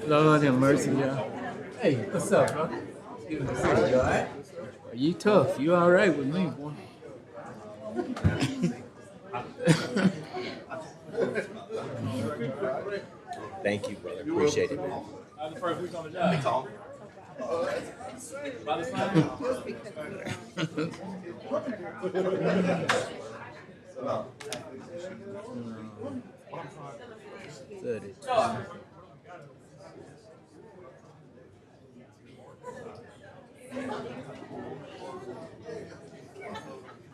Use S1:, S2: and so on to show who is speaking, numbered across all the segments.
S1: Lord have mercy, y'all. Hey, what's up, bro? Good to see you, all right? You tough. You all right with me, boy.
S2: Thank you, brother. Appreciate it, man.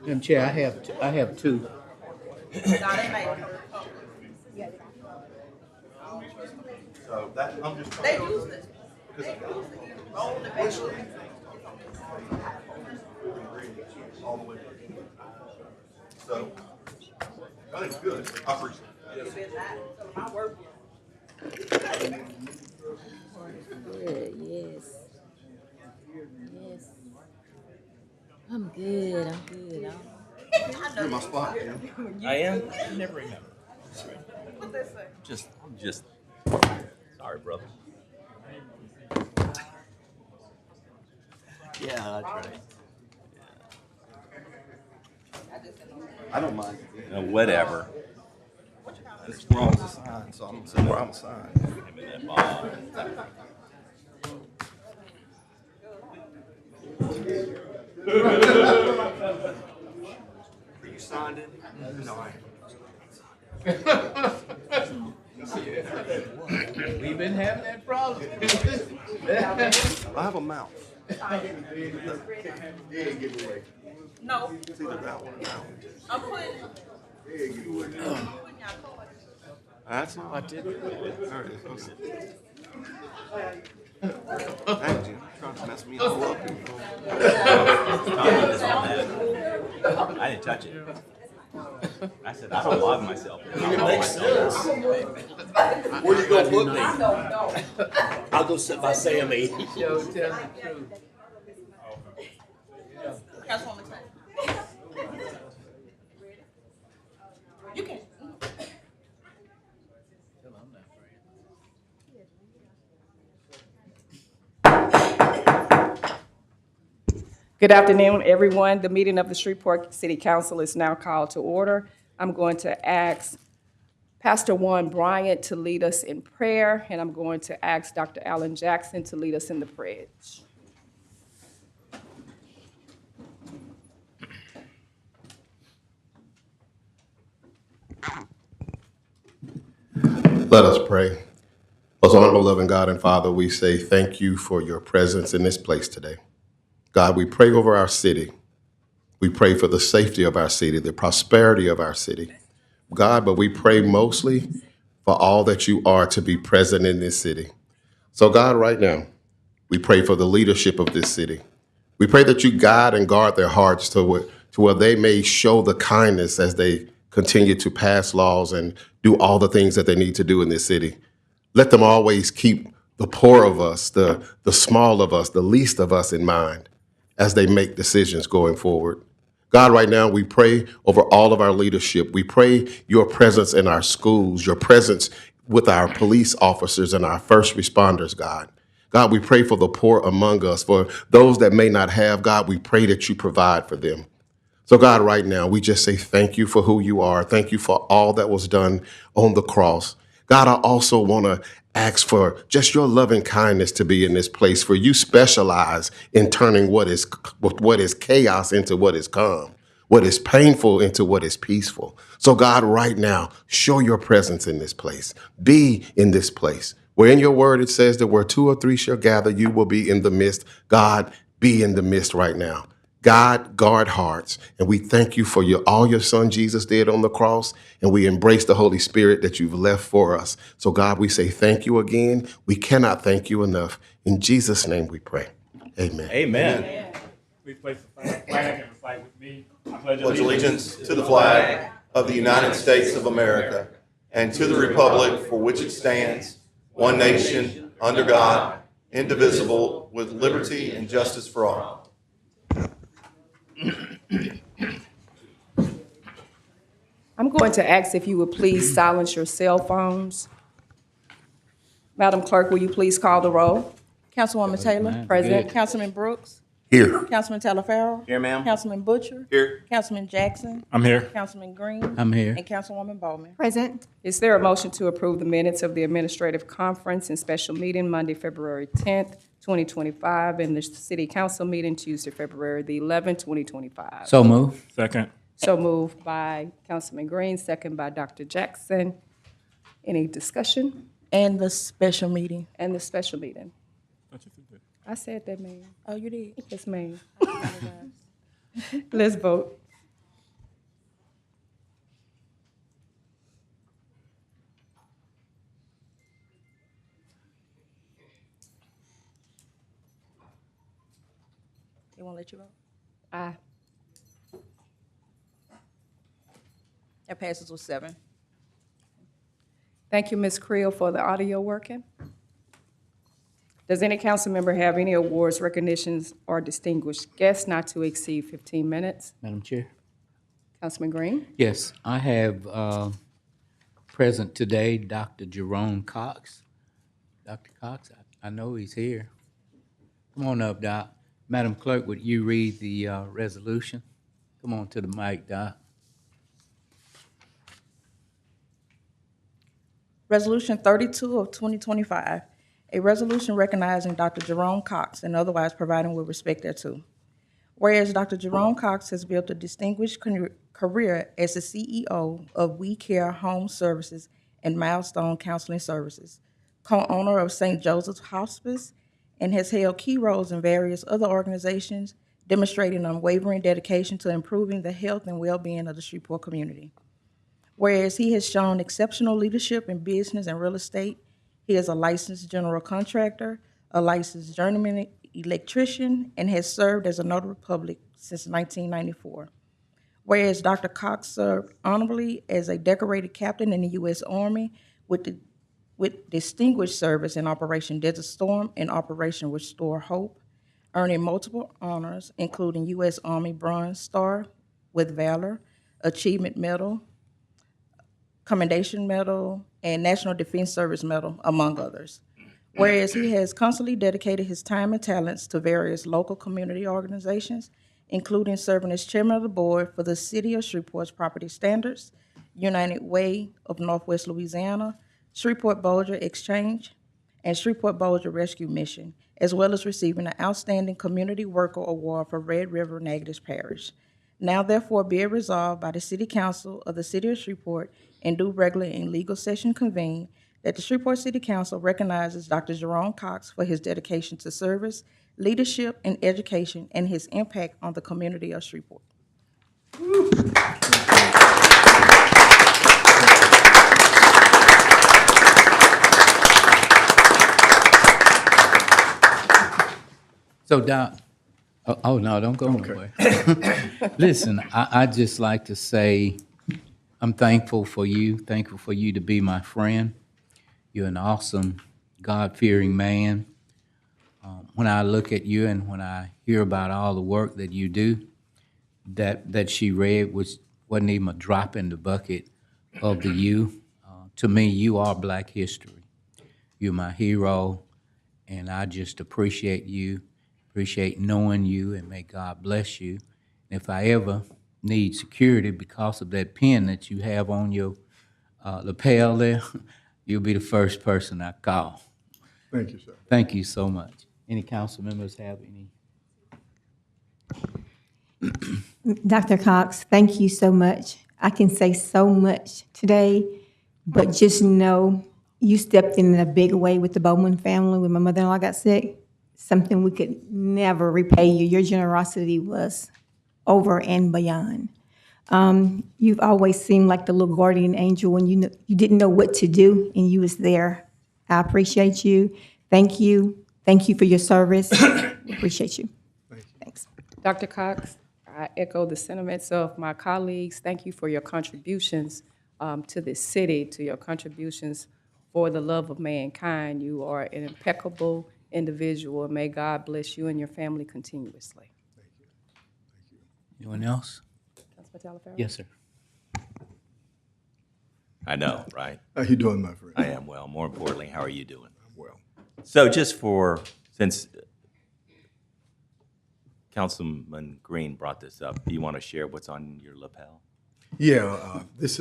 S1: Madam Chair, I have two.
S3: So that, I'm just.
S4: They use it. Roll the paper.
S3: All the way. So, I think it's good. I appreciate it.
S4: It's been that, so my work.
S5: Good, yes. Yes. I'm good.
S3: You're in my spot, Jim.
S2: I am? You never remember.
S4: What they say?
S2: I'm just sorry, brother. Yeah, that's right.
S3: I don't mind.
S2: Whatever.
S3: It's wrong to sign, so I'm saying where I'm sign.
S2: Give me that ball.
S3: Are you signed in? No, I
S1: We've been having that problem.
S3: I have a mouse.
S4: No,
S3: It's either that one or that one.
S4: I'm putting y'all cards.
S3: That's all I did. There it is. Thank you. Trying to mess me all up.
S2: I didn't touch it. I said I don't log myself. It makes sense.
S6: Where you gonna put me?
S4: I don't know.
S6: I'll go sit by Sammy.
S1: Yo, tell the truth.
S4: Councilwoman Clay. You can. Good afternoon, everyone. The meeting of the Shreveport City Council is now called to order. I'm going to ask Pastor Warren Bryant to lead us in prayer, and I'm going to ask Dr. Alan Jackson to lead us in the pledge.
S7: Let us pray. Most honorable, loving God and Father, we say thank you for your presence in this place today. God, we pray over our city. We pray for the safety of our city, the prosperity of our city. God, but we pray mostly for all that you are to be present in this city. So God, right now, we pray for the leadership of this city. We pray that you guide and guard their hearts to where they may show the kindness as they continue to pass laws and do all the things that they need to do in this city. Let them always keep the poor of us, the small of us, the least of us in mind as they make decisions going forward. God, right now, we pray over all of our leadership. We pray your presence in our schools, your presence with our police officers and our first responders, God. God, we pray for the poor among us, for those that may not have. God, we pray that you provide for them. So God, right now, we just say thank you for who you are. Thank you for all that was done on the cross. God, I also want to ask for just your loving kindness to be in this place, for you specialize in turning what is chaos into what is calm, what is painful into what is peaceful. So God, right now, show your presence in this place. Be in this place. Where in your word it says that where two or three shall gather, you will be in the midst. God, be in the midst right now. God, guard hearts. And we thank you for all your son Jesus did on the cross. And we embrace the Holy Spirit that you've left for us. So God, we say thank you again. We cannot thank you enough. In Jesus' name we pray. Amen.
S2: Amen.
S8: Please place the flag and recite with me. I pledge
S3: Pledge allegiance to the flag of the United States of America and to the republic for which it stands, one nation, under God, indivisible, with liberty and justice for all.
S4: I'm going to ask if you would please silence your cell phones. Madam Clerk, will you please call the roll?
S1: Councilwoman Taylor?
S4: Present.
S1: Good.
S4: Councilman Brooks?
S7: Here.
S1: Councilman Talaferro?
S2: Here, ma'am.
S1: Councilman Butcher?
S3: Here.
S1: Councilman Jackson?
S8: I'm here.
S1: Councilman Green?
S9: I'm here.
S1: And Councilwoman Bowman?
S4: Present. Is there a motion to approve the minutes of the administrative conference and special meeting Monday, February 10th, 2025, and the city council meeting Tuesday, February the 11th, 2025?
S9: So move.
S8: Second.
S4: So moved by Councilman Green, second by Dr. Jackson. Any discussion?
S1: And the special meeting.
S4: And the special meeting? I said that, ma'am.
S1: Oh, you did?
S4: Yes, ma'am. Let's vote.
S1: They won't let you vote?
S4: Aye.
S1: That passes with 7.
S4: Thank you, Ms. Creel, for the audio working. Does any council member have any awards, recognitions, or distinguished guests not to exceed 15 minutes?
S9: Madam Chair?
S4: Councilman Green?
S9: Yes, I have present today Dr. Jerome Cox. Dr. Cox, I know he's here. Come on up, Doc. Madam Clerk, would you read the resolution? Come on to the mic, Doc.
S1: Resolution 32 of 2025, a resolution recognizing Dr. Jerome Cox and otherwise providing with respect thereto. Whereas Dr. Jerome Cox has built a distinguished career as the CEO of We Care Home Services and Milestone Counseling Services, co-owner of St. Joseph's Hospice, and has held key roles in various other organizations, demonstrating unwavering dedication to improving the health and well-being of the Shreveport community. Whereas he has shown exceptional leadership in business and real estate, he is a licensed general contractor, a licensed journeyman electrician, and has served as a notary public since 1994. Whereas Dr. Cox served honorably as a decorated captain in the U.S. Army with distinguished service in Operation Desert Storm and Operation Restore Hope, earning multiple honors, including U.S. Army Bronze Star with Valor, Achievement Medal, Commendation Medal, and National Defense Service Medal, among others. Whereas he has constantly dedicated his time and talents to various local community organizations, including serving as chairman of the board for the City of Shreveport's Property Standards, United Way of Northwest Louisiana, Shreveport Boulder Exchange, and Shreveport Boulder Rescue Mission, as well as receiving an Outstanding Community Worker Award for Red River Natchitoches Parish. Now therefore be it resolved by the City Council of the City of Shreveport and due regular and legal session convened that the Shreveport City Council recognizes Dr. Jerome Cox for his dedication to service, leadership, and education, and his impact on the community of Shreveport.
S9: So, Doc, oh, no, don't go nowhere. Listen, I'd just like to say I'm thankful for you to be my friend. You're an awesome, God-fearing man. When I look at you and when I hear about all the work that you do, that she read wasn't even a drop in the bucket of the you. To me, you are Black history. You're my hero, and I just appreciate you, appreciate knowing you, and may God bless you. And if I ever need security because of that pin that you have on your lapel there, you'll be the first person I call.
S7: Thank you, sir.
S9: Thank you so much. Any council members have any?
S10: Dr. Cox, thank you so much. I can say so much today, but just know you stepped in a big way with the Bowman family when my mother-in-law got sick. Something we could never repay you. Your generosity was over and beyond. You've always seemed like the little guardian angel when you didn't know what to do, and you was there. I appreciate you. Thank you. Thank you for your service. Appreciate you. Thanks.
S4: Dr. Cox, I echo the sentiments of my colleagues. Thank you for your contributions to this city, to your contributions for the love of mankind. You are an impeccable individual. May God bless you and your family continuously.
S9: Anyone else?
S4: Councilman Talaferro?
S9: Yes, sir.
S2: I know, right?
S7: How you doing, my friend?
S2: I am well. More importantly, how are you doing?
S7: I'm well.
S2: So since Councilman Green brought this up, do you want to share what's on your lapel?
S7: Yeah, this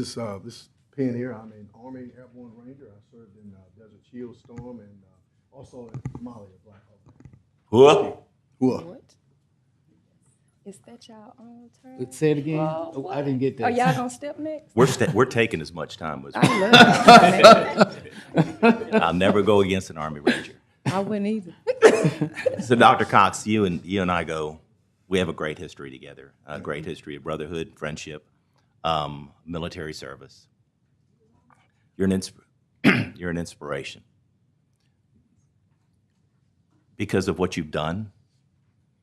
S7: pin here. I'm an Army Airborne Ranger. I served in Desert Shield Storm and also in Somalia, Black Hawk.
S2: Whoa.
S7: Whoa.
S4: What? Is that y'all own turn?
S9: Say it again. Oh, I didn't get that.
S4: Are y'all gonna step next?
S2: We're taking as much time as
S4: I love it.
S2: I'll never go against an Army Ranger.
S4: I wouldn't either.
S2: So, Dr. Cox, you and I we have a great history together, a great history of brotherhood, friendship, military service. You're an inspiration because of what you've done,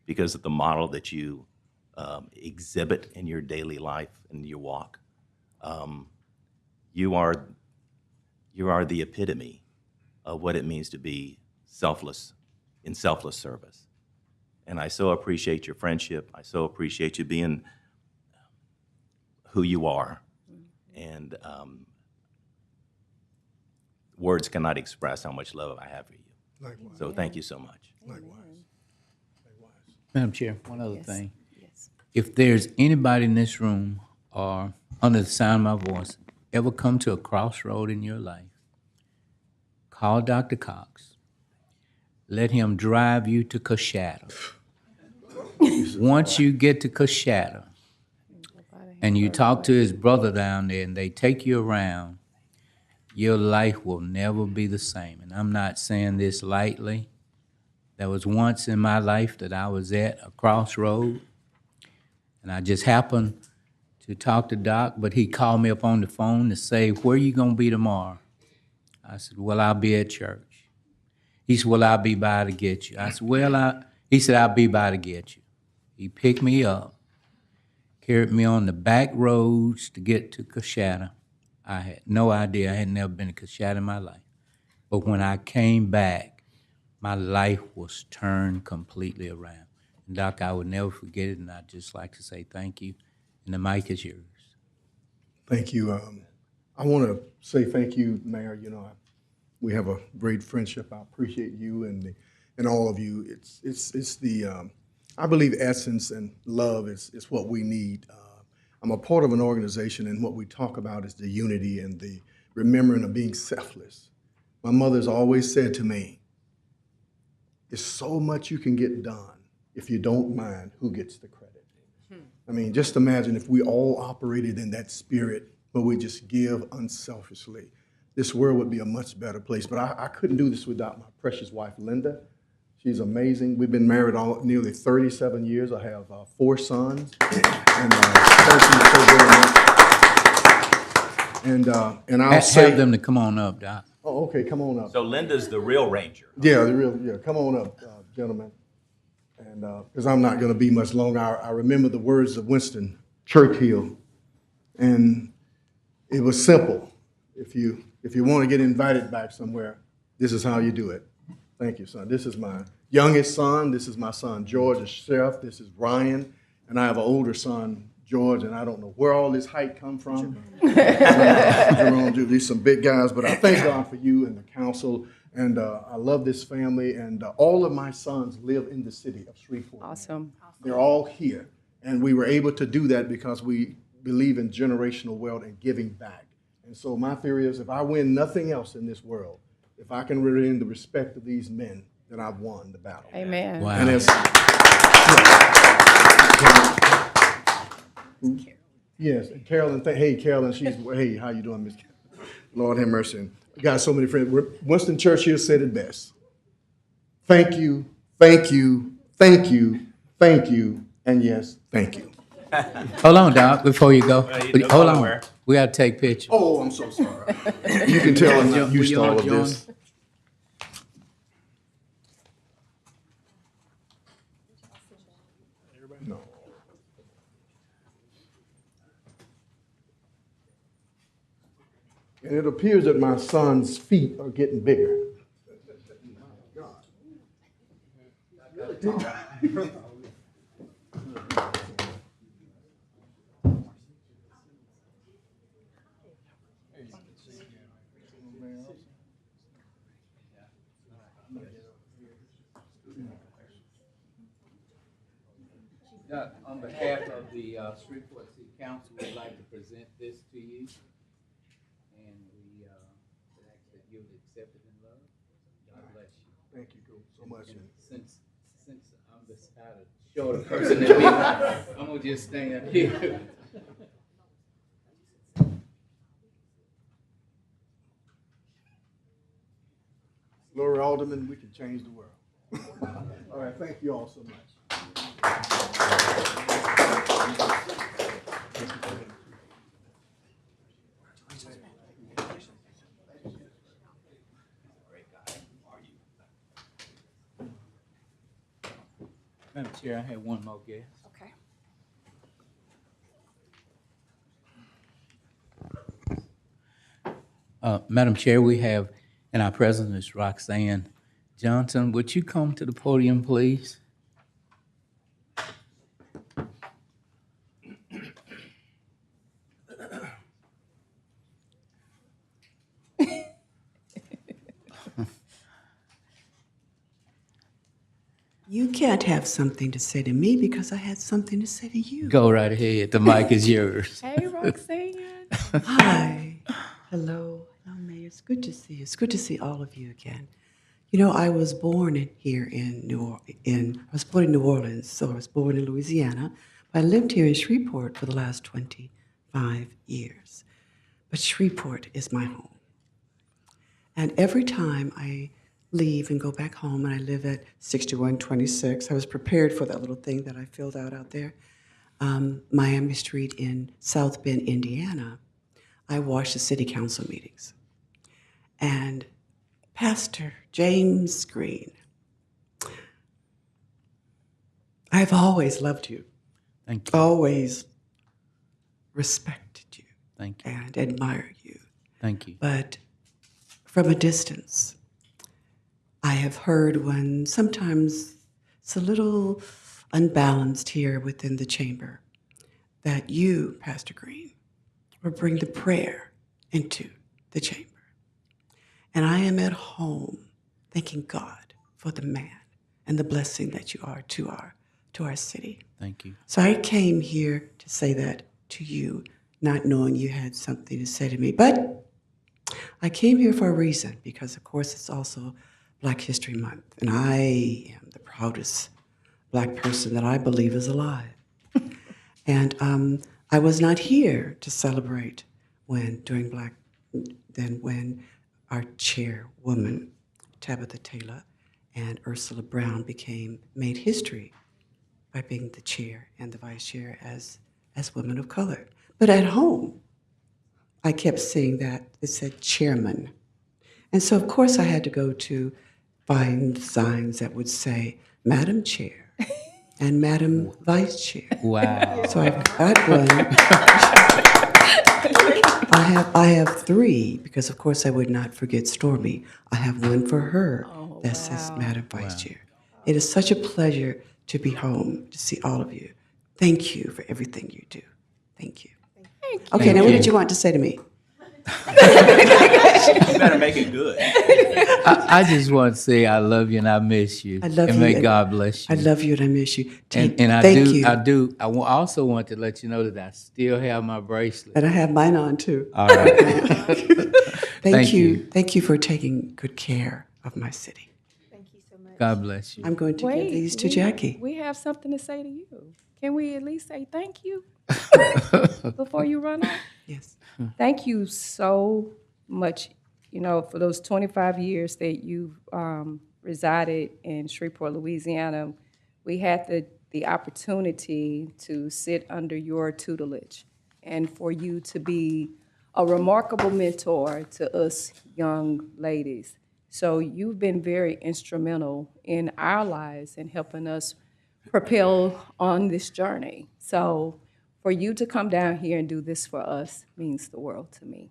S2: because of the model that you exhibit in your daily life and your walk. You are the epitome of what it means to be selfless service. And I so appreciate your friendship. I so appreciate you being who you are. And words cannot express how much love I have for you.
S7: Likewise.
S2: So thank you so much.
S7: Likewise.
S9: Madam Chair, one other
S4: Yes.
S9: thing.
S4: Yes.
S9: If there's anybody in this room or under the sound of my voice ever come to a crossroad in your life, call Dr. Cox. Let him drive you to Coshada. Once you get to Coshada and you talk to his brother down there and they take you around, your life will never be the same. And I'm not saying this lightly. There was once in my life that I was at a crossroad, and I just happened to talk to Doc, but he called me up on the phone to say, "Where you gonna be tomorrow?" I said, "Well, I'll be at church." He said, "Well, I'll be by to get you." I said, he said, "I'll be by to get you." He picked me up, carried me on the back roads to get to Coshada. I had no idea. I had never been to Coshada in my life. But when I came back, my life was turned completely around. And Doc, I would never forget it, and I'd just like to say thank you. And the mic is yours.
S7: Thank you. I want to say thank you, Mayor. You know, we have a great friendship. I appreciate you and all of you. It's the I believe essence and love is what we need. I'm a part of an organization, and what we talk about is the unity and the remembering of being selfless. My mother's always said to me, "There's so much you can get done if you don't mind who gets the credit." I mean, just imagine if we all operated in that spirit, but we just give unselfishly. This world would be a much better place. But I couldn't do this without my precious wife, Linda. She's amazing. We've been married nearly 37 years. I have 4 sons. And thank you so very much. And I'll say...
S9: Have them to come on up, Doc.
S7: Oh, okay, come on up.
S2: So Linda's the real Ranger.
S7: Yeah, come on up, gentlemen. And because I'm not going to be much longer, I remember the words of Winston Churchill, and it was simple. If you want to get invited back somewhere, this is how you do it. Thank you, son. This is my youngest son. This is my son, George, the chef. This is Ryan, and I have an older son, George, and I don't know where all this height come from. Jerome, these some big guys, but I thank God for you and the council, and I love this family, and all of my sons live in the city of Shreveport.
S4: Awesome.
S7: They're all here, and we were able to do that because we believe in generational wealth and giving back.
S11: And so my theory is if I win nothing else in this world, if I can win the respect of these men, then I've won the battle.
S4: Amen.
S9: Wow.
S11: And as, yes, and Carolyn, hey, Carolyn, hey, how you doing, Miss Carolyn? Lord have mercy. And I got so many friends. Winston Churchill said it best. Thank you, thank you, thank you, thank you, and yes, thank you.
S9: Hold on, Doc, before you go.
S2: you don't
S9: Hold
S2: go
S9: on.
S2: nowhere.
S9: We got to take pictures.
S11: Oh, I'm so sorry. You can tell I'm not used to all of this. No. And it appears that my son's feet are getting bigger.
S9: Doc, on behalf of the Shreveport City Council, we'd like to present this to you. And we ask that you would accept it in love. God bless you.
S11: Thank you so much.
S9: And since I'm the shorter person than me, I'm gonna just stand here.
S11: Glory Alderman, we can change the world. All right, thank you all so much.
S9: Madam Chair, I have one more guest.
S4: Okay.
S9: Madam Chair, we have, and our president is Roxanne Johnson. Would you come to the podium, please?
S12: You can't have something to say to me because I had something to say to you.
S9: Go right ahead. The mic is yours.
S4: Hey, Roxanne.
S12: Hi. Hello. Hello, May. It's good to see you. It's good to see all of you again. You know, I was born here in I was born in New Orleans, so I was born in Louisiana. But I lived here in Shreveport for the last 25 years. But Shreveport is my home. And every time I leave and go back home, and I live at 6126, I was prepared for that little thing that I filled out there, Miami Street in South Bend, Indiana, I watch the city council meetings. And Pastor James Green, I've always loved you.
S9: Thank you.
S12: Always respected you.
S9: Thank you.
S12: And admired you.
S9: Thank you.
S12: But from a distance, I have heard when sometimes it's a little unbalanced here within the chamber, that you, Pastor Green, will bring the prayer into the chamber. And I am at home thanking God for the man and the blessing that you are to our city.
S9: Thank you.
S12: So I came here to say that to you, not knowing you had something to say to me. But I came here for a reason, because of course it's also Black History Month, and I am the proudest Black person that I believe is alive. And I was not here to celebrate when our chairwoman, Tabitha Taylor, and Ursula Brown made history by being the chair and the vice chair as women of color. But at home, I kept seeing that it said chairman. And so, of course, I had to go to find signs that would say Madam Chair and Madam Vice Chair.
S9: Wow.
S12: So I've got one. I have three, because of course I would not forget Stormy. I have one for her that says Madam Vice Chair. It is such a pleasure to be home, to see all of you. Thank you for everything you do. Thank you. Okay, now what did you want to say to me?
S2: You better make it good.
S9: I just want to say I love you and I miss you.
S12: I love
S9: and
S12: you.
S9: may God bless you.
S12: I love you and I miss you.
S9: And
S12: Thank you.
S9: I also want to let you know that I still have my bracelet.
S12: And I have mine on too.
S9: All right.
S12: Thank you. Thank you for taking good care of my city.
S10: Thank you so much.
S9: God bless you.
S12: I'm going to give these to Jackie.
S4: We have something to say to you. Can we at least say thank you before you run off?
S12: Yes.
S4: Thank you so much, for those 25 years that you've resided in Shreveport, Louisiana. We had the opportunity to sit under your tutelage and for you to be a remarkable mentor to us young ladies. So you've been very instrumental in our lives and helping us propel on this journey. So for you to come down here and do this for us means the world to me.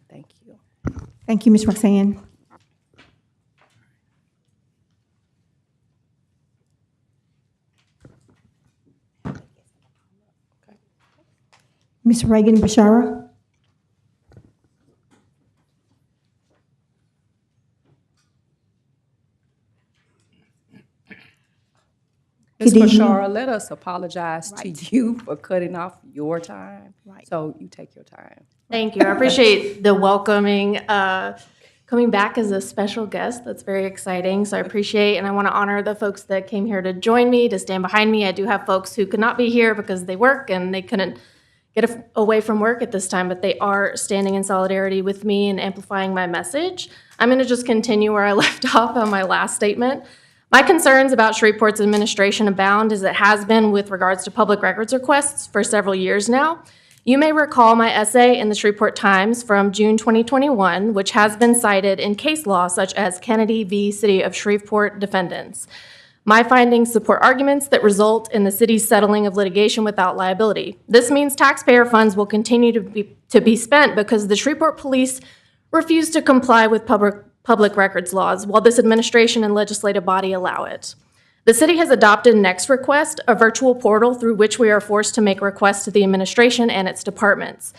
S4: Thank you.
S10: Thank you, Ms. Roxanne. Ms. Reagan Bashara.
S4: Ms.
S10: Good evening.
S4: Bashara, let us apologize to you for cutting off your time.
S10: Right.
S4: So you take your time.
S13: Thank you. I appreciate the welcoming. Coming back as a special guest, that's very exciting. So I appreciate and I want to honor the folks that came here to join me, to stand behind me. I do have folks who could not be here because they work and they couldn't get away from work at this time, but they are standing in solidarity with me and amplifying my message. I'm going to just continue where I left off on my last statement. My concerns about Shreveport's administration abound, as it has been with regards to public records requests for several years now. You may recall my essay in the Shreveport Times from June 2021, which has been cited in case law such as Kennedy v. City of Shreveport defendants. My findings support arguments that result in the city's settling of litigation without liability. This means taxpayer funds will continue to be spent because the Shreveport police refuse to comply with public records laws, while this administration and legislative body allow it. The city has adopted Next Request, a virtual portal through which we are forced to make requests to the administration and its departments.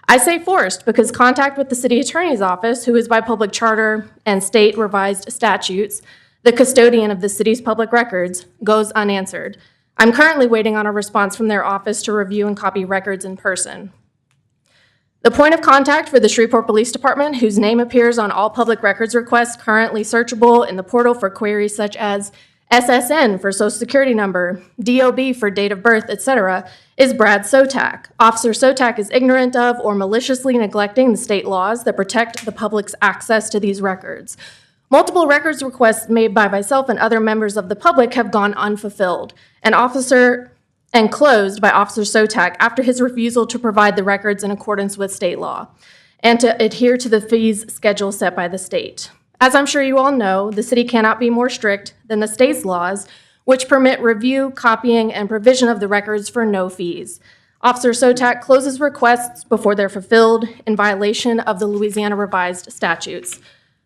S13: I say forced because contact with the city attorney's office, who is by public charter and state revised statutes, the custodian of the city's public records, goes unanswered. I'm currently waiting on a response from their office to review and copy records in person. The point of contact for the Shreveport Police Department, whose name appears on all public records requests currently searchable in the portal for queries such as SSN for social security number, DOB for date of birth, etc., is Brad Sotak. Officer Sotak is ignorant of or maliciously neglecting the state laws that protect the public's access to these records. Multiple records requests made by myself and other members of the public have gone unfulfilled and closed by Officer Sotak after his refusal to provide the records in accordance with state law and to adhere to the fees schedule set by the state. As I'm sure you all know, the city cannot be more strict than the state's laws, which permit review, copying, and provision of the records for no fees. Officer Sotak closes requests before they're fulfilled in violation of the Louisiana revised statutes.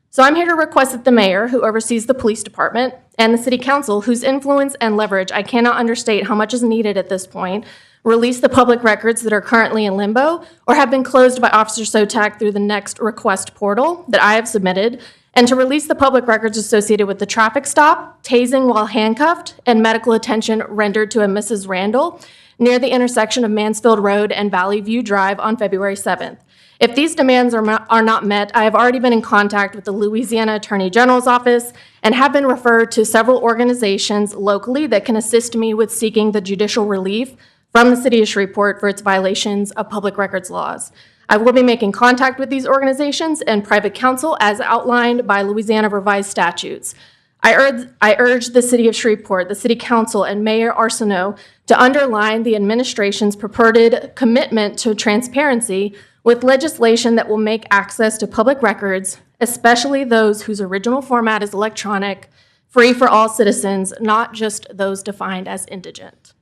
S13: So I'm here to request that the mayor, who oversees the police department, and the city council, whose influence and leverage I cannot understate how much is needed at this point, release the public records that are currently in limbo or have been closed by Officer Sotak through the Next Request portal that I have submitted, and to release the public records associated with the traffic stop, tasing while handcuffed, and medical attention rendered to a Mrs. Randall near the intersection of Mansfield Road and Valley View Drive on February 7th. If these demands are not met, I have already been in contact with the Louisiana Attorney General's office and have been referred to several organizations locally that can assist me with seeking the judicial relief from the city of Shreveport for its violations of public records laws. I will be making contact with these organizations and private counsel as outlined by Louisiana revised statutes. I urge the city of Shreveport, the city council, and Mayor Arsenault to underline the administration's purported commitment to transparency with legislation that will make access to public records, especially those whose original format is electronic, free for all citizens, not just those defined as indigent.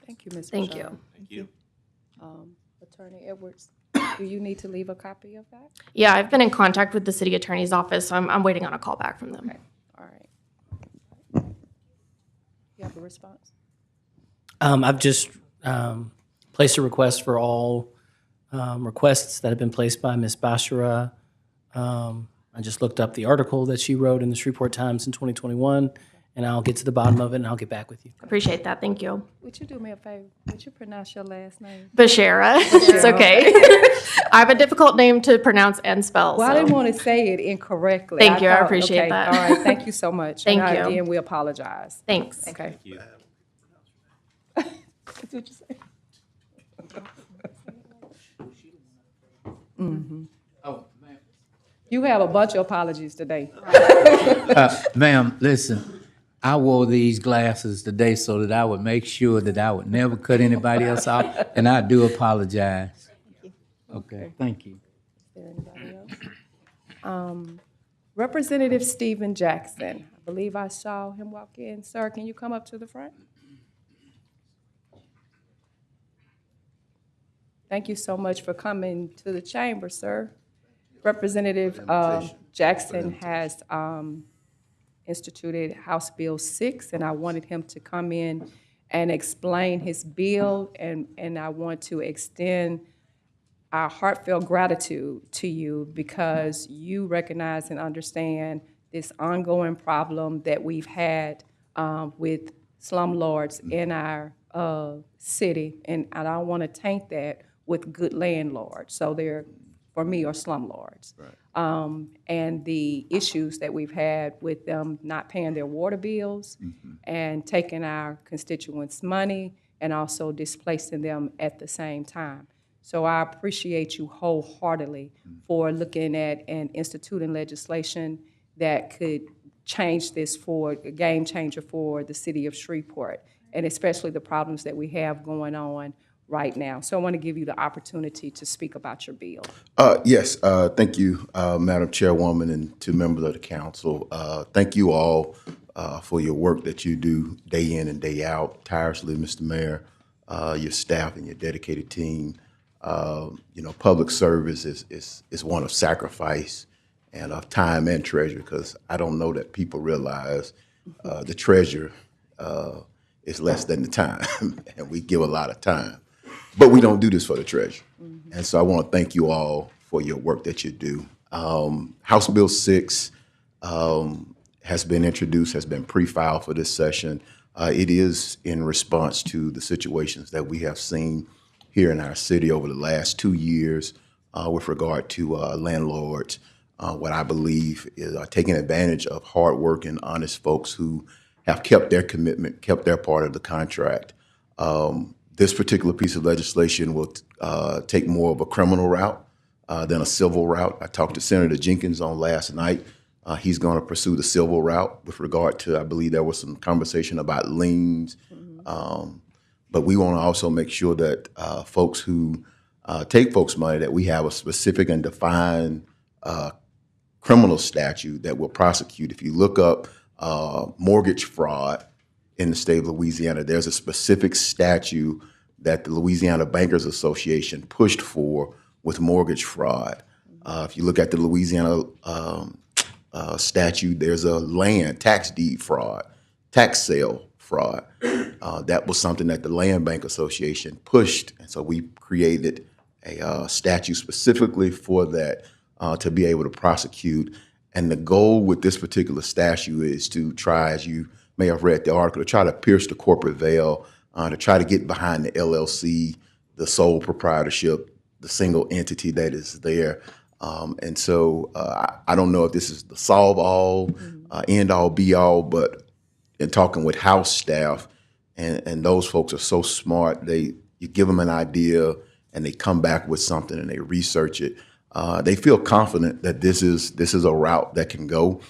S4: Thank you, Ms.
S13: Thank
S4: Bashar.
S13: you.
S2: Thank you.
S4: Attorney Edwards, do you need to leave a copy of that?
S13: Yeah, I've been in contact with the city attorney's office, so I'm waiting on a call back from them.
S4: Okay, all right. You have a response?
S6: I've just placed a request for all
S14: requests that have been placed by Ms. Bashara. I just looked up the article that she wrote in the Shreveport Times in 2021, and I'll get to the bottom of it and I'll get back with you.
S13: Appreciate that. Thank you.
S4: Would you do me a favor? Would you pronounce your last name?
S13: Bashara. It's okay. I have a difficult name to pronounce and spell.
S4: Well, I
S13: so.
S4: didn't want to say it incorrectly.
S13: Thank you. I
S4: thought-
S13: appreciate
S4: okay,
S13: that.
S4: All right. Thank you so much.
S13: Thank
S4: And
S13: you.
S4: Again, we apologize.
S13: Thanks.
S4: Okay.
S2: You.
S4: That's what you say.
S9: Oh, ma'am.
S4: You have a bunch of apologies today.
S9: Ma'am, listen, I wore these glasses today so that I would make sure that I would never cut anybody else off, and I do apologize. Okay, thank you.
S4: Is there anybody else? Representative Stephen Jackson. I believe I saw him walk in. Sir, can you come up to the front? Thank you so much for coming to the chamber, sir. Representative Jackson has instituted House Bill 6, and I wanted him to come in and explain his bill, and I want to extend our heartfelt gratitude to you because you recognize and understand this ongoing problem that we've had with slumlords in our city, and I don't want to taint that with good landlords. So they're, for me, are slumlords. Right. And the issues that we've had with them not paying their water bills and taking our constituents' money and also displacing them at the same time. So I appreciate you wholeheartedly for looking at and instituting legislation that could change this for a game changer for the city of Shreveport, and especially the problems that we have going on right now. So I want to give you the opportunity to speak about your bill.
S7: Yes, thank you, Madam Chairwoman, and to members of the council. Thank you all for your work that you do day in and day out, tirelessly, Mr. Mayor, your staff and your dedicated team. You know, public service is one of sacrifice and of time and treasure, because I don't know that people realize the treasure is less than the time, and we give a lot of time. But we don't do this for the treasure. And so I want to thank you all for your work that you do. House Bill 6 has been introduced, has been pre-filed for this session. It is in response to the situations that we have seen here in our city over the last 2 years with regard to landlords, what I believe is taking advantage of hardworking, honest folks who have kept their commitment, kept their part of the contract. This particular piece of legislation will take more of a criminal route than a civil route. I talked to Senator Jenkins on last night. He's going to pursue the civil route with regard to, I believe there was some conversation about liens. But we want to also make sure that folks who take folks' money, that we have a specific and defined criminal statute that will prosecute. If you look up mortgage fraud in the state of Louisiana, there's a specific statute that the Louisiana Bankers Association pushed for with mortgage fraud. If you look at the Louisiana statute, there's a land tax deed fraud, tax sale fraud. That was something that the Land Bank Association pushed, and so we created a statute specifically for that to be able to prosecute. And the goal with this particular statute is to try, as you may have read the article, to try to pierce the corporate veil, to try to get behind the LLC, the sole proprietorship, the single entity that is there. And so I don't know if this is the solve all, end all, be all, but in talking with House staff, and those folks are so smart, you give them an idea and they come back with something and they research it. They feel confident that this is a route that can go.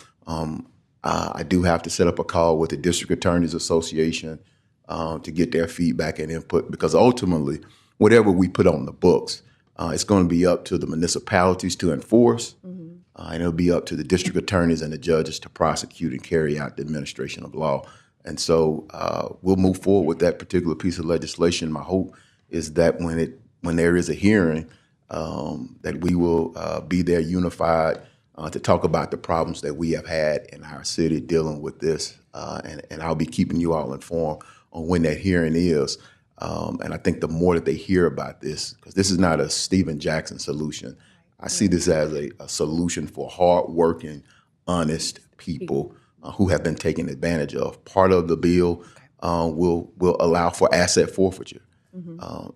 S7: I do have to set up a call with the District Attorneys Association to get their feedback and input, because ultimately, whatever we put on the books, it's going to be up to the municipalities to enforce, and it'll be up to the district attorneys and the judges to prosecute and carry out the administration of law. And so we'll move forward with that particular piece of legislation. My hope is that when there is a hearing, that we will be there unified to talk about the problems that we have had in our city dealing with this. And I'll be keeping you all informed on when that hearing is. And I think the more that they hear about this, because this is not a Stephen Jackson solution, I see this as a solution for hardworking, honest people who have been taken advantage of. Part of the bill will allow for asset forfeiture.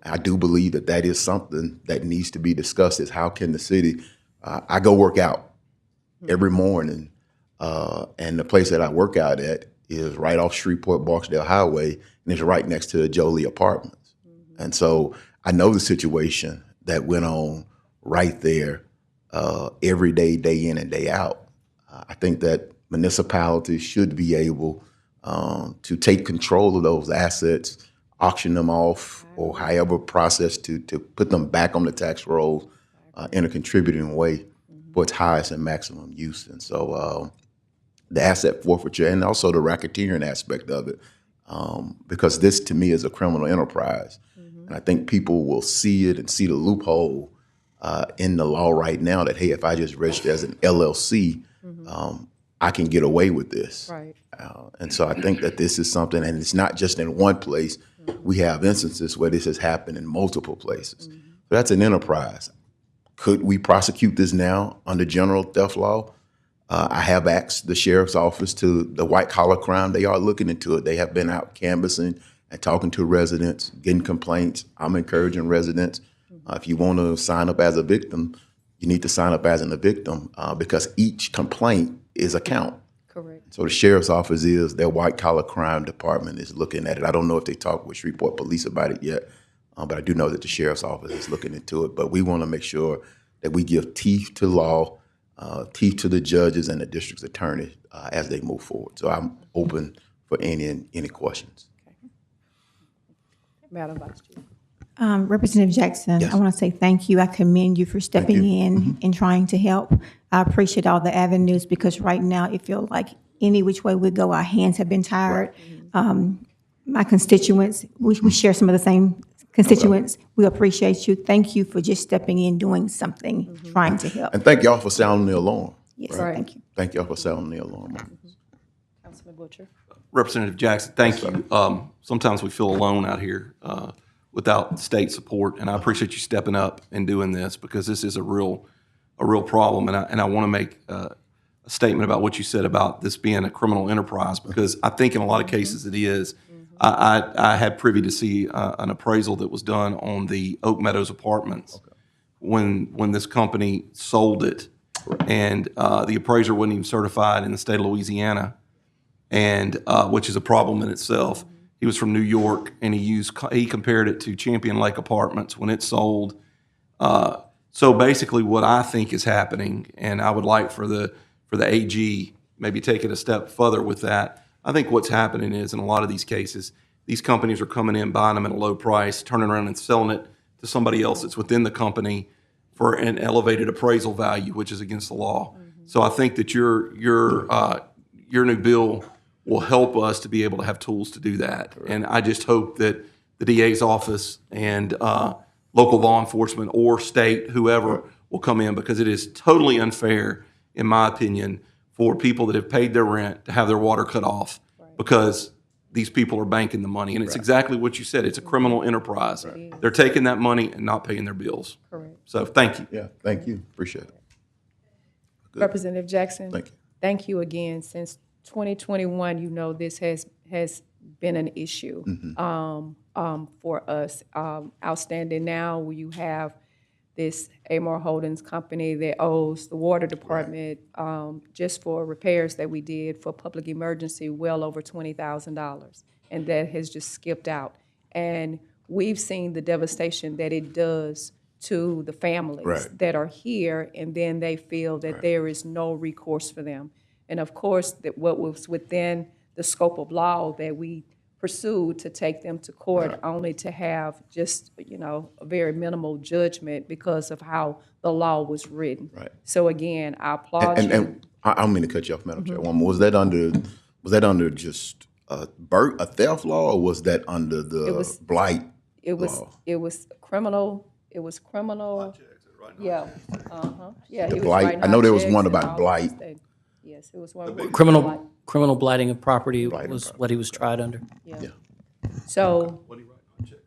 S7: I do believe that that is something that needs to be discussed, is how can the city, I go work out every morning, and the place that I work out at is right off Shreveport Barksdale Highway, and it's right next to the Jolie Apartments. And so I know the situation that went on right there every day, day in and day out. I think that municipalities should be able to take control of those assets, auction them off, or however process to put them back on the tax rolls in a contributing way for its highest and maximum use. And so the asset forfeiture and also the racketeering aspect of it, because this to me is a criminal enterprise. And I think people will see it and see the loophole in the law right now that, hey, if I just register as an LLC, I can get away with this.
S4: Right.
S7: And so I think that this is something, and it's not just in one place. We have instances where this has happened in multiple places. So that's an enterprise. Could we prosecute this now under general theft law? I have asked the sheriff's office to the white collar crime. They are looking into it. They have been out canvassing and talking to residents, getting complaints. I'm encouraging residents, if you want to sign up as a victim, you need to sign up as a victim because each complaint is a count.
S4: Correct.
S7: So the sheriff's office their white collar crime department is looking at it. I don't know if they talked with Shreveport Police about it yet, but I do know that the sheriff's office is looking into it. But we want to make sure that we give teeth to law, teeth to the judges and the district's attorney as they move forward. So I'm open for any questions.
S4: Madam Vice Chair.
S10: Representative Jackson,
S7: Yes.
S10: I want to say thank you. I commend you for stepping in and trying to help. I appreciate all the avenues because right now it feels like any which way we go, our hands have been tired. My constituents, we share some of the same constituents. We appreciate you. Thank you for just stepping in, doing something, trying to help.
S7: And thank y'all for sounding the alarm.
S10: Yes,
S4: Right.
S10: thank you.
S7: Thank y'all for sounding the alarm.
S4: Councilman Butcher.
S15: Representative Jackson, thank you. Sometimes we feel alone out here without state support, and I appreciate you stepping up and doing this because this is a real problem. And I want to make a statement about what you said about this being a criminal enterprise because I think in a lot of cases it is. I had privy to see an appraisal that was done on the Oak Meadows Apartments when this company sold it, and the appraiser wasn't even certified in the state of Louisiana, and which is a problem in itself. He was from New York, and he compared it to Champion Lake Apartments when it sold. So basically, what I think is happening, and I would like for the AG maybe take it a step further with that. I think what's happening is in a lot of these cases, these companies are coming in, buying them at a low price, turning around and selling it to somebody else that's within the company for an elevated appraisal value, which is against the law. So I think that your new bill will help us to be able to have tools to do that. And I just hope that the DA's office and local law enforcement or state, whoever, will come in because it is totally unfair, in my opinion, for people that have paid their rent to have their water cut off because these people are banking the money. And it's exactly what you said. It's a criminal enterprise. They're taking that money and not paying their bills.
S4: Correct.
S15: So thank you.
S7: Yeah, thank you. Appreciate it. Good.
S4: Representative Jackson.
S7: Thank you.
S4: Thank you again. Since 2021, you know this has been an issue for us. Outstanding now, you have this Amor Holdings company that owes the water department just for repairs that we did for public emergency well over $20,000, and that has just skipped out. And we've seen the devastation that it does to the families that are here, and then they feel that there is no recourse for them. And of course, that what was within the scope of law that we pursued to take them to court only to have just, a very minimal judgment because of how the law was written.
S7: Right.
S4: So again, I applaud you.
S7: And I don't mean to cut you off, Madam Chairwoman. Was that under just a theft law, or was that under the blight law?
S4: It was criminal. It was criminal. Yeah. Yeah.
S7: The
S4: he was
S7: blight.
S4: writing
S7: I know there was
S4: checks
S7: one
S4: and
S7: about
S4: all
S7: blight.
S4: those things. Yes, it was one.
S14: Criminal blighting of property was what he was tried under.
S4: Yeah. So.
S15: What do you write on checks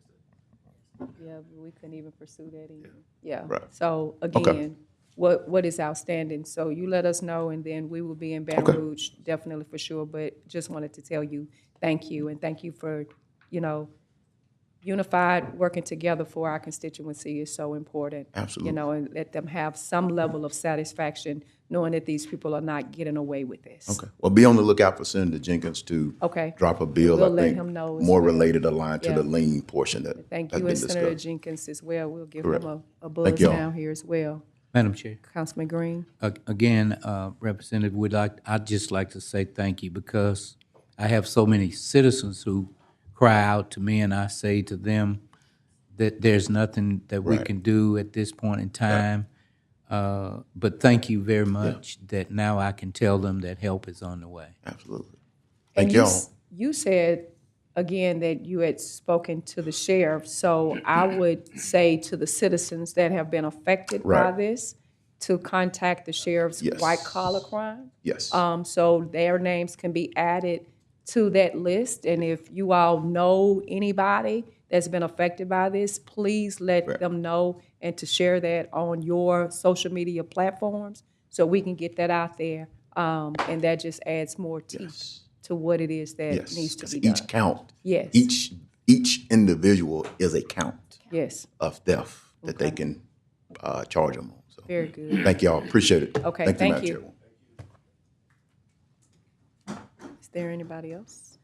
S4: Yeah, but we couldn't even pursue that either. Yeah.
S3: Right.
S4: So
S3: Okay.
S4: again, what is outstanding? So you let us know, and then we will be in Baton
S3: Okay.
S4: Rouge, definitely for sure. But just wanted to tell you, thank you, and thank you for, unified working together for our constituency is so important.
S3: Absolutely.
S4: And let them have some level of satisfaction knowing that these people are not getting away with this.
S3: Okay. Well, be on the lookout for Senator Jenkins to
S4: Okay.
S3: drop a bill,
S4: We'll
S3: I
S4: let
S3: think,
S4: him know as
S3: more
S4: well.
S3: related aligned to
S4: Yeah.
S3: the lien portion that
S4: Thank
S3: has
S4: you,
S3: been
S4: and Senator
S3: discussed.
S4: Jenkins as well. We'll give
S3: Correct.
S4: him a
S3: Thank
S4: buzz
S3: y'all.
S4: down here as well.
S9: Madam Chair.
S4: Councilman Green?
S9: Again, Representative, I'd just like to say thank you because I have so many citizens who cry out to me, and I say to them that there's nothing that we
S3: Right.
S9: can do at this point in time. But thank you very much that now I can tell them that help is on the way.
S3: Absolutely.
S4: And
S3: Thank
S4: you
S3: y'all.
S4: You said, again, that you had spoken to the sheriff, so I would say to the citizens that have been affected by
S3: Right.
S4: this, to contact the sheriff's
S3: Yes.
S4: white-collar crime.
S3: Yes.
S4: So their names can be added to that list, and if you all know anybody that's been affected by this, please let
S3: Right.
S4: them know and to share that on your social media platforms, so we can get that out there, and that just adds more teeth
S3: Yes.
S4: to what it is that
S3: Yes.
S4: needs to
S3: 'Cause
S4: be done.
S3: each count,
S4: Yes.
S3: each individual is a count
S4: Yes,
S3: of theft that they
S4: Okay.
S3: can charge them on. So
S4: very good.
S3: thank y'all. Appreciate it.
S4: Okay,
S3: Madam
S4: thank you.
S3: Chairwoman.
S4: Is there anybody else?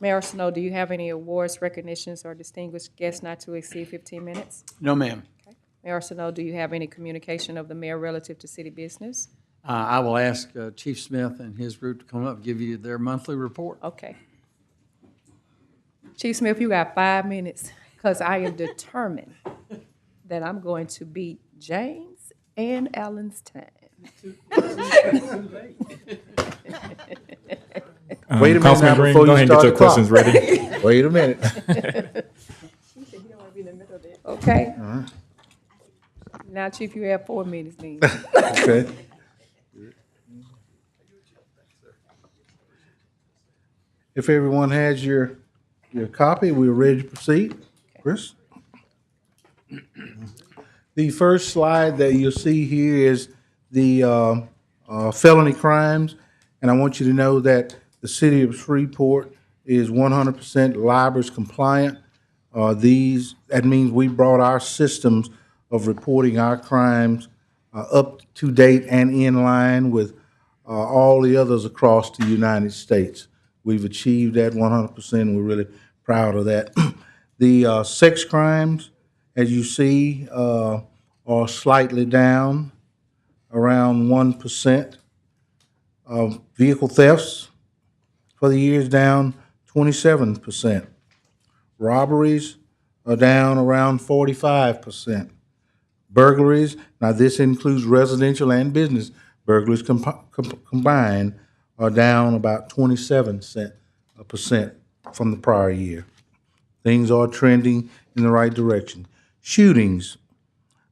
S4: Mayor Snow, do you have any awards, recognitions, or distinguished guests not to exceed 15 minutes?
S16: No, ma'am.
S4: Mayor Snow, do you have any communication of the mayor relative to city business?
S16: I will ask Chief Smith and his group to come up and give you their monthly report.
S4: Okay. Chief Smith, you got 5 minutes, because I am determined that I'm going to beat James and Allen's time.
S11: Wait a minute
S8: Councilman
S11: now
S8: Green,
S11: before
S8: go
S11: you
S8: ahead and get
S11: start
S8: your
S11: the clock.
S8: questions ready.
S11: Wait a minute.
S4: Okay. Now, Chief, you have 4 minutes then.
S11: Okay. If everyone has your copy, we're ready to proceed. Chris? The first slide that you'll see here is the felony crimes, and I want you to know that the city of Shreveport is 100% LIBOR's compliant. That means we brought our systems of reporting our crimes up to date and in line with all the others across the United States. We've achieved that 100%. We're really proud of that. The sex crimes, as you see, are slightly down, around 1%. Vehicle thefts for the year is down 27%. Robberies are down around 45%. Burglaries, now this includes residential and business burglaries combined, are down about 27% from the prior year. Things are trending in the right direction. Shootings,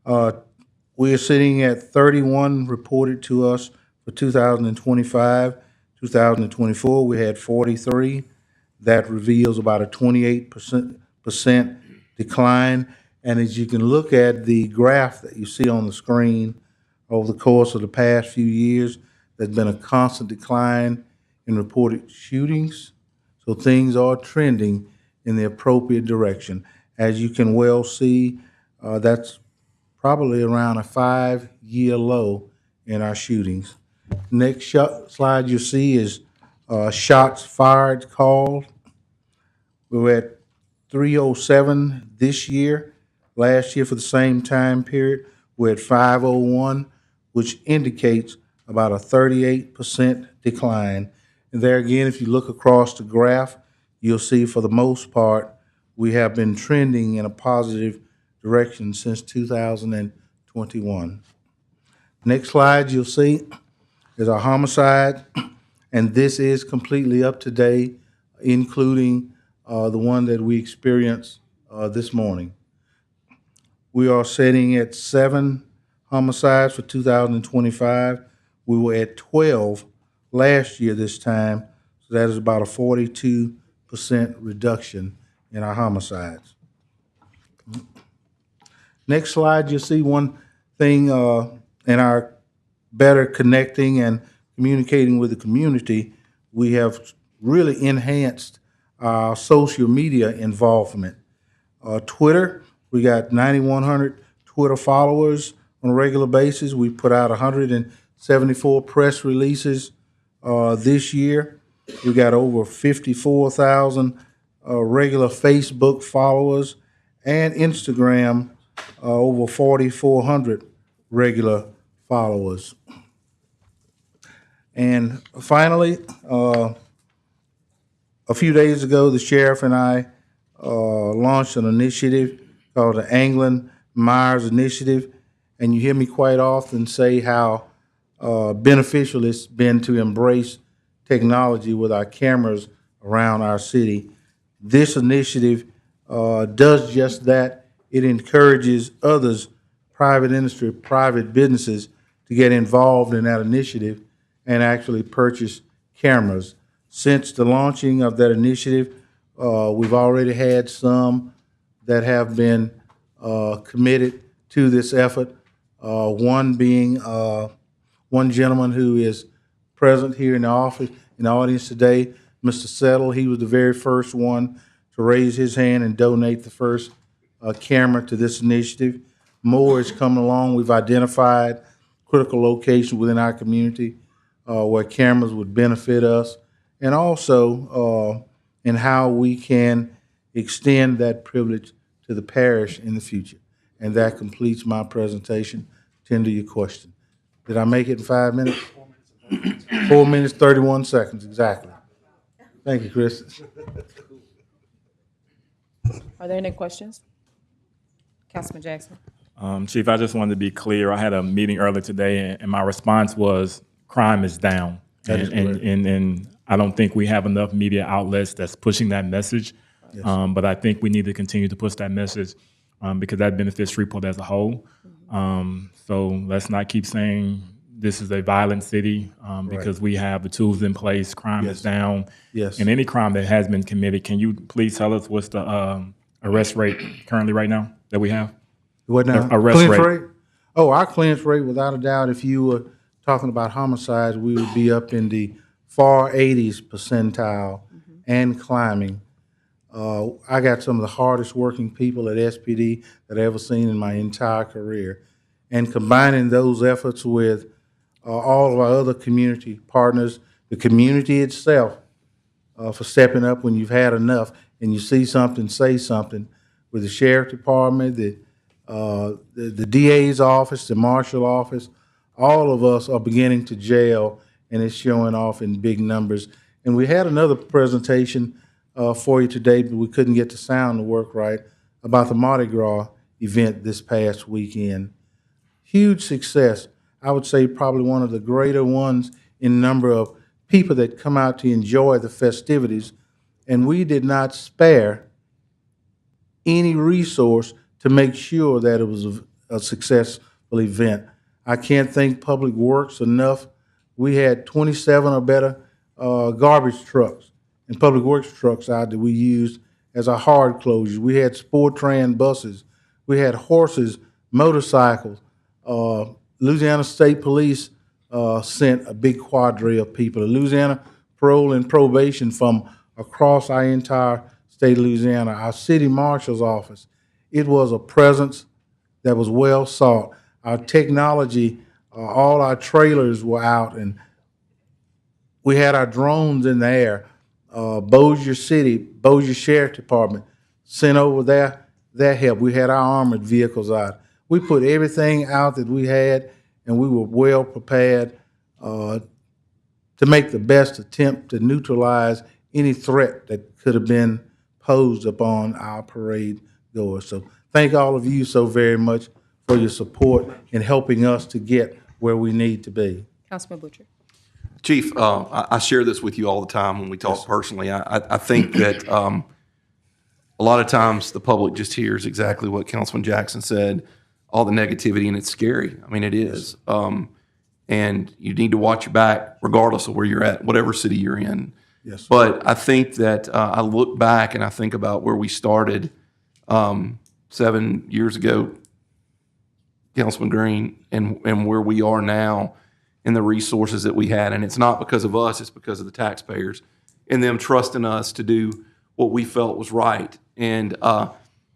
S11: we are sitting at 31 reported to us for 2025. 2024, we had 43. That reveals about a 28% decline. And as you can look at the graph that you see on the screen, over the course of the past few years, there's been a constant decline in reported shootings. So things are trending in the appropriate direction. As you can well see, that's probably around a 5-year low in our shootings. Next slide you see is shots fired called. We were at 307 this year. Last year for the same time period, we're at 501, which indicates about a 38% decline. And there again, if you look across the graph, you'll see for the most part, we have been trending in a positive direction since 2021. Next slide you'll see is our homicide, and this is completely up to date, including the one that we experienced this morning. We are sitting at 7 homicides for 2025. We were at 12 last year this time, so
S17: So that is about a 42% reduction in our homicides. Next slide, you'll see one thing in our better connecting and communicating with the community. We have really enhanced our social media involvement. Twitter, we got 9,100 Twitter followers on a regular basis. We put out 174 press releases this year. We got over 54,000 regular Facebook followers, and Instagram, over 4,400 regular followers. And finally, a few days ago, the sheriff and I launched an initiative called the Anglin Myers Initiative. And you hear me quite often say how beneficial it's been to embrace technology with our cameras around our city. This initiative does just that. It encourages others, private industry, private businesses, to get involved in that initiative and actually purchase cameras. Since the launching of that initiative, we've already had some that have been committed to this effort. One being one gentleman who is present here in the office, in the audience today, Mr. Settle. He was the very first one to raise his hand and donate the first camera to this initiative. More is coming along. We've identified critical locations within our community where cameras would benefit us, and also in how we can extend that privilege to the parish in the future. And that completes my presentation. Tend to your question. Did I make it in 5 minutes? 4 minutes, 31 seconds, exactly. Thank you, Chris.
S4: Are there any questions? Councilman Jackson.
S8: Chief, I just wanted to be clear. I had a meeting earlier today, and my response was crime is down.
S17: That is correct.
S8: And I don't think we have enough media outlets that's pushing that message.
S17: Yes.
S8: But I think we need to continue to push that message because that benefits Shreveport as a whole. So let's not keep saying this is a violent city because we have the tools in place. Crime is down.
S17: Yes.
S8: And any crime that has been committed, can you please tell us what's the arrest rate currently right now that we have?
S17: What now?
S8: Arrest
S17: Clearance
S8: rate.
S17: Oh, our clearance rate, without a doubt, if you were talking about homicides, we would be up in the far 80s percentile and climbing. I got some of the hardest working people at SPD that I've ever seen in my entire career. And combining those efforts with all of our other community partners, the community itself, for stepping up when you've had enough and you see something, say something, with the sheriff department, the DA's office, the marshal office, all of us are beginning to gel, and it's showing off in big numbers. And we had another presentation for you today, but we couldn't get the sound to work right, about the Mardi Gras event this past weekend. Huge success. I would say probably one of the greater ones in number of people that come out to enjoy the festivities, and we did not spare any resource to make sure that it was a successful event. I can't thank Public Works enough. We had 27 or better garbage trucks and Public Works trucks out that we used as our hard closures. We had Sportran buses. We had horses, motorcycles. Louisiana State Police sent a big quadrille of people. The Louisiana Parole and Probation from across our entire state of Louisiana, our city marshal's office. It was a presence that was well sought. Our technology, all our trailers were out, and we had our drones in the air. Bossier City, Bossier Sheriff Department sent over their help. We had our armored vehicles out. We put everything out that we had, and we were well prepared to make the best attempt to neutralize any threat that could have been posed upon our parade goers. So thank all of you so very much for your support in helping us to get where we need to be.
S4: Councilman Butcher.
S15: Chief, I share this with you all the time when we talk personally. I think that a lot of times the public just hears exactly what Councilman Jackson said, all the negativity, and it's scary. I mean, it is. And you need to watch your back regardless of where you're at, whatever city you're in.
S11: Yes.
S15: But I think that I look back and I think about where we started 7 years ago, Councilman Green, and where we are now and the resources that we had. And it's not because of us, it's because of the taxpayers and them trusting us to do what we felt was right. And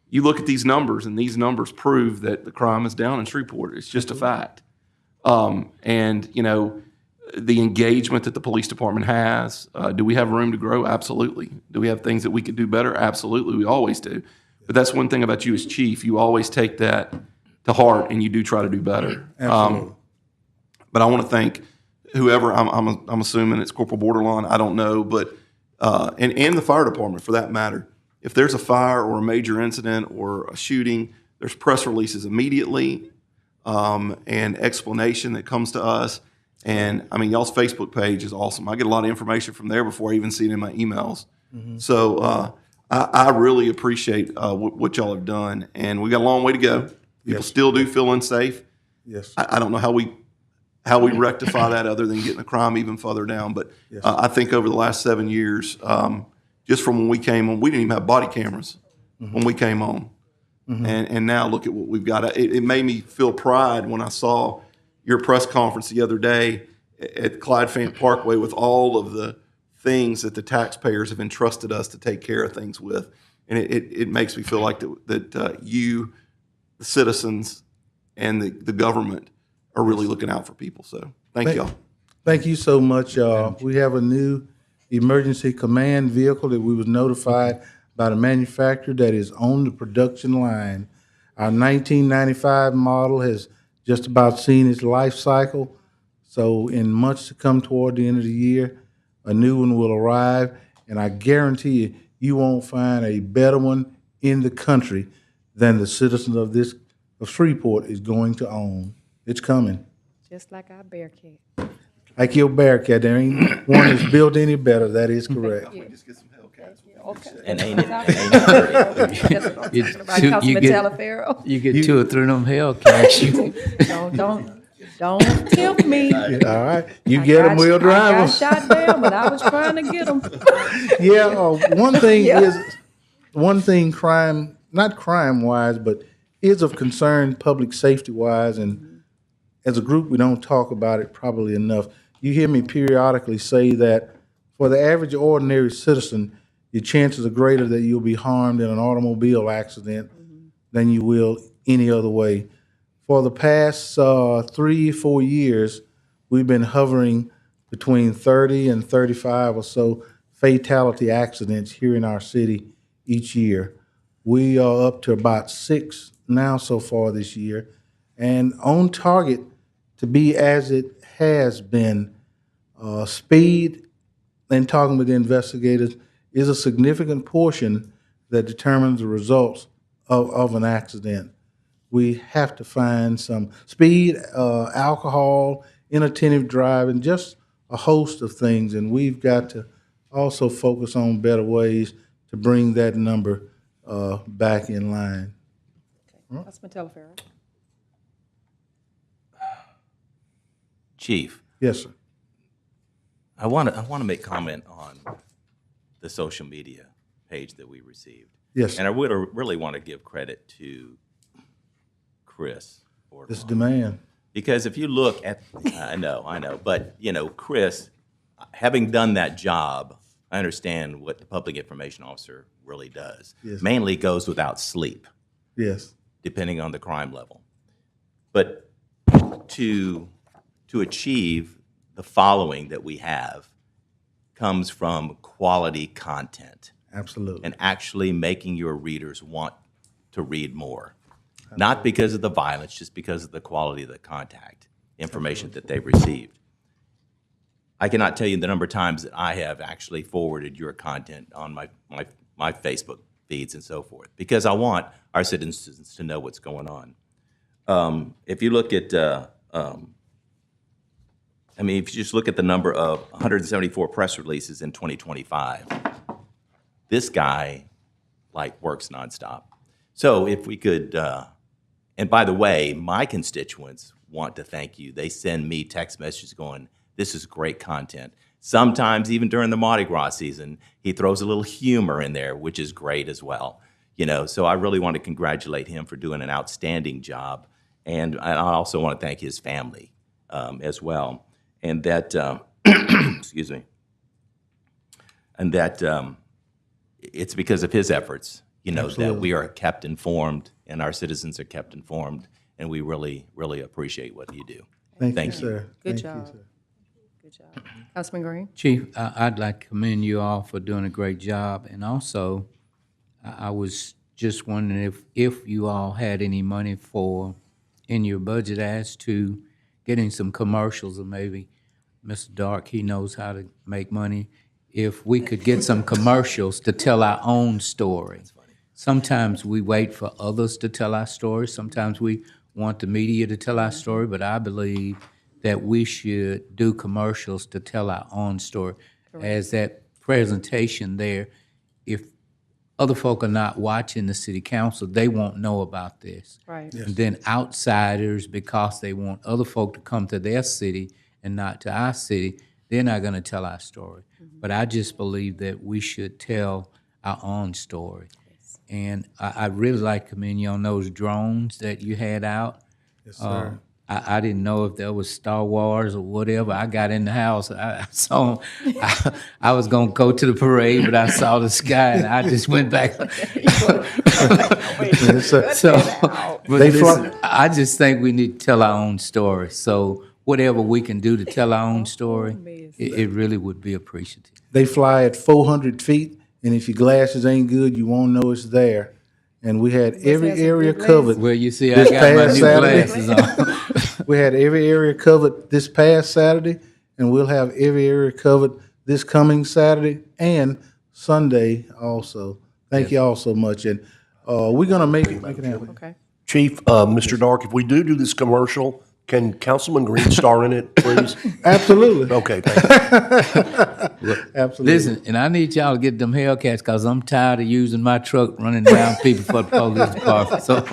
S15: you look at these numbers, and these numbers prove that the crime is down in Shreveport. It's just a fact. And, you know, the engagement that the police department has, do we have room to grow? Absolutely. Do we have things that we could do better? Absolutely. We always do. But that's one thing about you as chief. You always take that to heart, and you do try to do better.
S11: Absolutely.
S15: But I want to thank whoever, I'm assuming it's Corporal Borderline, I don't know, but and the fire department for that matter. If there's a fire or a major incident or a shooting, there's press releases immediately and explanation that comes to us. And I mean, y'all's Facebook page is awesome. I get a lot of information from there before I even see it in my emails.
S11: Mhm.
S15: So I really appreciate what y'all have done, and we got a long way to go. People
S11: Yes.
S15: still do feel unsafe.
S11: Yes.
S15: I don't know how we rectify that other than getting the crime even further down. But
S11: Yes.
S15: I think over the last 7 years, just from when we came on, we didn't even have body cameras when we came on. And now look at what we've got. It made me feel pride when I saw your press conference the other day at Clyde Fant Parkway with all of the things that the taxpayers have entrusted us to take care of things with. And it makes me feel like that you, the citizens, and the government are really looking out for people. So thank y'all.
S17: Thank you so much. We have a new emergency command vehicle that we was notified by the manufacturer that is on the production line. Our 1995 model has just about seen its life cycle. So in months to come toward the end of the year, a new one will arrive. And I guarantee you, you won't find a better one in the country than the citizens of Shreveport is going to own. It's coming.
S4: Just like our Bearcat.
S17: Like your Bearcat, there ain't one that's built any better. That is correct.
S2: And ain't it dirty?
S9: You get two or three of them Hellcats.
S4: Don't tempt me.
S17: All right, you get them, we'll drive
S4: I
S17: them.
S4: got shot down, but I was trying to get them.
S17: Yeah,
S4: Yeah.
S17: one thing crime, not crime-wise, but is of concern public safety-wise, and as a group, we don't talk about it probably enough. You hear me periodically say that for the average ordinary citizen, your chances are greater that you'll be harmed in an automobile accident than you will any other way. For the past 3-4 years, we've been hovering between 30 and 35 or so fatality accidents here in our city each year. We are up to about 6 now so far this year, and on target to be as it has been. Speed, and talking with the investigators, is a significant portion that determines the results of an accident. We have to find some speed, alcohol, inattentive driving, just a host of things, and we've got to also focus on better ways to bring that number back in line.
S4: Councilman Telefair.
S2: Chief.
S17: Yes, sir.
S2: I want to make comment on the social media page that we received.
S17: Yes.
S2: And I would really want to give credit to Chris.
S17: This demand.
S2: Because if you look at, I know, but you know, Chris, having done that job, I understand what the public information officer really does.
S17: Yes.
S2: Mainly goes without sleep.
S17: Yes.
S2: Depending on the crime level. But to achieve the following that we have comes from quality content.
S17: Absolutely.
S2: And actually making your readers want to read more. Absolutely. Not because of the violence, just because of the quality of the contact information that they've received. I cannot tell you the number of times that I have actually forwarded your content on my Facebook feeds and so forth, because I want our citizens to know what's going on. If you look at if you just look at the number of 174 press releases in 2025, this guy works nonstop. So if we could, and by the way, my constituents want to thank you. They send me text messages going, "This is great content." sometimes even during the Mardi Gras season, he throws a little humor in there, which is great as well. So I really want to congratulate him for doing an outstanding job. And I also want to thank his family as well. And that, excuse me, and that it's because of his efforts, that
S17: Absolutely.
S2: we are kept informed and our citizens are kept informed. And we really, really appreciate what you do.
S11: Thank you, sir.
S4: Good
S11: Thank you,
S4: job.
S11: sir.
S4: Good job. Councilman Green?
S9: Chief, I'd like to commend you all for doing a great job. And also, I was just wondering if you all had any money in your budget as to getting some commercials, or maybe Mr. Dark, he knows how to make money. If we could get some commercials to tell our own story. Sometimes we wait for others to tell our story. Sometimes we want the media to tell our story, but I believe that we should do commercials to tell our own story. As that presentation there, if other folk are not watching the city council, they won't know about this.
S4: Right.
S9: And then outsiders, because they want other folk to come to their city and not to our city, they're not gonna tell our story. But I just believe that we should tell our own story. And I'd really like to commend you on those drones that you had out.
S11: Yes, sir.
S9: I didn't know if there was Star Wars or whatever. I got in the house, I saw 'em. I was gonna go to the parade, but I saw the sky and I just went back.
S11: Yes, sir.
S9: So, but
S11: They
S9: listen,
S11: fly-
S9: I just think we need to tell our own story. So whatever we can do to tell our own story, it really would be appreciative.
S17: They fly at 400 feet, and if your glasses ain't good, you won't know it's there. And we had every
S4: have some
S17: area
S4: good
S17: covered.
S9: Well, you see, I
S17: this
S9: got my
S17: past
S9: new
S17: Saturday.
S9: glasses on.
S17: We had every area covered this past Saturday, and we'll have every area covered this coming Saturday and Sunday also. Thank you all so much, and we're gonna make it happen.
S4: Okay.
S6: Chief, Mr. Dark, if we do this commercial, can Councilman Green star in it, please?
S17: Absolutely.
S6: Okay, thank you.
S17: Absolutely.
S9: Listen, and I need y'all to get them Hellcats because I'm tired of using my truck running down people for the police department. So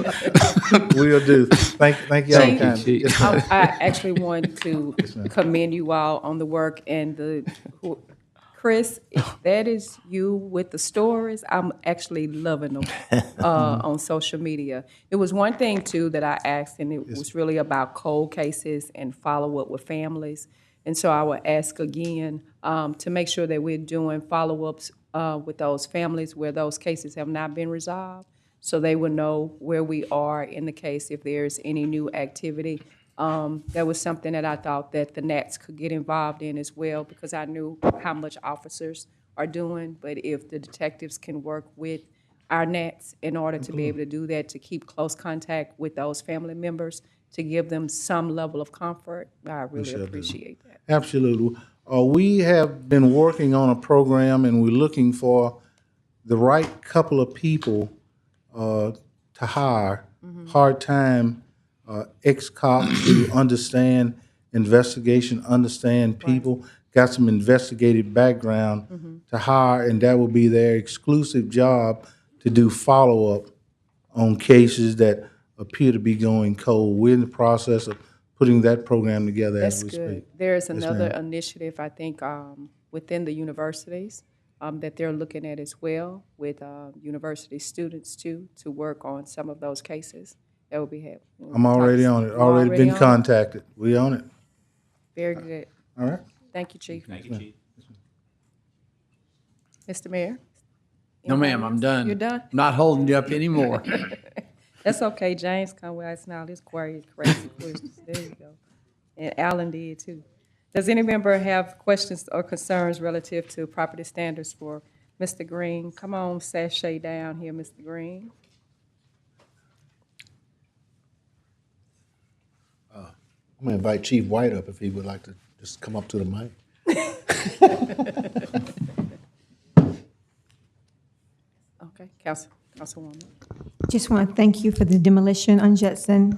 S17: We'll do. Thank you all
S4: Chief,
S17: kindly. Yes, ma'am.
S4: I actually want to commend you all on the work and Chris, if that is you with the stories, I'm actually loving them on social media. It was one thing too that I asked, and it was really about cold cases and follow up with families. And so I would ask again to make sure that we're doing follow-ups with those families where those cases have not been resolved, so they will know where we are in the case if there's any new activity. That was something that I thought that the Nats could get involved in as well, because I knew how much officers are doing. But if the detectives can work with our Nats in order to be able to do that, to keep close contact with those family members, to give them some level of comfort, I really appreciate that.
S17: Absolutely. We have been working on a program, and we're looking for the right couple of people to hire, part-time ex-cops who understand investigation, understand people, got some investigative background to hire, and that will be their exclusive job to do follow-up on cases that appear to be going cold. We're in the process of putting that program together as we
S4: That's good.
S17: speak.
S4: There's
S17: Yes,
S4: another
S17: ma'am.
S4: initiative, I think, within the universities that they're looking at as well, with university students too, to work on some of those cases. That will be happening.
S17: I'm already on it,
S4: You're
S17: already been
S4: on it?
S17: contacted. We on it.
S4: Very good.
S17: All right.
S4: Thank you, Chief.
S2: Thank you, Chief.
S4: Mr. Mayor?
S16: No, ma'am, I'm done.
S4: You're done?
S16: Not holding you up anymore.
S4: That's okay. James come with us now. This crazy questions. There you go. And Alan did too. Does any member have questions or concerns relative to property standards for Mr. Green? Come on, sashay down here, Mr. Green.
S11: I'm gonna invite Chief White up if he would like to just come up to the mic.
S4: Okay, Councilwoman.
S10: Just want to thank you for the demolition on Judson.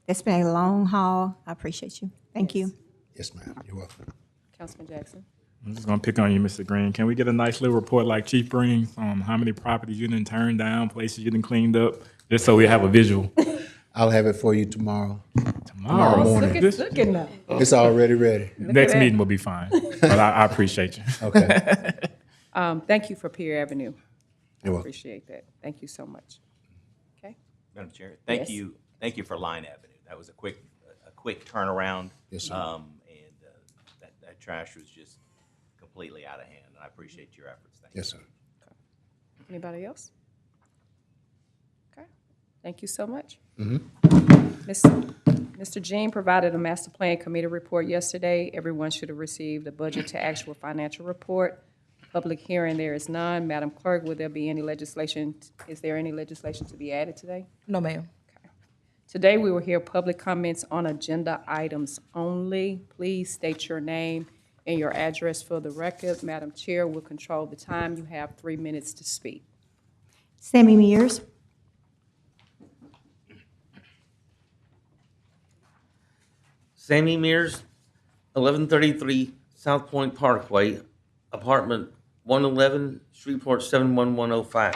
S10: It's been a long haul. I appreciate you. Thank you.
S11: Yes, ma'am. You're welcome.
S4: Councilman Jackson.
S8: I'm just gonna pick on you, Mr. Green. Can we get a nice little report like Chief brings on how many properties you didn't turn down, places you didn't cleaned up, just so we have a visual?
S11: I'll have it for you tomorrow.
S8: Tomorrow
S11: morning.
S4: Looking now.
S11: It's already ready.
S8: Next
S4: that.
S8: meeting will be fine, but I appreciate you.
S11: Okay.
S4: Thank you for Pier Avenue.
S11: You're welcome.
S4: Appreciate that. Thank you so much. Okay.
S2: Madam Chair,
S4: Yes.
S2: thank you for Line Avenue. That was a quick turnaround.
S11: Yes, sir.
S2: That trash was just completely out of hand, and I appreciate your efforts. Thank you.
S11: Yes, sir.
S4: Anybody else? Okay. Thank you so much.
S11: Mm-hmm.
S4: Mr. Jean provided a master plan committee report yesterday. Everyone should have received a budget to actual financial report. Public hearing, there is none. Madam Clerk, will there be any legislation? Is there any legislation to be added today?
S1: No, ma'am.
S4: Today, we will hear public comments on agenda items only. Please state your name and your address for the record. Madam Chair will control the time. You have 3 minutes to speak.
S10: Sammy Mears.
S18: Sammy Mears, 1133 South Point Parkway, apartment 111, Shreveport 71105.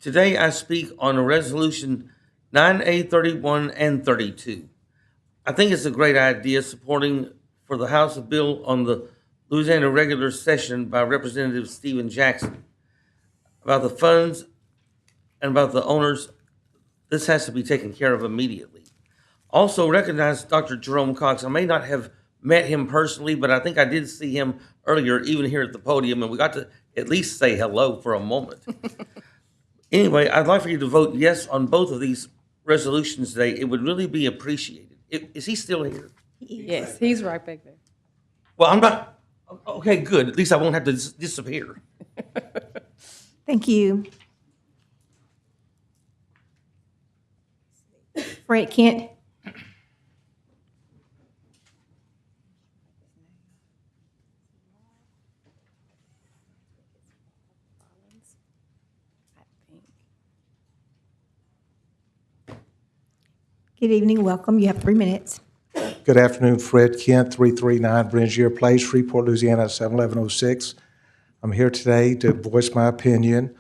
S18: Today I speak on a resolution 9A 31 and 32. I think it's a great idea supporting for the House of Bill on the Louisiana regular session by Representative Stephen Jackson. About the funds and about the owners, this has to be taken care of immediately. Also recognize Dr. Jerome Cox. I may not have met him personally, but I think I did see him earlier, even here at the podium, and we got to at least say hello for a moment. Anyway, I'd like for you to vote yes on both of these resolutions today. It would really be appreciated. Is he still here?
S4: Yes, he's right back there.
S18: Well, I'm not. Okay, good. At least I won't have to disappear.
S10: Thank you. Fred Kent. Good evening, welcome. You have 3 minutes.
S17: Good afternoon, Fred Kent, 339 Brangier Place, Shreveport, Louisiana, 71106. I'm here today to voice my opinion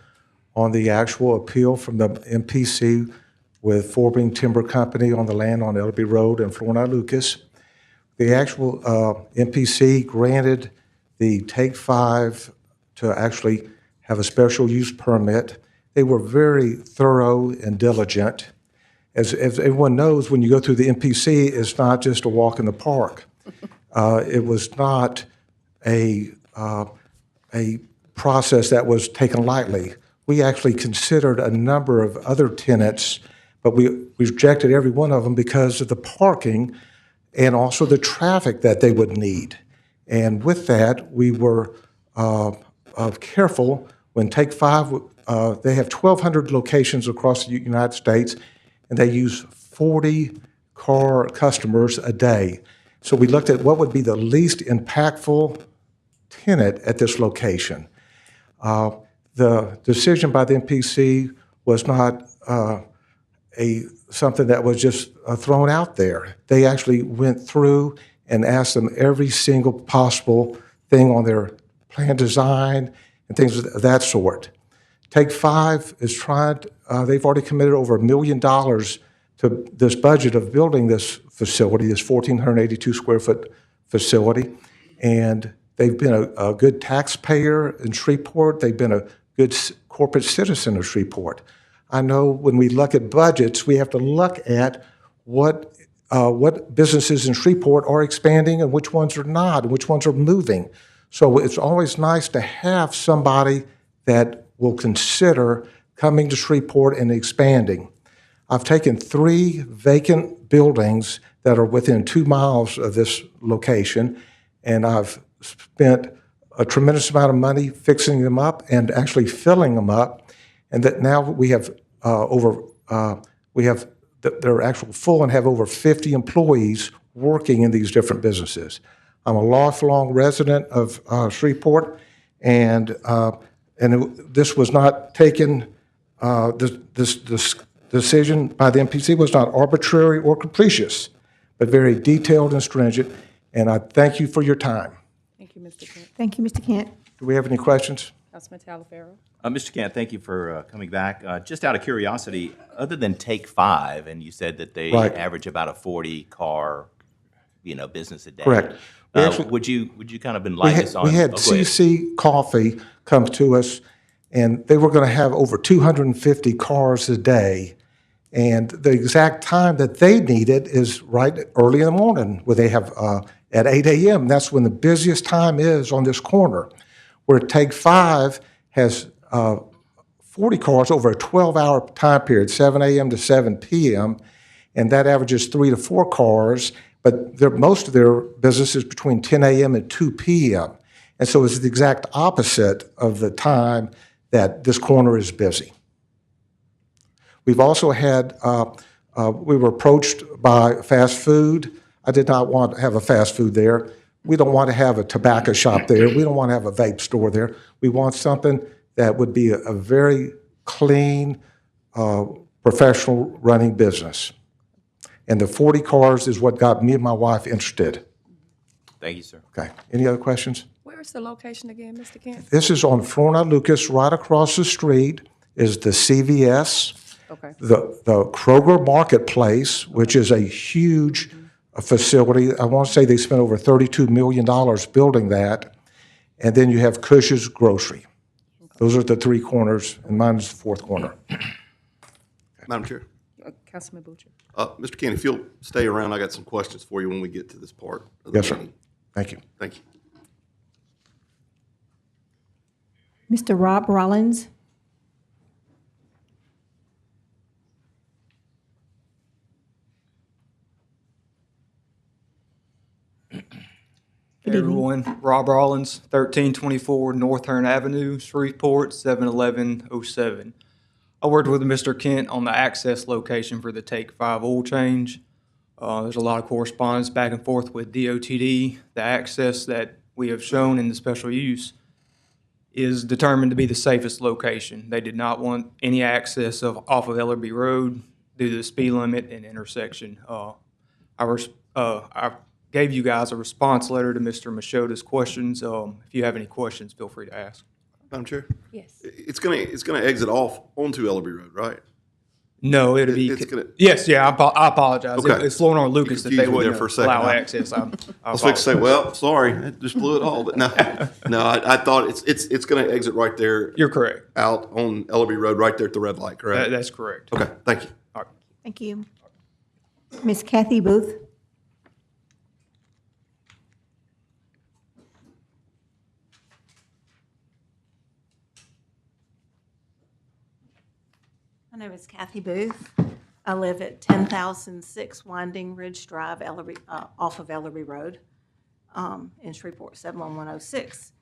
S17: on the actual appeal from the MPC with Forbing Timber Company on the land on Elby Road in Florida, Lucas. The actual MPC granted the Take 5 to actually have a special use permit. They were very thorough and diligent. As everyone knows, when you go through the MPC, it's not just a walk in the park. It was not a process that was taken lightly. We actually considered a number of other tenants, but we rejected every one of them because of the parking and also the traffic that they would need. And with that, we were careful. When Take 5, they have 1,200 locations across the United States, and they use 40 car customers a day. So we looked at what would be the least impactful tenant at this location. The decision by the MPC was not something that was just thrown out there. They actually went through and asked them every single possible thing on their plan design and things of that sort. Take 5 is trying, they've already committed over $1 million to this budget of building this facility, this 1,482 square foot facility. And they've been a good taxpayer in Shreveport. They've been a good corporate citizen of Shreveport. I know when we look at budgets, we have to look at what businesses in Shreveport are expanding and which ones are not, and which ones are moving. So it's always nice to have somebody that will consider coming to Shreveport and expanding. I've taken 3 vacant buildings that are within 2 miles of this location, and I've spent a tremendous amount of money fixing them up and actually filling them up, and that now we have they're actual full and have over 50 employees working in these different businesses. I'm a lifelong resident of Shreveport, and this was not taken, this decision by the MPC was not arbitrary or capricious, but very detailed and stringent, and I thank you for your time.
S4: Thank you, Mr. Kent.
S10: Thank you, Mr. Kent.
S17: Do we have any questions?
S4: Councilman Talaferro.
S2: Mr. Kent, thank you for coming back. Just out of curiosity, other than Take 5, and you said that they
S19: Right.
S2: average about a 40-car, business a day.
S19: Correct. We actually-
S2: would you kind of enlighten us on?
S19: We had
S2: oh, go ahead.
S19: CC Coffee come to us, and they were going to have over 250 cars a day. And the exact time that they need it is right early in the morning, where they have at 8 a.m. That's when the busiest time is on this corner. Where Take 5 has 40 cars over a 12-hour time period, 7 a.m. to 7 p.m., and that averages 3 to 4 cars, but most of their business is between 10 a.m. and 2 p.m. And so it's the exact opposite of the time that this corner is busy. We've also had, we were approached by fast food. I did not want to have a fast food there. We don't want to have a tobacco shop there. We don't want to have a vape store there. We want something that would be a very clean, professional running business. And the 40 cars is what got me and my wife interested.
S2: Thank you, sir.
S19: Okay. Any other questions?
S4: Where's the location again, Mr. Kent?
S19: This is on Florida Lucas. Right across the street is the CVS.
S4: Okay.
S19: The Kroger Marketplace, which is a huge facility. I want to say they spent over $32 million building that. And then you have Cush's Grocery. Those are the 3 corners, and mine is the 4th corner.
S15: Madam Chair.
S4: Councilman Butcher.
S15: Mr. Kent, if you'll stay around, I got some questions for you when we get to this part of the
S19: Yes, sir.
S15: meeting.
S19: Thank you.
S15: Thank you.
S10: Mr. Rob Rollins.
S20: Hey everyone, Rob Rollins, 1324 North Hearn Avenue, Shreveport, 71107. I worked with Mr. Kent on the access location for the Take 5 oil change. There's a lot of correspondence back and forth with DOTD. The access that we have shown in the special use is determined to be the safest location. They did not want any access off of Ellerby Road due to the speed limit and intersection. I gave you guys a response letter to Mr. Machoda's questions. If you have any questions, feel free to ask.
S15: Madam Chair?
S4: Yes.
S15: It's gonna exit off onto Ellerby Road, right?
S20: No, it'll be.
S15: It's gonna.
S20: Yes, yeah, I apologize.
S15: Okay.
S20: It's Florida or Lucas that they
S15: Confused me there
S20: wouldn't
S15: for a second.
S20: allow access. I
S15: was fixing to say, well, sorry, I just blew it all, but no, I thought it's going to exit right there.
S20: You're correct.
S15: Out on Ellerby Road, right there at the red light, correct?
S20: That's correct.
S15: Okay, thank you.
S20: All right.
S10: Thank you. Ms. Kathy Booth.
S21: My name is Kathy Booth. I live at 10,006 Winding Ridge Drive, off of Ellerby Road, in Shreveport, 71106.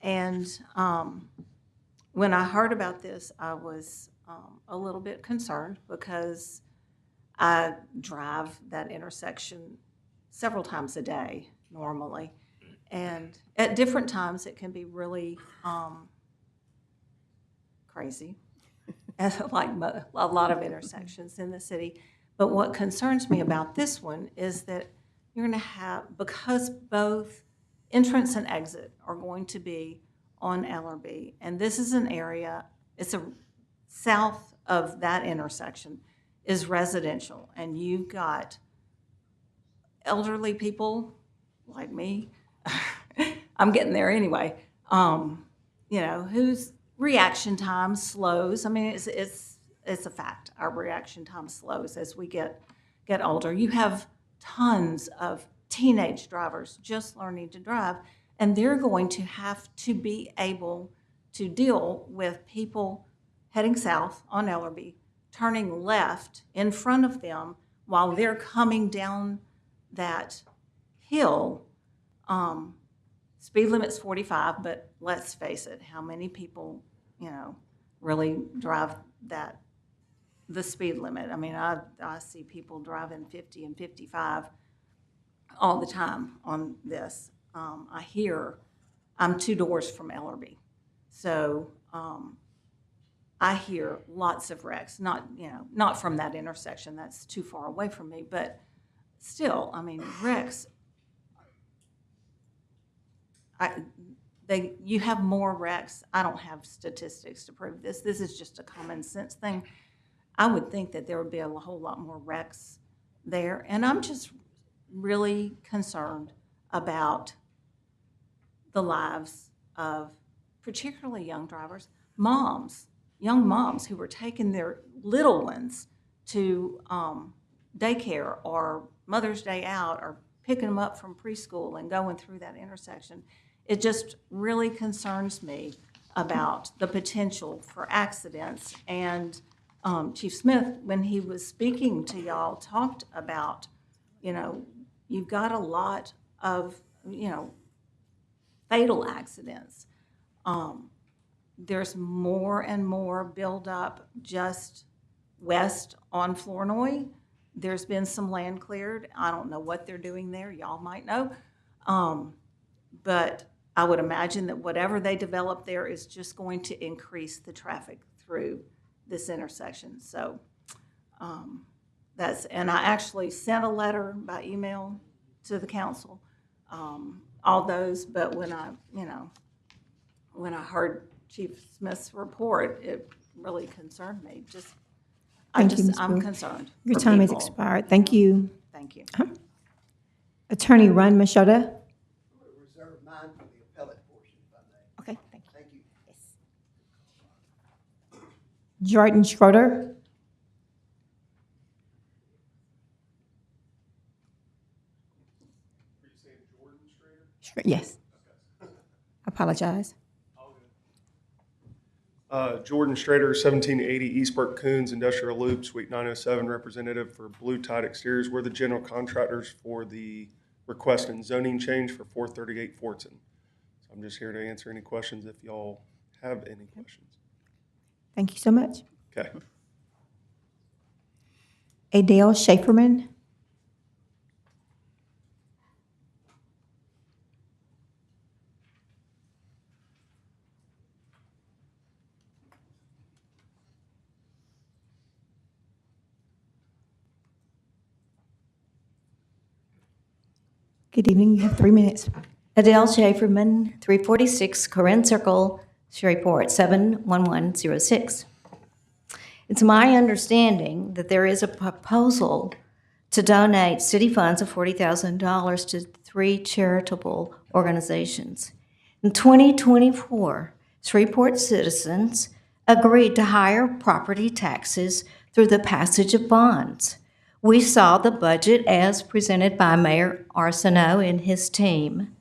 S21: And when I heard about this, I was a little bit concerned because I drive that intersection several times a day normally. And at different times, it can be really crazy. Like a lot of intersections in the city. But what concerns me about this one is that you're going to have, because both entrance and exit are going to be on Ellerby, and this is an area, it's a south of that intersection is residential, and you've got elderly people like me, I'm getting there anyway, whose reaction time slows. I mean, it's a fact. Our reaction time slows as we get older. You have tons of teenage drivers just learning to drive, and they're going to have to be able to deal with people heading south on Ellerby, turning left in front of them while they're coming down that hill. Speed limit's 45, but let's face it, how many people really drive the speed limit? I mean, I see people driving 50 and 55 all the time on this. I'm 2 doors from Ellerby, so I hear lots of wrecks, not from that intersection, that's too far away from me, but still, I mean, wrecks, you have more wrecks. I don't have statistics to prove this. This is just a common sense thing. I would think that there would be a whole lot more wrecks there. And I'm just really concerned about the lives of particularly young drivers, young moms who were taking their little ones to daycare or Mother's Day out or picking them up from preschool and going through that intersection. It just really concerns me about the potential for accidents. And Chief Smith, when he was speaking to y'all, talked about, you've got a lot of, fatal accidents. There's more and more buildup just west on Flournoy. There's been some land cleared. I don't know what they're doing there. Y'all might know. But I would imagine that whatever they develop there is just going to increase the traffic through this intersection. So and I actually sent a letter by email to the council, all those, but when I heard Chief Smith's report, it really concerned me.
S10: Thank you, Ms.
S21: I'm
S10: Booth.
S21: concerned.
S10: Your
S21: for
S10: time has
S21: people.
S10: expired. Thank you.
S21: Thank you.
S10: Attorney Ron Machota.
S5: Reserve mine for the appellate portion, if I may.
S10: Okay, thank you.
S5: Thank you.
S10: Jordan Schroeder. Yes. Apologize.
S22: Jordan Strader, 1780 East Burke Coons Industrial Loop, Suite 907, representative for Blue Tide Exteriors. We're the general contractors for the request and zoning change for 438 Fortson. So I'm just here to answer any questions if y'all have any questions.
S10: Thank you so much.
S22: Okay.
S10: Adele Schaeferman. Good evening. You have 3 minutes.
S23: Adele Schaeferman, 346 Corinne Circle, Shreveport, 71106. It's my understanding that there is a proposal to donate city funds of $40,000 to 3 charitable organizations. In 2024, Shreveport citizens agreed to higher property taxes through the passage of bonds. We saw the budget as presented by Mayor Arsenault and his team,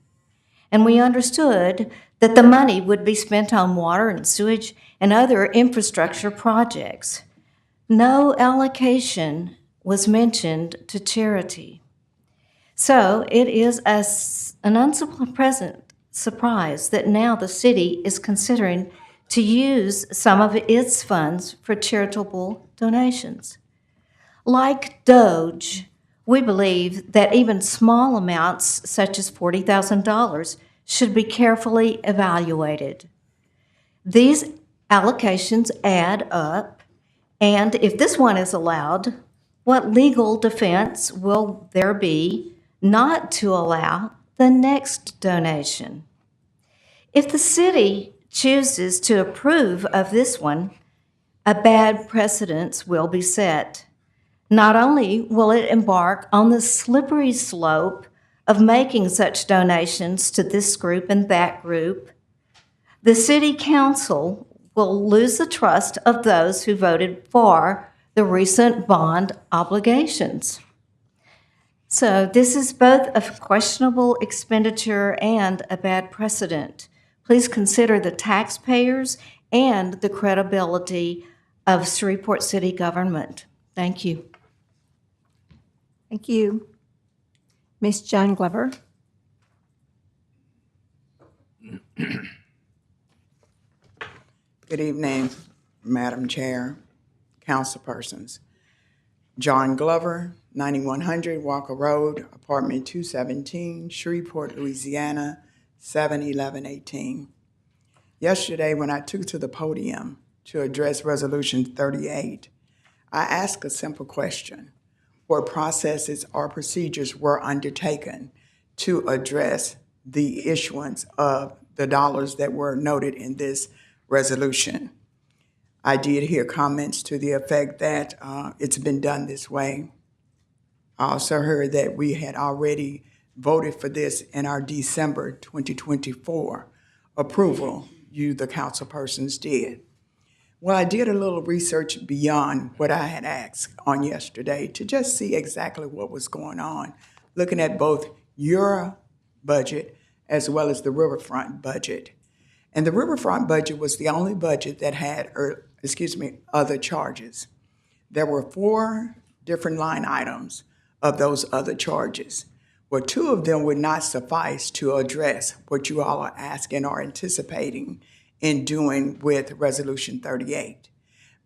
S23: and we understood that the money would be spent on water and sewage and other infrastructure projects. No allocation was mentioned to charity. So it is an unpleasant surprise that now the city is considering to use some of its funds for charitable donations. Like DOGE, we believe that even small amounts, such as $40,000, should be carefully evaluated. These allocations add up, and if this one is allowed, what legal defense will there be not to allow the next donation? If the city chooses to approve of this one, a bad precedent will be set. Not only will it embark on the slippery slope of making such donations to this group and that group, the city council will lose the trust of those who voted for the recent bond obligations. So this is both a questionable expenditure and a bad precedent. Please consider the taxpayers and the credibility of Shreveport City government. Thank you.
S10: Thank you. Ms. John Glover.
S24: Good evening, Madam Chair, councilpersons. John Glover, 9100 Walker Road, apartment 217, Shreveport, Louisiana, 71118. Yesterday, when I took to the podium to address Resolution 38, I asked a simple question. What processes or procedures were undertaken to address the issuance of the dollars that were noted in this resolution. I did hear comments to the effect that it's been done this way. I also heard that we had already voted for this in our December 2024 approval. You, the council persons, did. Well, I did a little research beyond what I had asked on yesterday to just see exactly what was going on, looking at both your budget as well as the Riverfront budget. And the Riverfront budget was the only budget that had, other charges. There were 4 different line items of those other charges. Well, 2 of them would not suffice to address what you all are asking or anticipating in doing with Resolution 38.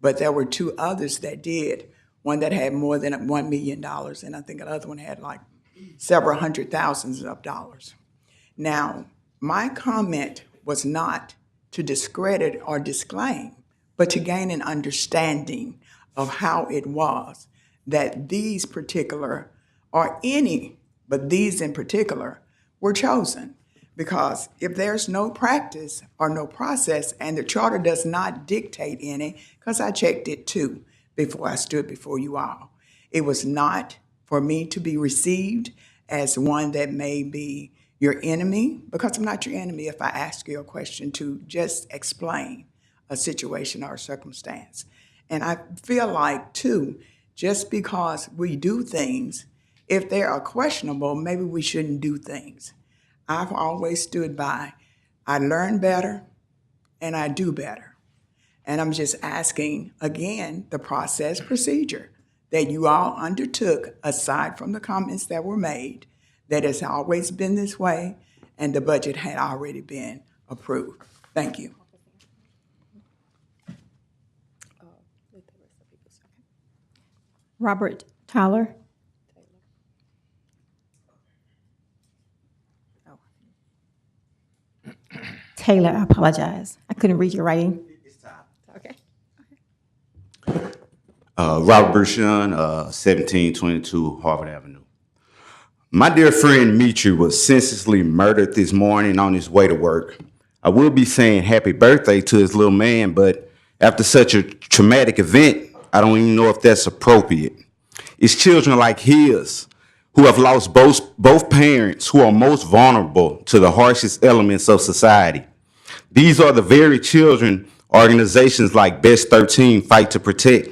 S24: But there were 2 others that did, one that had more than $1 million, and I think another one had like several hundred thousands of dollars. Now, my comment was not to discredit or disclaim, but to gain an understanding of how it was that these particular, or any, but these in particular, were chosen. Because if there's no practice or no process, and the charter does not dictate any, because I checked it too before I stood before you all, it was not for me to be received as one that may be your enemy, because I'm not your enemy if I ask you a question to just explain a situation or a circumstance. And I feel like, too, just because we do things, if they are questionable, maybe we shouldn't do things. I've always stood by, I learn better and I do better. And I'm just asking, again, the process procedure that you all undertook, aside from the comments that were made, that has always been this way, and the budget had already been approved. Thank you.
S10: Robert Tyler. Taylor, I apologize. I couldn't read your writing.
S4: Okay.
S7: Robert Bershon, 1722 Harvard Avenue. My dear friend Mitri was senselessly murdered this morning on his way to work. I will be saying happy birthday to his little man, but after such a traumatic event, I don't even know if that's appropriate. It's children like his who have lost both parents who are most vulnerable to the harshest elements of society. These are the very children organizations like Best 13 fight to protect.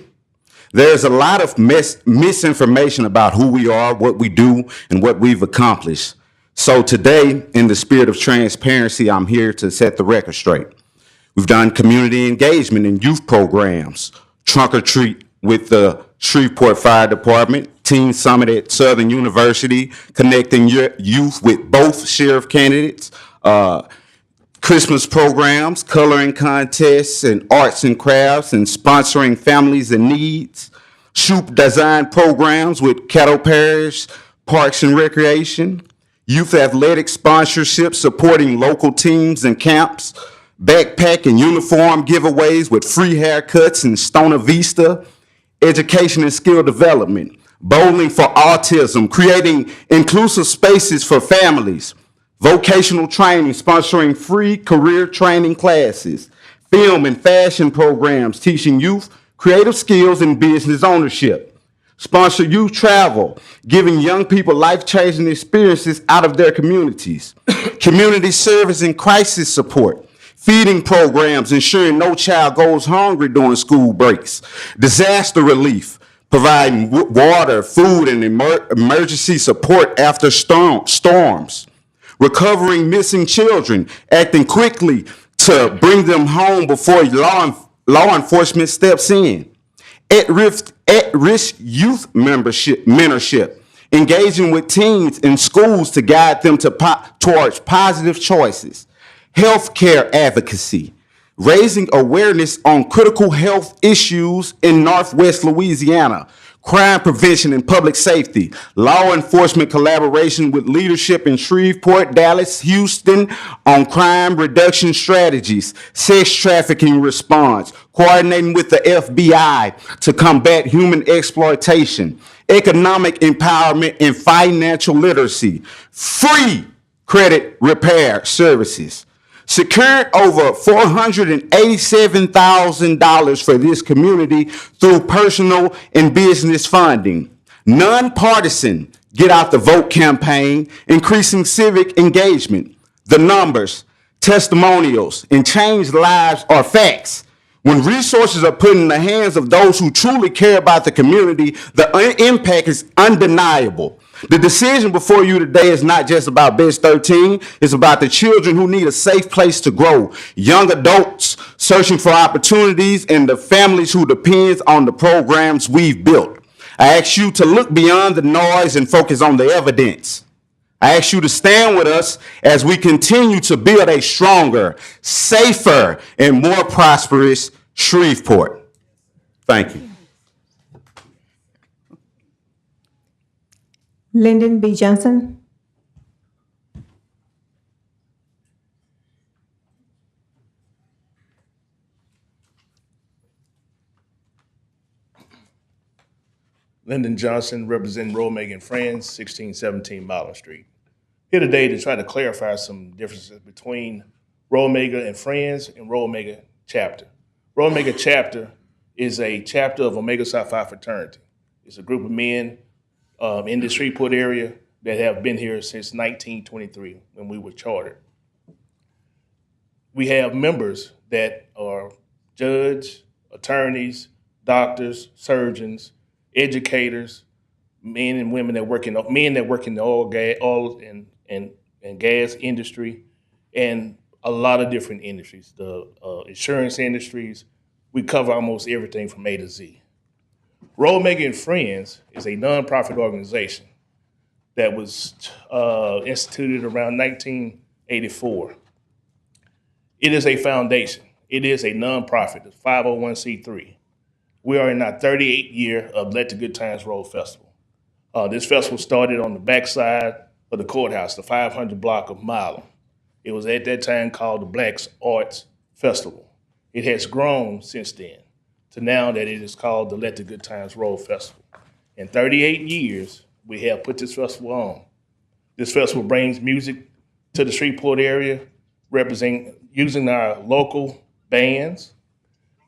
S7: There's a lot of misinformation about who we are, what we do, and what we've accomplished. So today, in the spirit of transparency, I'm here to set the record straight. We've done community engagement in youth programs, trunk or treat with the Shreveport Fire Department, Teen Summit at Southern University, connecting youth with both sheriff candidates, Christmas programs, coloring contests, and arts and crafts, and sponsoring families in needs, shoe design programs with Caddo Parish, Parks and Recreation, youth athletic sponsorship supporting local teams and camps, backpack and uniform giveaways with free haircuts in Stona Vista, education and skill development, bowling for autism, creating inclusive spaces for families, vocational training, sponsoring free career training classes, film and fashion programs teaching youth creative skills and business ownership, sponsor youth travel, giving young people life-changing experiences out of their communities, community service and crisis support, feeding programs ensuring no child goes hungry during school breaks, disaster relief, providing water, food, and emergency support after storms, recovering missing children, acting quickly to bring them home before law enforcement steps in. At-risk youth mentorship, engaging with teens in schools to guide them towards positive choices. Healthcare advocacy, raising awareness on critical health issues in Northwest Louisiana, crime prevention and public safety, law enforcement collaboration with leadership in Shreveport, Dallas, Houston on crime reduction strategies, sex trafficking response, coordinating with the FBI to combat human exploitation, economic empowerment and financial literacy, free credit repair services, secured over $487,000 for this community through personal and business funding. Nonpartisan Get Out the Vote campaign, increasing civic engagement. The numbers, testimonials, and changed lives are facts. When resources are put in the hands of those who truly care about the community, the impact is undeniable. The decision before you today is not just about Best 13, it's about the children who need a safe place to grow, young adults searching for opportunities, and the families who depend on the programs we've built. I ask you to look beyond the noise and focus on the evidence. I ask you to stand with us as we continue to build a stronger, safer, and more prosperous Shreveport. Thank you.
S10: Lyndon B. Johnson.
S3: Lyndon Johnson, representing Romega and Friends, 1617 Marlin Street. Here today to try to clarify some differences between Romega and Friends and Romega Chapter. Romega Chapter is a chapter of Omega Psi Phi fraternity. It's a group of men in the Shreveport area that have been here since 1923 when we were chartered. We have members that are judges, attorneys, doctors, surgeons, educators, men and women that work in the oil and gas industry, and a lot of different industries, the insurance industries. We cover almost everything from A to Z. Romega and Friends is a nonprofit organization that was instituted around 1984. It is a foundation. It is a nonprofit, a 501c3. We are in our 38th year of Let the Good Times Roll Festival. This festival started on the backside of the courthouse, the 500 block of Milam. It was at that time called the Blacks Arts Festival. It has grown since then to now that it is called the Let the Good Times Roll Festival. In 38 years, we have put this festival on. This festival brings music to the Shreveport area, using our local bands.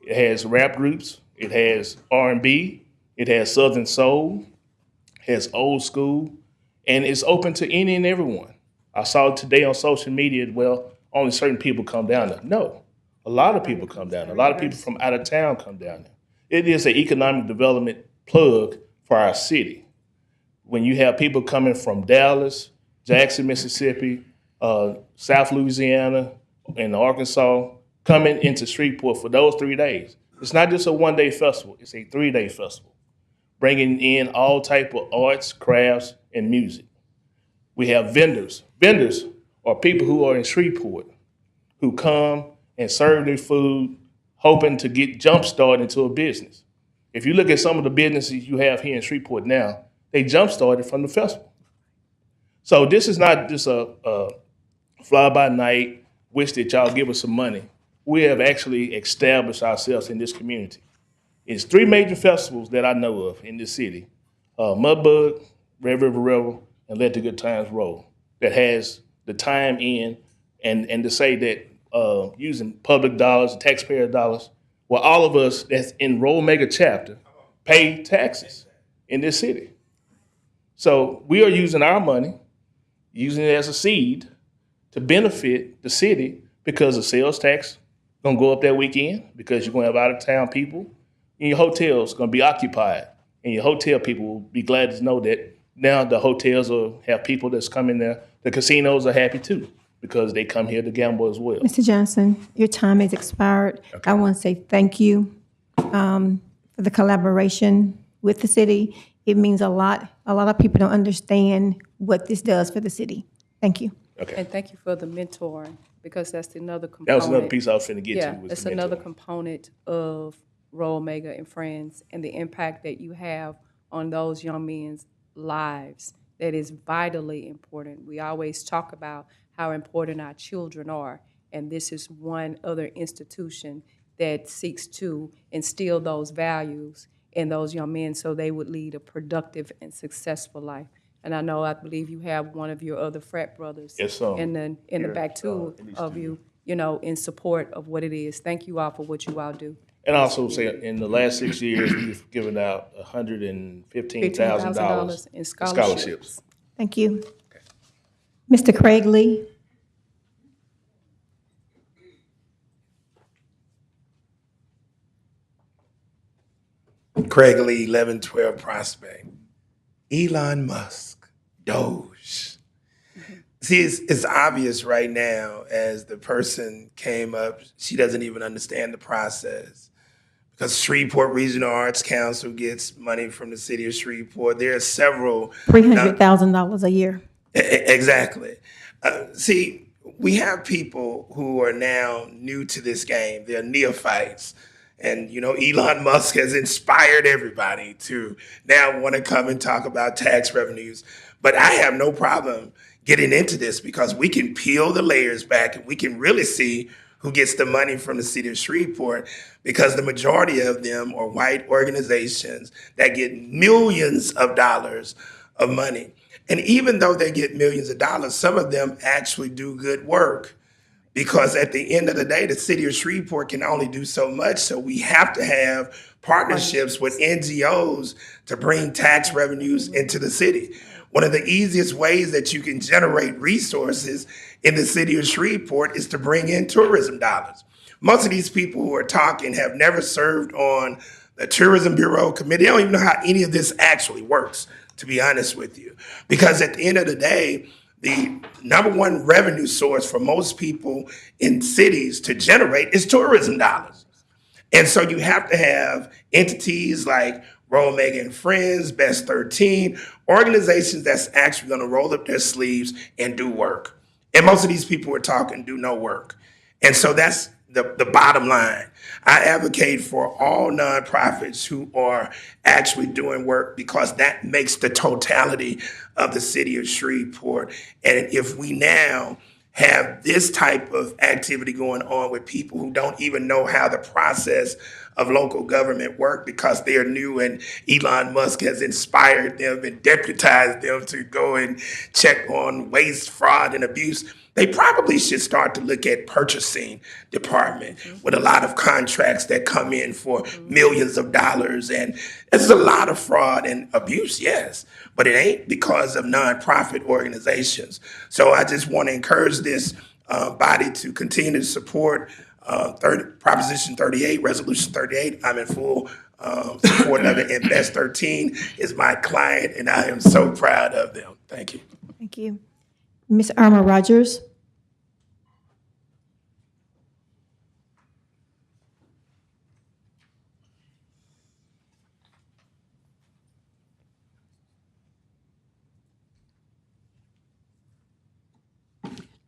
S3: It has rap groups. It has R&B, it has Southern Soul, it has old school, and it's open to any and everyone. I saw today on social media, well, only certain people come down there. No, a lot of people come down there. A lot of people from out of town come down there. It is an economic development plug for our city. When you have people coming from Dallas, Jackson, Mississippi, South Louisiana, and Arkansas, coming into Shreveport for those 3 days, it's not just a one-day festival, it's a 3-day festival, bringing in all type of arts, crafts, and music. We have vendors. Vendors are people who are in Shreveport who come and serve their food, hoping to get jump-started into a business. If you look at some of the businesses you have here in Shreveport now, they jump-started from the festival. So this is not just a fly-by-night, wish that y'all give us some money. We have actually established ourselves in this community. It's 3 major festivals that I know of in this city, Mudbug, Red River Revel, and Let the Good Times Roll, that has the time in and to say that using public dollars, taxpayer dollars, well, all of us that's in Romega Chapter pay taxes in this city. So we are using our money, using it as a seed to benefit the city because the sales tax gonna go up that weekend because you're gonna have out-of-town people, and your hotel's gonna be occupied. And your hotel people will be glad to know that now the hotels will have people that's coming there. The casinos are happy too because they come here to gamble as well.
S10: Mr. Johnson, your time has expired.
S3: Okay.
S10: I want to say thank you for the collaboration with the city. It means a lot. A lot of people don't understand what this does for the city. Thank you.
S3: Okay.
S4: And thank you for the mentoring, because that's another component.
S3: That was another piece I was finna get to.
S4: Yeah,
S3: was
S4: it's
S3: the
S4: another
S3: mentoring.
S4: component of Romega and Friends and the impact that you have on those young men's lives that is vitally important. We always talk about how important our children are, and this is one other institution that seeks to instill those values in those young men so they would lead a productive and successful life. And I believe you have one of your other frat brothers
S3: Yes, sir.
S4: in the
S3: Here,
S4: back too
S3: at least
S4: of
S3: 2.
S4: you in support of what it is. Thank you all for what you all do.
S3: And also say, in the last 6 years, we've given out $115,000
S4: in
S3: in
S4: scholarships.
S3: scholarships.
S10: Thank you. Mr. Craig Lee.
S6: Craig Lee, 1112 Prospect. Elon Musk, Doge. See, it's obvious right now as the person came up, she doesn't even understand the process. Because Shreveport Regional Arts Council gets money from the city of Shreveport. There are several.
S10: $300,000 a year.
S6: Exactly. See, we have people who are now new to this game. They're neophytes. And, Elon Musk has inspired everybody to now want to come and talk about tax revenues. But I have no problem getting into this because we can peel the layers back and we can really see who gets the money from the city of Shreveport, because the majority of them are white organizations that get millions of dollars of money. And even though they get millions of dollars, some of them actually do good work. Because at the end of the day, the city of Shreveport can only do so much. So we have to have partnerships with NGOs to bring tax revenues into the city. One of the easiest ways that you can generate resources in the city of Shreveport is to bring in tourism dollars. Most of these people who are talking have never served on the Tourism Bureau committee. They don't even know how any of this actually works, to be honest with you. Because at the end of the day, the number one revenue source for most people in cities to generate is tourism dollars. And so you have to have entities like Roll Mega and Friends, Best 13, organizations that's actually going to roll up their sleeves and do work. And most of these people we're talking do no work. And so that's the bottom line. I advocate for all nonprofits who are actually doing work because that makes the totality of the city of Shreveport. And if we now have this type of activity going on with people who don't even know how the process of local government work because they're new and Elon Musk has inspired them and deputized them to go and check on waste, fraud, and abuse, they probably should start to look at purchasing department with a lot of contracts that come in for millions of dollars. And there's a lot of fraud and abuse, yes, but it ain't because of nonprofit organizations. So I just want to encourage this body to continue to support Proposition 38, Resolution 38. I'm in full support of it. And Best 13 is my client, and I am so proud of them. Thank you.
S10: Thank you. Ms. Irma Rogers.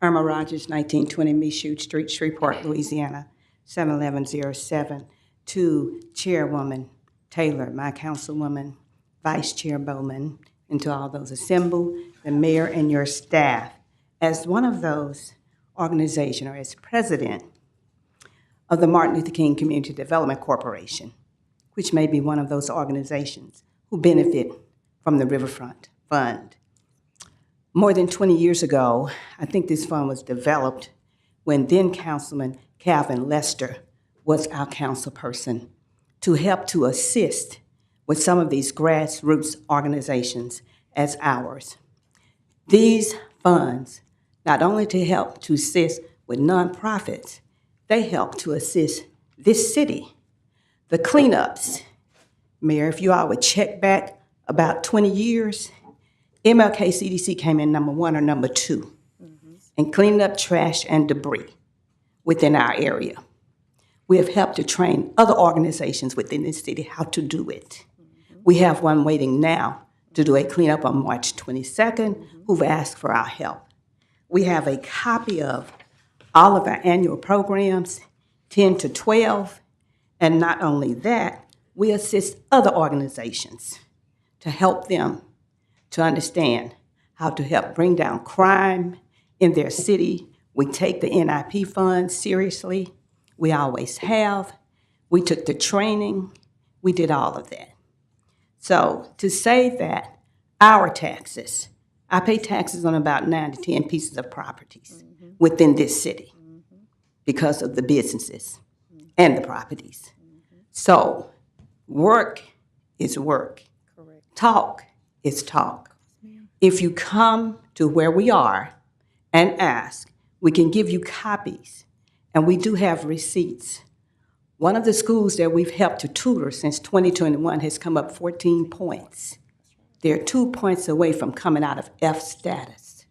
S12: Irma Rogers, 1920 Michoud Street, Shreveport, Louisiana, 71107. To Chairwoman Taylor, my councilwoman, Vice Chair Bowman, and to all those assembled, the mayor and your staff. As one of those organizations, or as president of the Martin Luther King Community Development Corporation, which may be one of those organizations who benefit from the Riverfront Fund. More than 20 years ago, I think this fund was developed when then Councilman Calvin Lester was our council person to help to assist with some of these grassroots organizations as ours. These funds, not only to help to assist with nonprofits, they help to assist this city. The cleanups, Mayor, if you all would check back about 20 years, MLK CDC came in number 1 or number 2 in cleaning up trash and debris within our area. We have helped to train other organizations within this city how to do it. We have one waiting now to do a cleanup on March 22nd who've asked for our help. We have a copy of all of our annual programs, 10 to 12, and not only that, we assist other organizations to help them to understand how to help bring down crime in their city. We take the NIP funds seriously. We always have. We took the training. We did all of that. So to say that our taxes, I pay taxes on about 9 to 10 pieces of properties within this city. because of the businesses and the properties. So work is work. Talk is talk. If you come to where we are and ask, we can give you copies, and we do have receipts. One of the schools that we've helped to tutor since 2021 has come up 14 points. They're 2 points away from coming out of F status.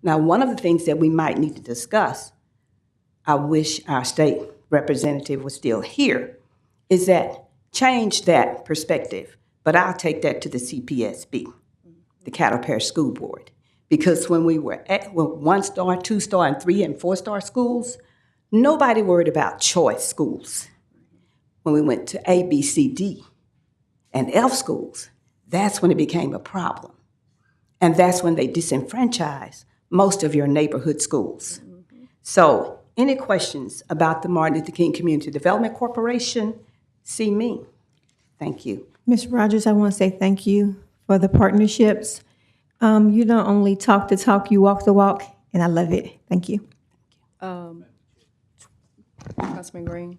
S12: Now, one of the things that we might need to discuss, I wish our state representative was still here, is that change that perspective, but I'll take that to the CPSB, the Cattle Parish School Board. Because when we were at 1-star, 2-star, and 3- and 4-star schools, nobody worried about choice schools. When we went to A, B, C, D, and F schools, that's when it became a problem. And that's when they disenfranchised most of your neighborhood schools. So any questions about the Martin Luther King Community Development Corporation, see me. Thank you.
S10: Ms. Rogers, I want to say thank you for the partnerships. You don't only talk the talk, you walk the walk, and I love it. Thank you.
S4: Councilman Green.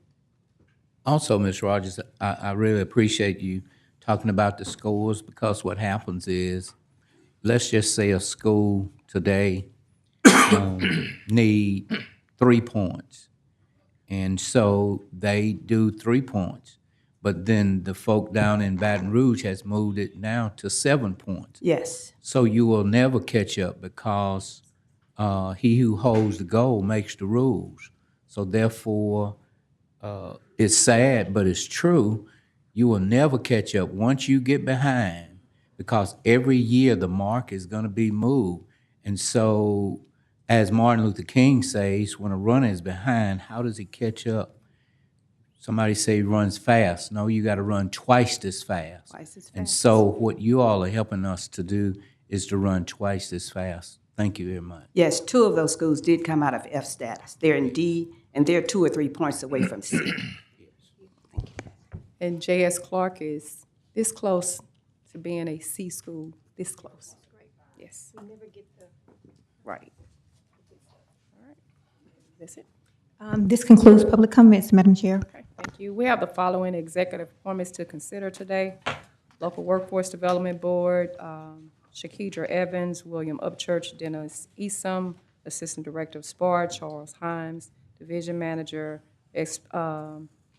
S9: Also, Ms. Rogers, I really appreciate you talking about the scores, because what happens is, let's just say a school today need 3 points. And so they do 3 points. But then the folk down in Baton Rouge has moved it now to 7 points.
S12: Yes.
S9: So you will never catch up, because he who holds the goal makes the rules. So therefore, it's sad, but it's true. You will never catch up once you get behind, because every year the mark is going to be moved. And so, as Martin Luther King says, when a runner is behind, how does he catch up? Somebody say he runs fast. No, you got to run twice as fast. And so what you all are helping us to do is to run twice as fast. Thank you very much.
S12: Yes, 2 of those schools did come out of F status. They're in D, and they're 2 or 3 points away from C.
S4: And J.S. Clark is this close to being a C school, this close. Yes.
S10: We never get the...
S4: Right. All right. That's it.
S10: This concludes public comments, Madam Chair.
S4: Okay, thank you. We have the following executive appointments to consider today. Local Workforce Development Board, Shakidra Evans, William Upchurch, Dennis Esom, Assistant Director of SPAR, Charles Himes, Division Manager,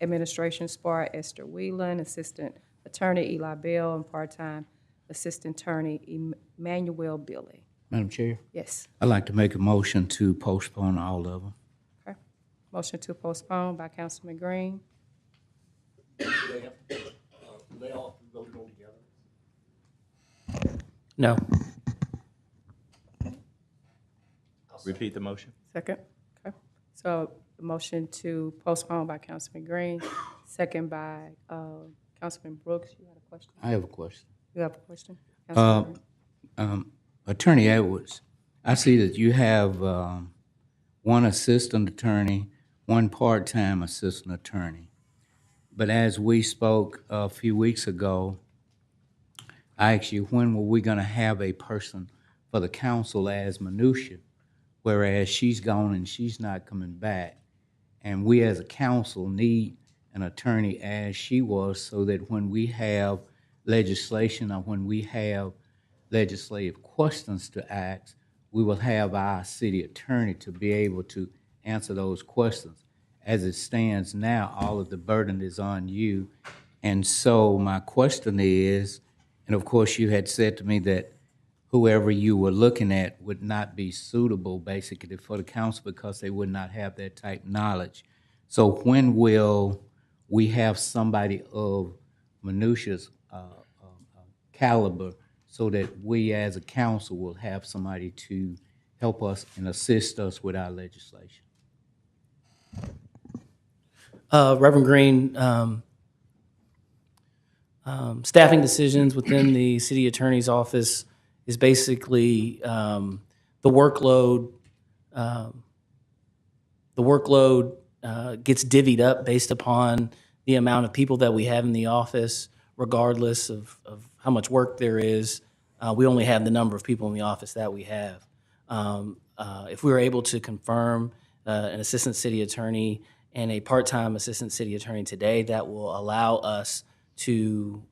S4: Administration SPAR, Esther Whelan, Assistant Attorney Eli Bell, and part-time Assistant Attorney Emmanuel Billy.
S9: Madam Chair?
S4: Yes.
S9: I'd like to make a motion to postpone all of them.
S4: Okay. Motion to postpone by Councilman Green.
S18: No.
S2: Repeat the motion.
S4: Second. Okay. So the motion to postpone by Councilman Green, second by Councilman Brooks. You had a question?
S9: I have a question.
S4: You have a question? Councilman Green?
S9: Attorney Edwards, I see that you have one assistant attorney, one part-time assistant attorney. But as we spoke a few weeks ago, I asked you, when were we going to have a person for the council as minutia, whereas she's gone and she's not coming back. And we as a council need an attorney as she was, so that when we have legislation or when we have legislative questions to ask, we will have our city attorney to be able to answer those questions. As it stands now, all of the burden is on you. And so my question is, and of course you had said to me that whoever you were looking at would not be suitable basically for the council because they would not have that type of knowledge. So when will we have somebody of minutia's caliber so that we as a council will have somebody to help us and assist us with our legislation?
S13: Reverend Green, staffing decisions within the city attorney's office is basically the workload. Gets divvied up based upon the amount of people that we have in the office, regardless of how much work there is. We only have the number of people in the office that we have. If we were able to confirm an assistant city attorney and a part-time assistant city attorney today that will allow us to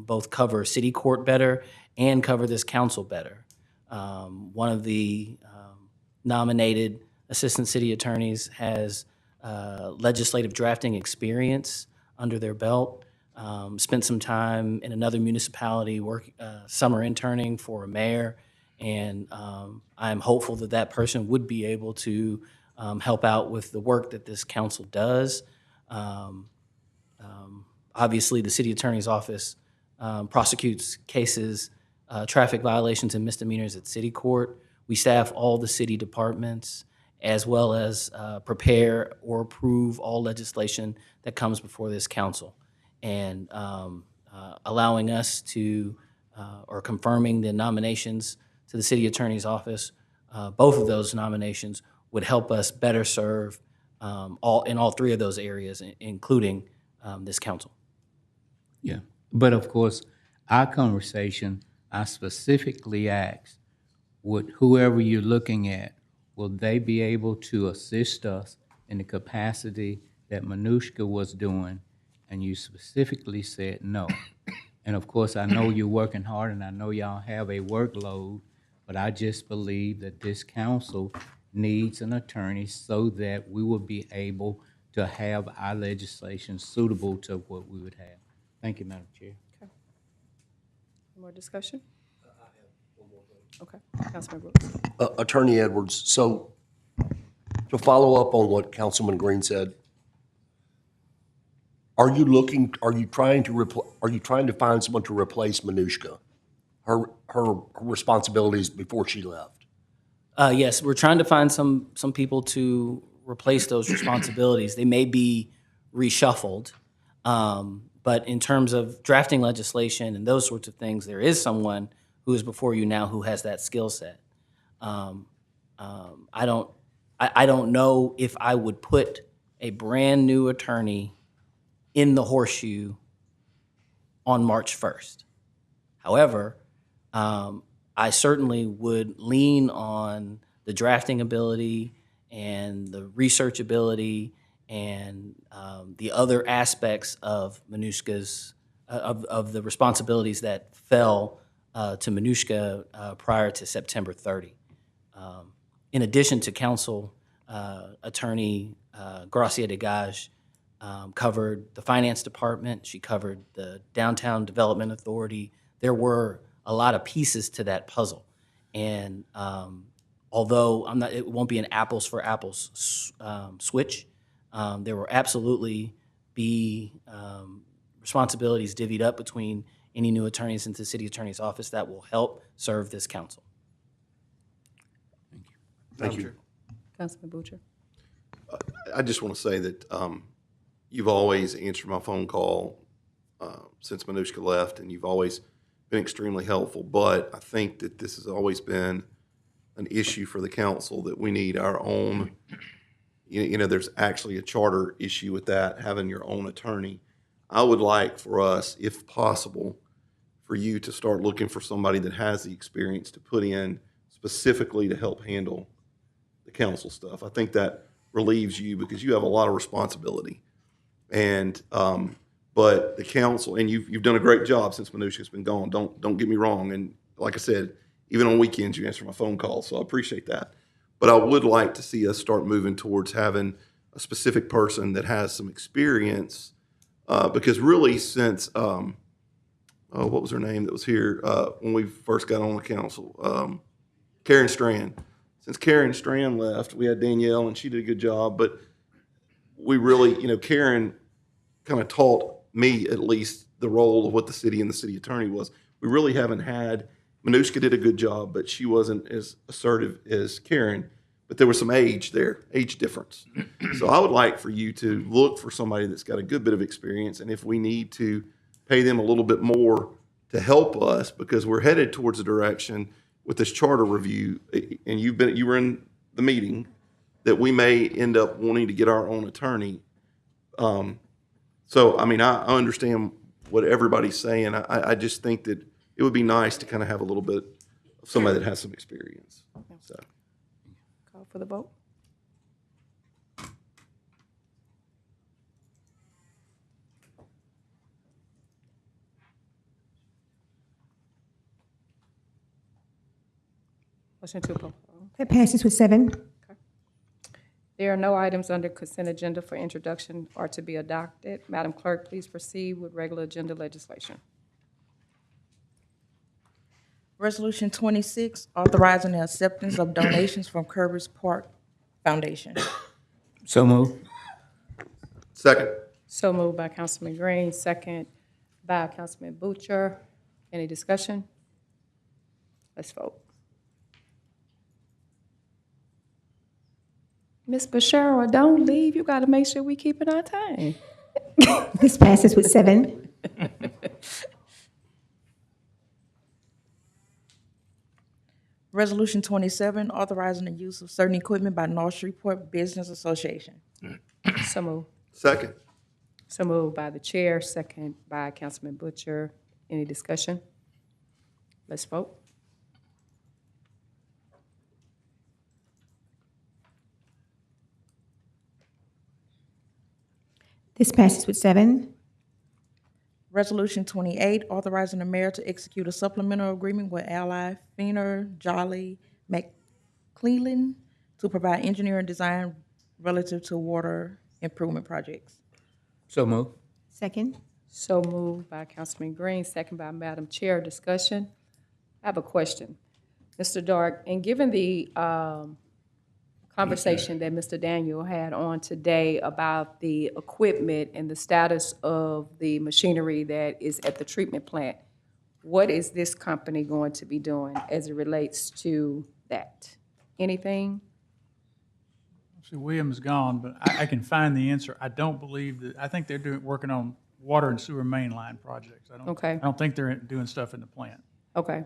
S13: both cover city court better and cover this council better. One of the nominated assistant city attorneys has legislative drafting experience under their belt, spent some time in another municipality summer interning for a mayor, and I'm hopeful that that person would be able to help out with the work that this council does. Obviously, the city attorney's office prosecutes cases, traffic violations and misdemeanors at city court. We staff all the city departments as well as prepare or approve all legislation that comes before this council. And allowing us to, or confirming the nominations to the city attorney's office, both of those nominations would help us better serve in all three of those areas, including this council.
S9: Yeah, but of course, our conversation, I specifically asked, would whoever you're looking at, will they be able to assist us in the capacity that Manushka was doing? And you specifically said no. And of course, I know you're working hard and I know y'all have a workload, but I just believe that this council needs an attorney so that we will be able to have our legislation suitable to what we would have. Thank you, Madam Chair.
S4: Okay. More discussion? Okay, Councilman Brooks.
S8: Attorney Edwards, so to follow up on what Councilman Green said, are you trying to find someone to replace Manushka, her responsibilities before she left?
S13: Yes, we're trying to find some people to replace those responsibilities. They may be reshuffled, but in terms of drafting legislation and those sorts of things, there is someone who is before you now who has that skill set. I don't know if I would put a brand new attorney in the horseshoe on March 1st. However, I certainly would lean on the drafting ability and the research ability and the other aspects of Manushka's, of the responsibilities that fell to Manushka prior to September 30. In addition to council, attorney Gracia Degage covered the finance department. She covered the Downtown Development Authority. There were a lot of pieces to that puzzle. And although it won't be an apples for apples switch, there will absolutely be responsibilities divvied up between any new attorneys into the city attorney's office that will help serve this council.
S8: Thank you.
S4: Councilman Butcher.
S15: I just want to say that you've always answered my phone call since Manushka left, and you've always been extremely helpful. But I think that this has always been an issue for the council, that we need our own, there's actually a charter issue with that, having your own attorney. I would like for us, if possible, for you to start looking for somebody that has the experience to put in specifically to help handle the council stuff. I think that relieves you because you have a lot of responsibility. And but the council, and you've done a great job since Manushka's been gone. Don't get me wrong. And like I said, even on weekends you answer my phone calls, so I appreciate that. But I would like to see us start moving towards having a specific person that has some experience, because really since what was her name that was here when we first got on the council? Karen Strand. Since Karen Strand left, we had Danielle, and she did a good job. But we really, Karen kind of taught me at least the role of what the city and the city attorney was. We really haven't had, Manushka did a good job, but she wasn't as assertive as Karen. But there was some age difference. So I would like for you to look for somebody that's got a good bit of experience, and if we need to pay them a little bit more to help us, because we're headed towards a direction with this charter review, and you were in the meeting, that we may end up wanting to get our own attorney. So, I mean, I understand what everybody's saying. I just think that it would be nice to kind of have a little bit of somebody that has some experience. So.
S4: Call for the vote. Motion to postpone.
S10: That passes with 7.
S4: There are no items under consent agenda for introduction or to be adopted. Madam Clerk, please proceed with regular agenda legislation.
S1: Resolution 26, authorizing the acceptance of donations from Curtis Park Foundation.
S9: So move.
S15: Second.
S4: So moved by Councilman Green, second by Councilman Butcher. Any discussion? Let's vote. Ms. Bashara, don't leave. You got to make sure we keep it on time.
S10: This passes with 7.
S1: Resolution 27, authorizing the use of certain equipment by North Shreveport Business Association.
S4: So moved.
S15: Second.
S4: So moved by the chair, second by Councilman Butcher. Any discussion? Let's vote.
S10: This passes with 7.
S1: Resolution 28, authorizing the mayor to execute a supplemental agreement with Ally Feener Jolly McClellan to provide engineering design relative to water improvement projects.
S9: So move.
S10: Second.
S4: So moved by Councilman Green, second by Madam Chair. Discussion? I have a question. Mr. Dark, and given the conversation that Mr. Daniel had on today about the equipment and the status of the machinery that is at the treatment plant, what is this company going to be doing as it relates to that? Anything?
S11: See, William is gone, but I can find the answer. I don't believe that, I think they're working on water and sewer main line projects.
S4: Okay.
S11: I don't think they're doing stuff in the plant.
S4: Okay.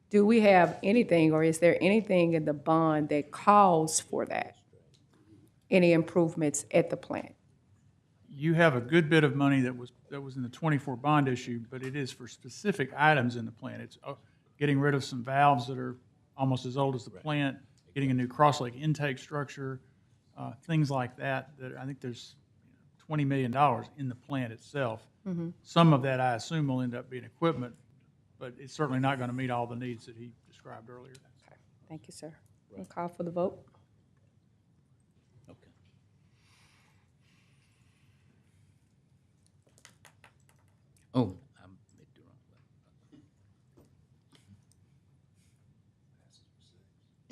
S4: Do we have anything, or is there anything in the bond that calls for that? Any improvements at the plant?
S11: You have a good bit of money that was in the 24 bond issue, but it is for specific items in the plant. It's getting rid of some valves that are almost as old as the plant, getting a new cross-lake intake structure, things like that, that I think there's $20 million in the plant itself.
S4: Mm-hmm.
S11: Some of that, I assume, will end up being equipment, but it's certainly not going to meet all the needs that he described earlier.
S4: Okay. Thank you, sir. We'll call for the vote.
S9: Oh, I made the wrong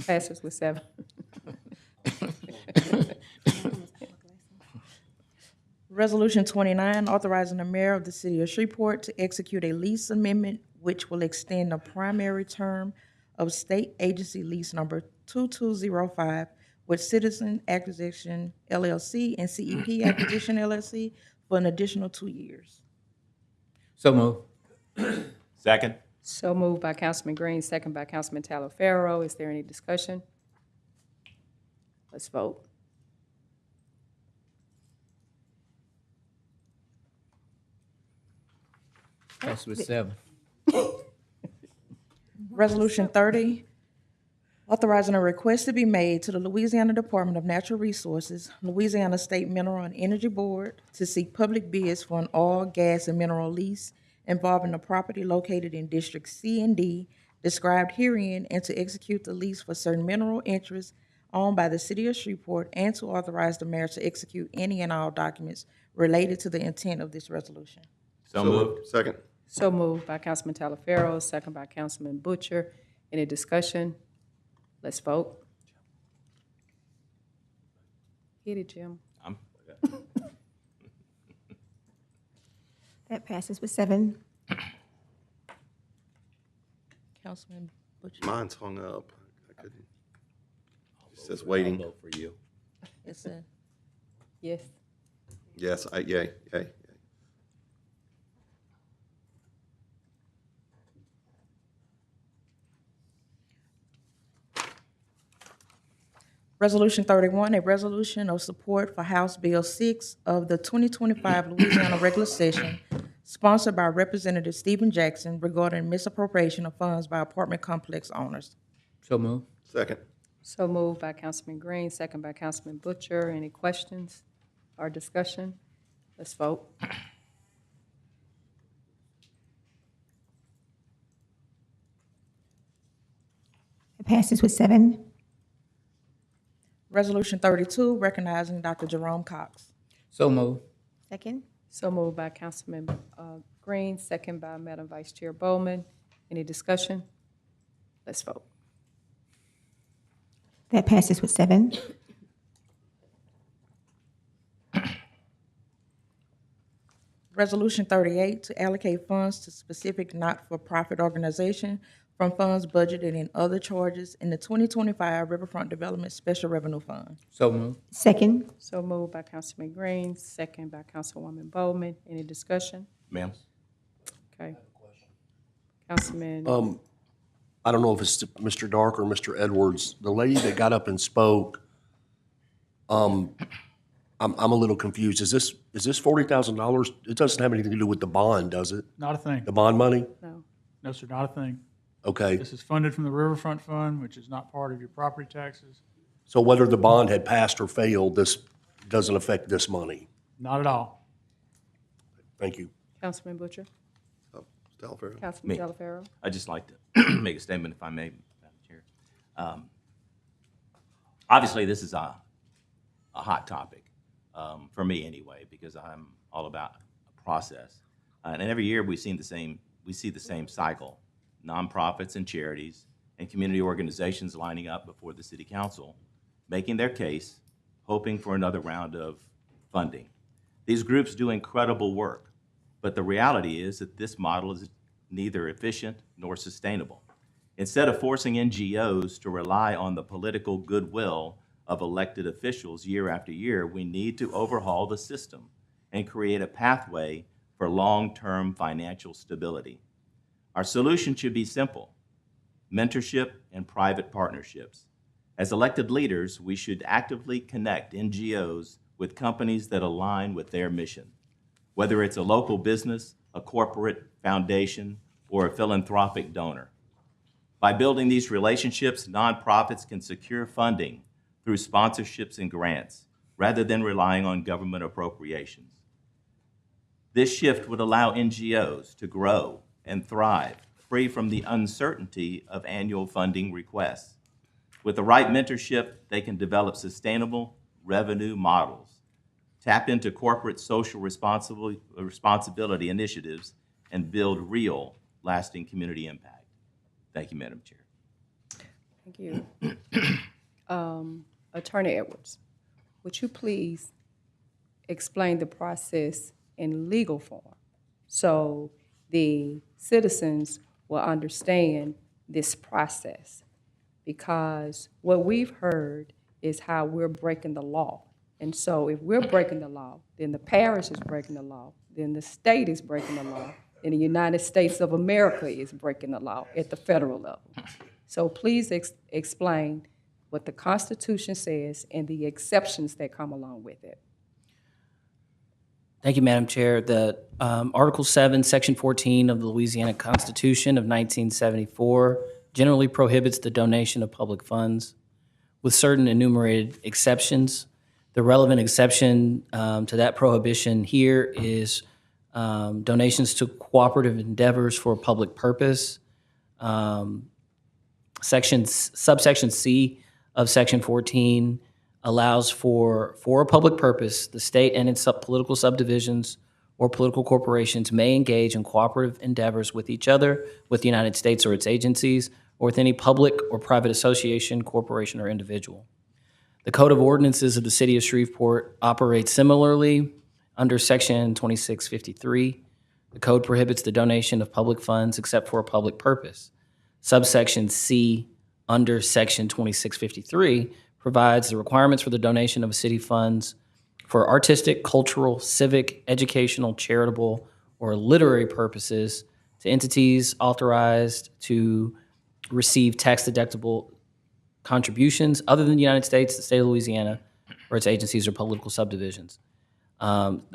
S4: Passes with 7.
S1: Resolution 29, authorizing the mayor of the city of Shreveport to execute a lease amendment which will extend the primary term of state agency lease number 2205 with Citizen Acquisition LLC and CEP Acquisition LLC for an additional 2 years.
S9: So move.
S2: Second.
S4: So moved by Councilman Green, second by Councilman Talaferro. Is there any discussion? Let's vote.
S9: Passes with 7.
S1: Resolution 30, authorizing a request to be made to the Louisiana Department of Natural Resources, Louisiana State Mineral and Energy Board to seek public bids for an oil, gas, and mineral lease involving a property located in District C and D described herein, and to execute the lease for certain mineral interests owned by the city of Shreveport, and to authorize the mayor to execute any and all documents related to the intent of this resolution.
S2: So moved.
S15: Second.
S4: So moved by Councilman Talaferro, second by Councilman Butcher. Any discussion? Let's vote. Hit it, Jim.
S10: That passes with 7.
S1: Councilman Butcher.
S15: Mine's hung up. I couldn't. It says waiting.
S2: I'll vote for you.
S1: It's a
S4: Yes.
S15: Yes, yay.
S1: Resolution 31, a resolution of support for House Bill 6 of the 2025 Louisiana regular session, sponsored by Representative Stephen Jackson, regarding misappropriation of funds by apartment complex owners.
S9: So move.
S15: Second.
S4: So moved by Councilman Green, second by Councilman Butcher. Any questions or discussion? Let's vote.
S10: That passes with 7.
S1: Resolution 32, recognizing Dr. Jerome Cox.
S9: So moved.
S10: Second.
S4: So moved by Councilman Green, second by Madam Vice Chair Bowman. Any discussion? Let's vote.
S10: That passes with 7.
S1: Resolution 38, to allocate funds to specific not-for-profit organization from funds budgeted in other charges in the 2025 Riverfront Development Special Revenue Fund.
S9: So moved.
S10: Second.
S4: So moved by Councilman Green, second by Councilwoman Bowman. Any discussion?
S2: Ma'am?
S4: Okay. Councilman.
S8: I don't know if it's Mr. Dark or Mr. Edwards. The lady that got up and spoke, I'm a little confused. Is this $40,000? It doesn't have anything to do with the bond, does it?
S11: Not a thing.
S8: The bond money?
S4: No.
S11: No, sir, not a thing.
S8: Okay.
S11: This is funded from the Riverfront Fund, which is not part of your property taxes.
S8: So whether the bond had passed or failed, this doesn't affect this money?
S11: Not at all.
S8: Thank you.
S4: Councilman Butcher.
S2: Delaferro.
S4: Councilman Delaferro.
S2: I'd just like to make a statement, if I may, Madam Chair. Obviously, this is a hot topic, for me anyway, because I'm all about a process. And every year we see the same cycle. Nonprofits and charities and community organizations lining up before the City Council, making their case, hoping for another round of funding. These groups do incredible work, but the reality is that this model is neither efficient nor sustainable. Instead of forcing NGOs to rely on the political goodwill of elected officials year after year, we need to overhaul the system and create a pathway for long-term financial stability. Our solution should be simple: mentorship and private partnerships. As elected leaders, we should actively connect NGOs with companies that align with their mission, whether it's a local business, a corporate foundation, or a philanthropic donor. By building these relationships, nonprofits can secure funding through sponsorships and grants, rather than relying on government appropriations. This shift would allow NGOs to grow and thrive, free from the uncertainty of annual funding requests. With the right mentorship, they can develop sustainable revenue models, tap into corporate social responsibility initiatives, and build real, lasting community impact. Thank you, Madam Chair.
S4: Thank you. Attorney Edwards, would you please explain the process in legal form so the citizens will understand this process? Because what we've heard is how we're breaking the law. And so if we're breaking the law, then the parish is breaking the law, then the state is breaking the law, and the United States of America is breaking the law at the federal level. So please explain what the Constitution says and the exceptions that come along with it.
S13: Thank you, Madam Chair. The Article 7, Section 14 of the Louisiana Constitution of 1974 generally prohibits the donation of public funds, with certain enumerated exceptions. The relevant exception to that prohibition here is donations to cooperative endeavors for a public purpose. Subsection C of Section 14 allows for a public purpose, the state and its political subdivisions or political corporations may engage in cooperative endeavors with each other, with the United States or its agencies, or with any public or private association, corporation, or individual. The Code of Ordinances of the City of Shreveport operates similarly under Section 2653. The code prohibits the donation of public funds except for a public purpose. Subsection C under Section 2653 provides the requirements for the donation of city funds for artistic, cultural, civic, educational, charitable, or literary purposes to entities authorized to receive tax-deductible contributions other than the United States, the state of Louisiana, or its agencies or political subdivisions.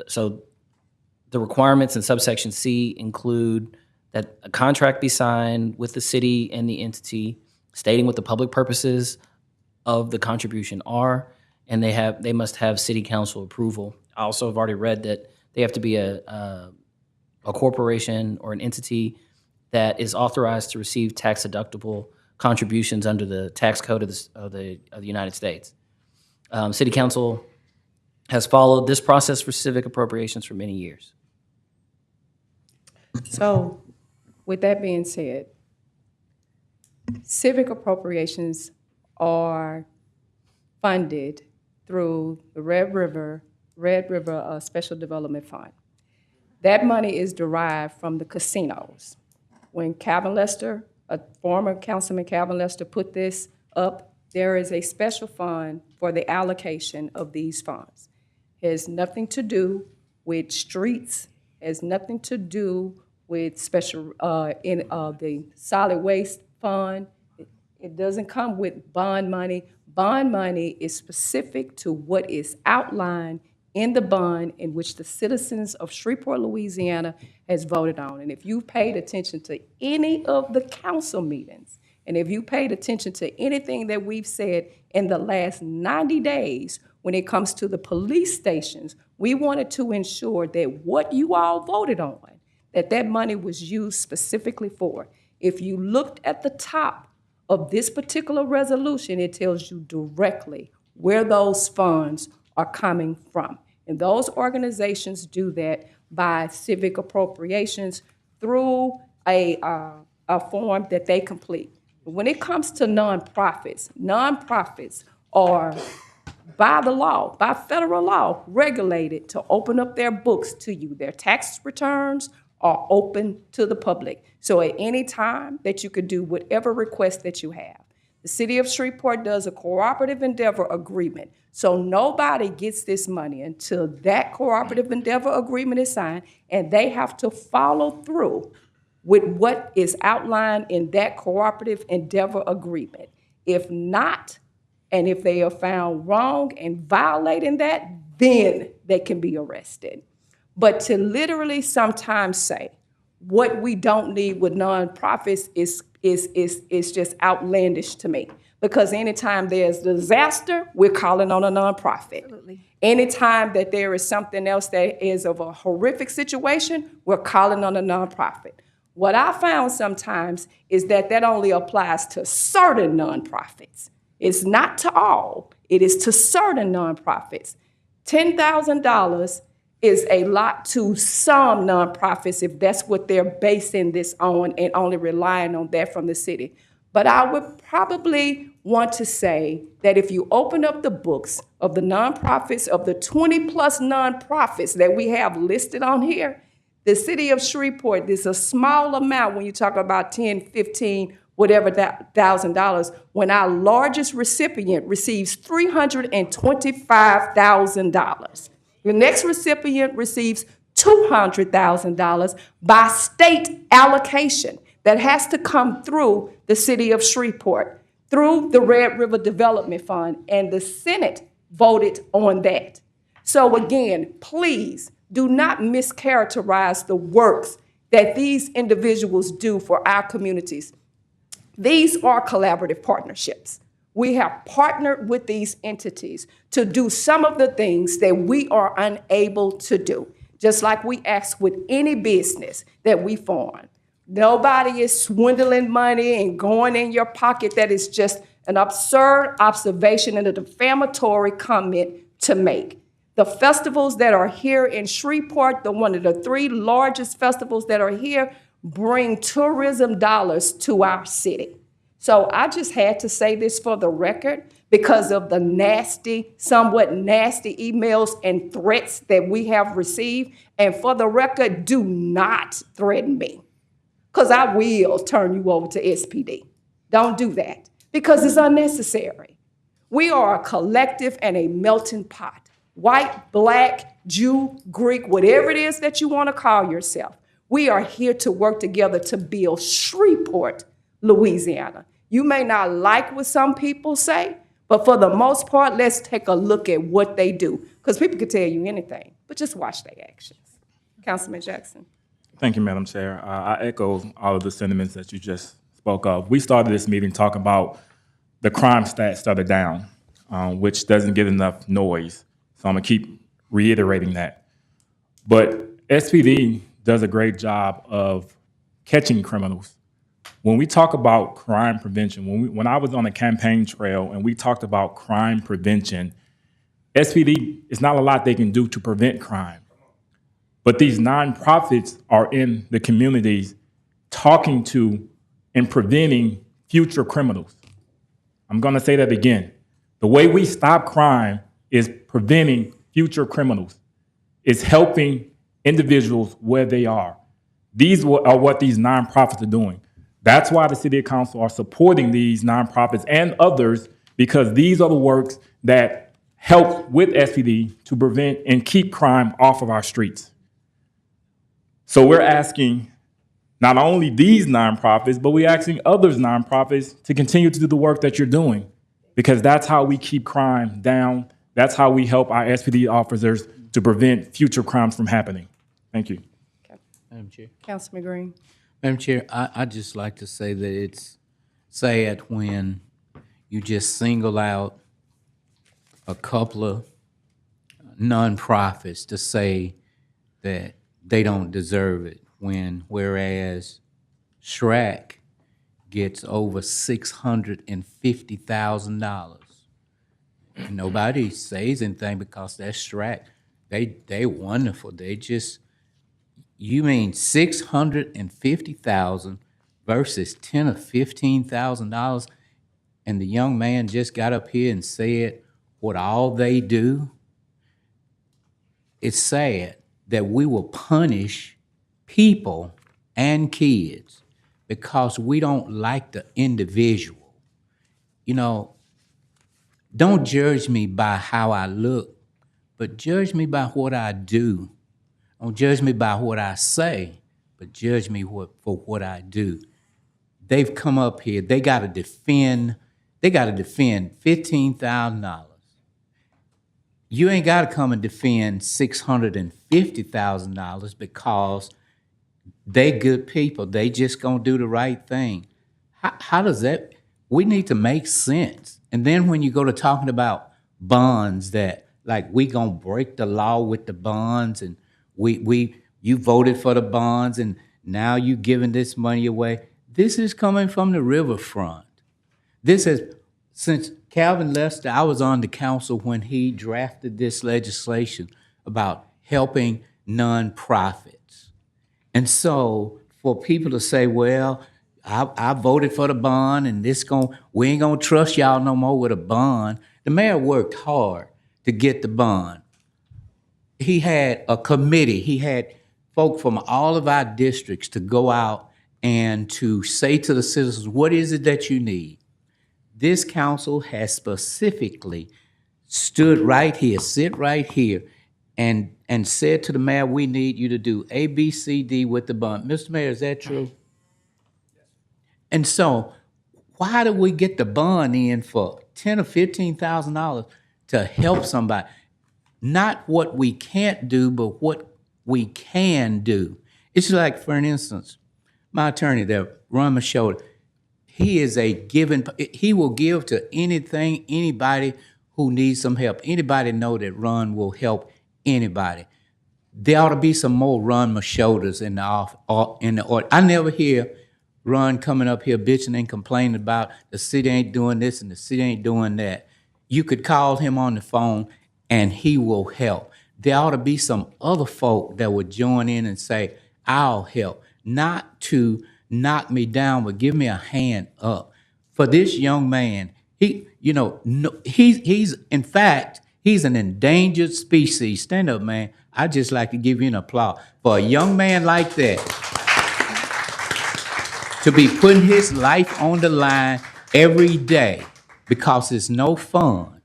S13: So the requirements in subsection C include that a contract be signed with the city and the entity stating what the public purposes of the contribution are, and they must have city council approval. I also have already read that they have to be a corporation or an entity that is authorized to receive tax-deductible contributions under the tax code of the United States. City Council has followed this process for civic appropriations for many years.
S4: So, with that being said, civic appropriations are funded through the Red River Special Development Fund. That money is derived from the casinos. When Calvin Lester, a former Councilman Calvin Lester, put this up, there is a special fund for the allocation of these funds. It has nothing to do with streets, has nothing to do with special, the solid waste fund. It doesn't come with bond money. Bond money is specific to what is outlined in the bond in which the citizens of Shreveport, Louisiana has voted on. And if you paid attention to any of the council meetings, and if you paid attention to anything that we've said in the last 90 days when it comes to the police stations, we wanted to ensure that what you all voted on, that money was used specifically for. If you looked at the top of this particular resolution, it tells you directly where those funds are coming from. And those organizations do that by civic appropriations through a form that they complete. When it comes to nonprofits are, by the law, by federal law, regulated to open up their books to you. Their tax returns are open to the public. So at any time that you could do whatever request that you have. The city of Shreveport does a cooperative endeavor agreement. So nobody gets this money until that cooperative endeavor agreement is signed, and they have to follow through with what is outlined in that cooperative endeavor agreement. If not, and if they are found wrong and violating that, then they can be arrested. But to literally sometimes say what we don't need with nonprofits is just outlandish to me. Because anytime there's disaster, we're calling on a nonprofit. Absolutely. Anytime that there is something else that is of a horrific situation, we're calling on a nonprofit. What I found sometimes is that only applies to certain nonprofits. It's not to all. It is to certain nonprofits. $10,000 is a lot to some nonprofits if that's what they're basing this on and only relying on that from the city. But I would probably want to say that if you open up the books of the nonprofits, of the 20 plus nonprofits that we have listed on here, the city of Shreveport, there's a small amount when you talk about 10, 15, whatever $1,000, when our largest recipient receives $325,000. The next recipient receives $200,000 by state allocation that has to come through the city of Shreveport, through the Red River Development Fund, and the Senate voted on that. So again, please do not mischaracterize the works that these individuals do for our communities. These are collaborative partnerships. We have partnered with these entities to do some of the things that we are unable to do, just like we ask with any business that we form. Nobody is swindling money and going in your pocket. That is just an absurd observation and a defamatory comment to make. The festivals that are here in Shreveport, one of the 3 largest festivals that are here, bring tourism dollars to our city. So I just had to say this for the record because of the somewhat nasty emails and threats that we have received. And for the record, do not threaten me, because I will turn you over to SPD. Don't do that, because it's unnecessary. We are a collective and a melting pot. White, black, Jew, Greek, whatever it is that you want to call yourself. We are here to work together to build Shreveport, Louisiana. You may not like what some people say, but for the most part, let's take a look at what they do. Because people can tell you anything, but just watch their actions. Councilman Jackson.
S14: Thank you, Madam Chair. I echo all of the sentiments that you just spoke of. We started this meeting talking about the crime stats that are down, which doesn't get enough noise. So I'm going to keep reiterating that. But SPD does a great job of catching criminals when we talk about crime prevention, when I was on the campaign trail and we talked about crime prevention, SPD, it's not a lot they can do to prevent crime. But these nonprofits are in the communities talking to and preventing future criminals. I'm going to say that again. The way we stop crime is preventing future criminals. It's helping individuals where they are. These are what these nonprofits are doing. That's why the city council are supporting these nonprofits and others, because these are the works that help with SPD to prevent and keep crime off of our streets. So we're asking not only these nonprofits, but we're asking others nonprofits to continue to do the work that you're doing, because that's how we keep crime down. That's how we help our SPD officers to prevent future crimes from happening. Thank you.
S9: Madam Chair.
S4: Councilman Green.
S9: Madam Chair, I'd just like to say that it's sad when you just single out a couple of nonprofits to say that they don't deserve it, whereas SRAC gets over $650,000. Nobody says anything because that's SRAC. They wonderful. They just, you mean $650,000 versus $10,000 or $15,000, and the young man just got up here and said what all they do? It's sad that we will punish people and kids because we don't like the individual. You know, don't judge me by how I look, but judge me by what I do. Don't judge me by what I say, but judge me for what I do. They've come up here, they gotta defend $15,000. You ain't gotta come and defend $650,000 because they good people. They just gonna do the right thing. How does that, we need to make sense. And then when you go to talking about bonds, that like we gonna break the law with the bonds, and you voted for the bonds and now you giving this money away. This is coming from the riverfront. This is, since Calvin Lester, I was on the council when he drafted this legislation about helping nonprofits. And so for people to say, well, I voted for the bond and we ain't gonna trust y'all no more with a bond. The mayor worked hard to get the bond. He had a committee. He had folk from all of our districts to go out and to say to the citizens, what is it that you need? This council has specifically stood right here, sit right here, and said to the mayor, we need you to do A, B, C, D with the bond. Mr. Mayor, is that true? And so why do we get the bond in for $10,000 or $15,000 to help somebody? Not what we can't do, but what we can do. It's like, for an instance, my attorney there, Ron Machota, he is he will give to anybody who needs some help. Anybody know that Ron will help anybody. There ought to be some more Ron Machotas in the order. I never hear Ron coming up here bitching and complaining about the city ain't doing this and the city ain't doing that. You could call him on the phone and he will help. There ought to be some other folk that would join in and say, I'll help. Not to knock me down, but give me a hand up. For this young man, he's in fact, he's an endangered species. Stand up, man. I'd just like to give you an applause. For a young man like that, to be putting his life on the line every day because it's no fun,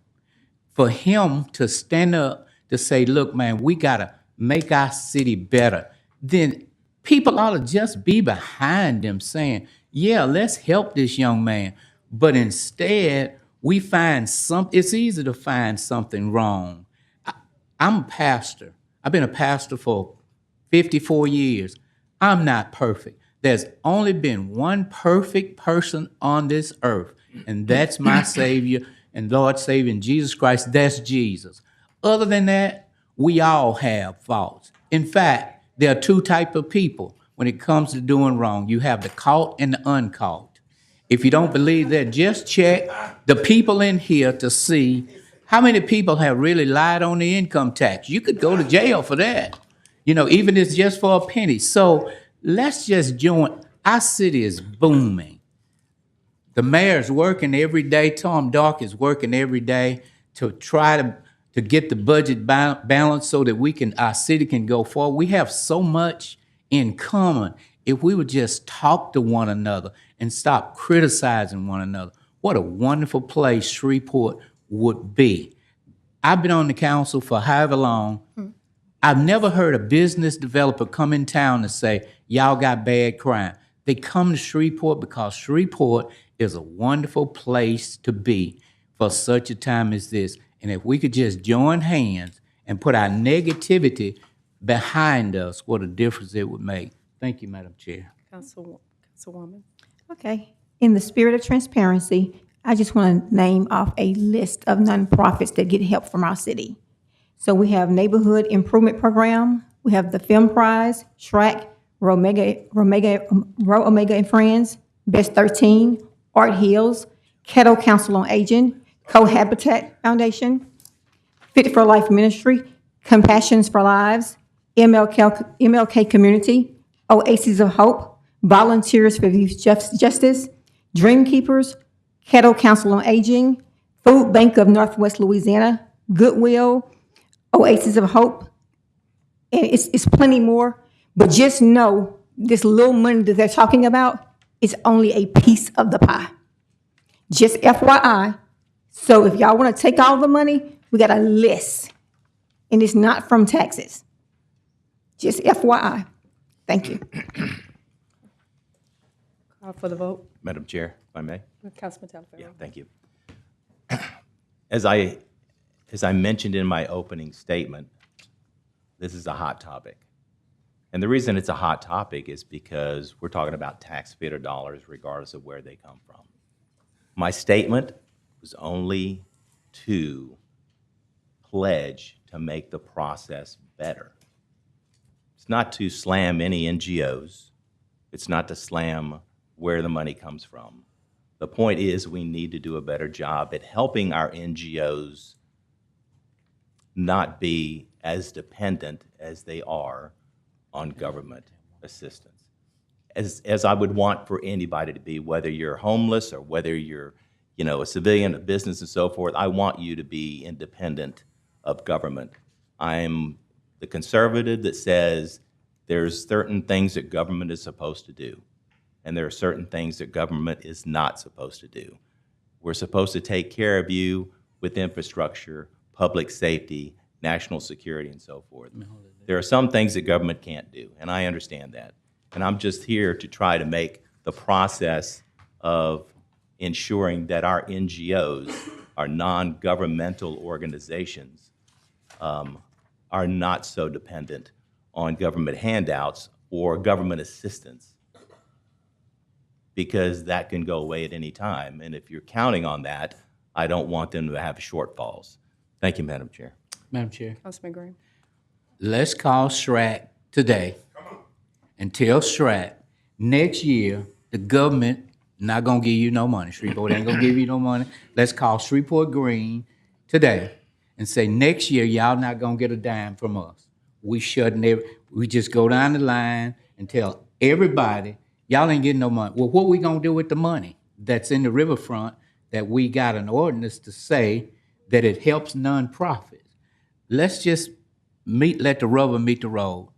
S9: for him to stand up to say, look, man, we gotta make our city better, then people ought to just be behind them saying, yeah, let's help this young man. But instead, we find it's easy to find something wrong. I'm a pastor. I've been a pastor for 54 years. I'm not perfect. There's only been one perfect person on this earth, and that's my Savior and Lord Savior, Jesus Christ. That's Jesus. Other than that, we all have faults. In fact, there are two types of people. when it comes to doing wrong. You have the caught and the uncaught. If you don't believe that, just check the people in here to see how many people have really lied on the income tax. You could go to jail for that, even if it's just for a penny. So let's just join. Our city is booming. The mayor's working every day. Tom Dark is working every day to try to get the budget balanced so that our city can go forward. We have so much in common. If we would just talk to one another and stop criticizing one another, what a wonderful place Shreveport would be. I've been on the council for however long. I've never heard a business developer come in town and say, y'all got bad crime. They come to Shreveport because Shreveport is a wonderful place to be for such a time as this. And if we could just join hands and put our negativity behind us, what a difference it would make. Thank you, Madam Chair.
S4: Councilwoman.
S10: Okay. In the spirit of transparency, I just want to name off a list of nonprofits that get help from our city. So we have Neighborhood Improvement Program, we have the Film Prize, SHRAC, Row Omega and Friends, Best 13, Art Hills, Kettle Council on Aging, Cohabitat Foundation, Fit for Life Ministry, Compassions for Lives, MLK Community, Oases of Hope, Volunteers for Youth Justice, Dream Keepers, Kettle Council on Aging, Food Bank of Northwest Louisiana, Goodwill, Oases of Hope, and it's plenty more. But just know this little money that they're talking about is only a piece of the pie. Just FYI. So if y'all want to take all the money, we got a list, and it's not from taxes. Just FYI. Thank you.
S4: Call for the vote.
S2: Madam Chair, if I may.
S4: Councilman Talaferro.
S2: Yeah, thank you. As I mentioned in my opening statement, this is a hot topic. And the reason it's a hot topic is because we're talking about taxpayer dollars regardless of where they come from. My statement was only to pledge to make the process better. It's not to slam any NGOs. It's not to slam where the money comes from. The point is we need to do a better job at helping our NGOs not be as dependent as they are on government assistance. As I would want for anybody to be, whether you're homeless or whether you're a civilian, a business and so forth, I want you to be independent of government. I'm the conservative that says there's certain things that government is supposed to do, and there are certain things that government is not supposed to do. We're supposed to take care of you with infrastructure, public safety, national security, and so forth. There are some things that government can't do, and I understand that. And I'm just here to try to make the process of ensuring that our NGOs, our non-governmental organizations, are not so dependent on government handouts or government assistance, because that can go away at any time. And if you're counting on that, I don't want them to have shortfalls. Thank you, Madam Chair.
S9: Madam Chair.
S4: Councilman Green.
S9: Let's call SHRAC today and tell SHRAC next year the government not gonna give you no money. Shreveport ain't gonna give you no money. Let's call Shreveport Green today and say next year y'all not gonna get a dime from us. We just go down the line and tell everybody y'all ain't getting no money. Well, what we gonna do with the money that's in the riverfront that we got an ordinance to say that it helps nonprofits? Let's just let the rubber meet the road.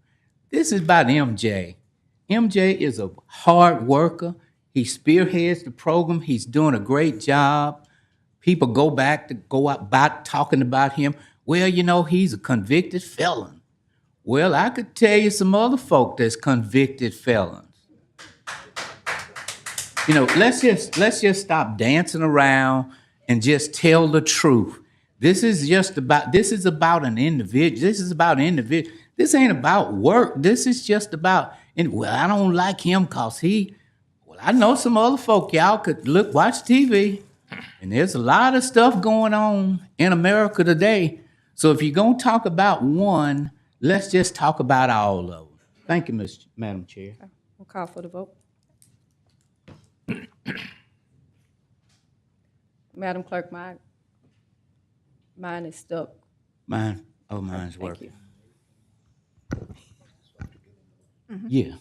S9: This is about MJ. MJ is a hard worker. He spearheads the program. He's doing a great job. People go out about talking about him. Well, he's a convicted felon. Well, I could tell you some other folk that's convicted felons. Let's just stop dancing around and just tell the truth. This is about an individual. This is about individual. This ain't about work. This is just about, I don't like him because I know some other folk, y'all could watch TV, and there's a lot of stuff going on in America today. So if you're going to talk about one, let's just talk about all of them. Thank you, Madam Chair.
S4: We'll call for the vote. Madam Clerk, mine is stuck.
S9: Mine's
S4: Thank
S9: working.
S4: you.
S9: Yeah.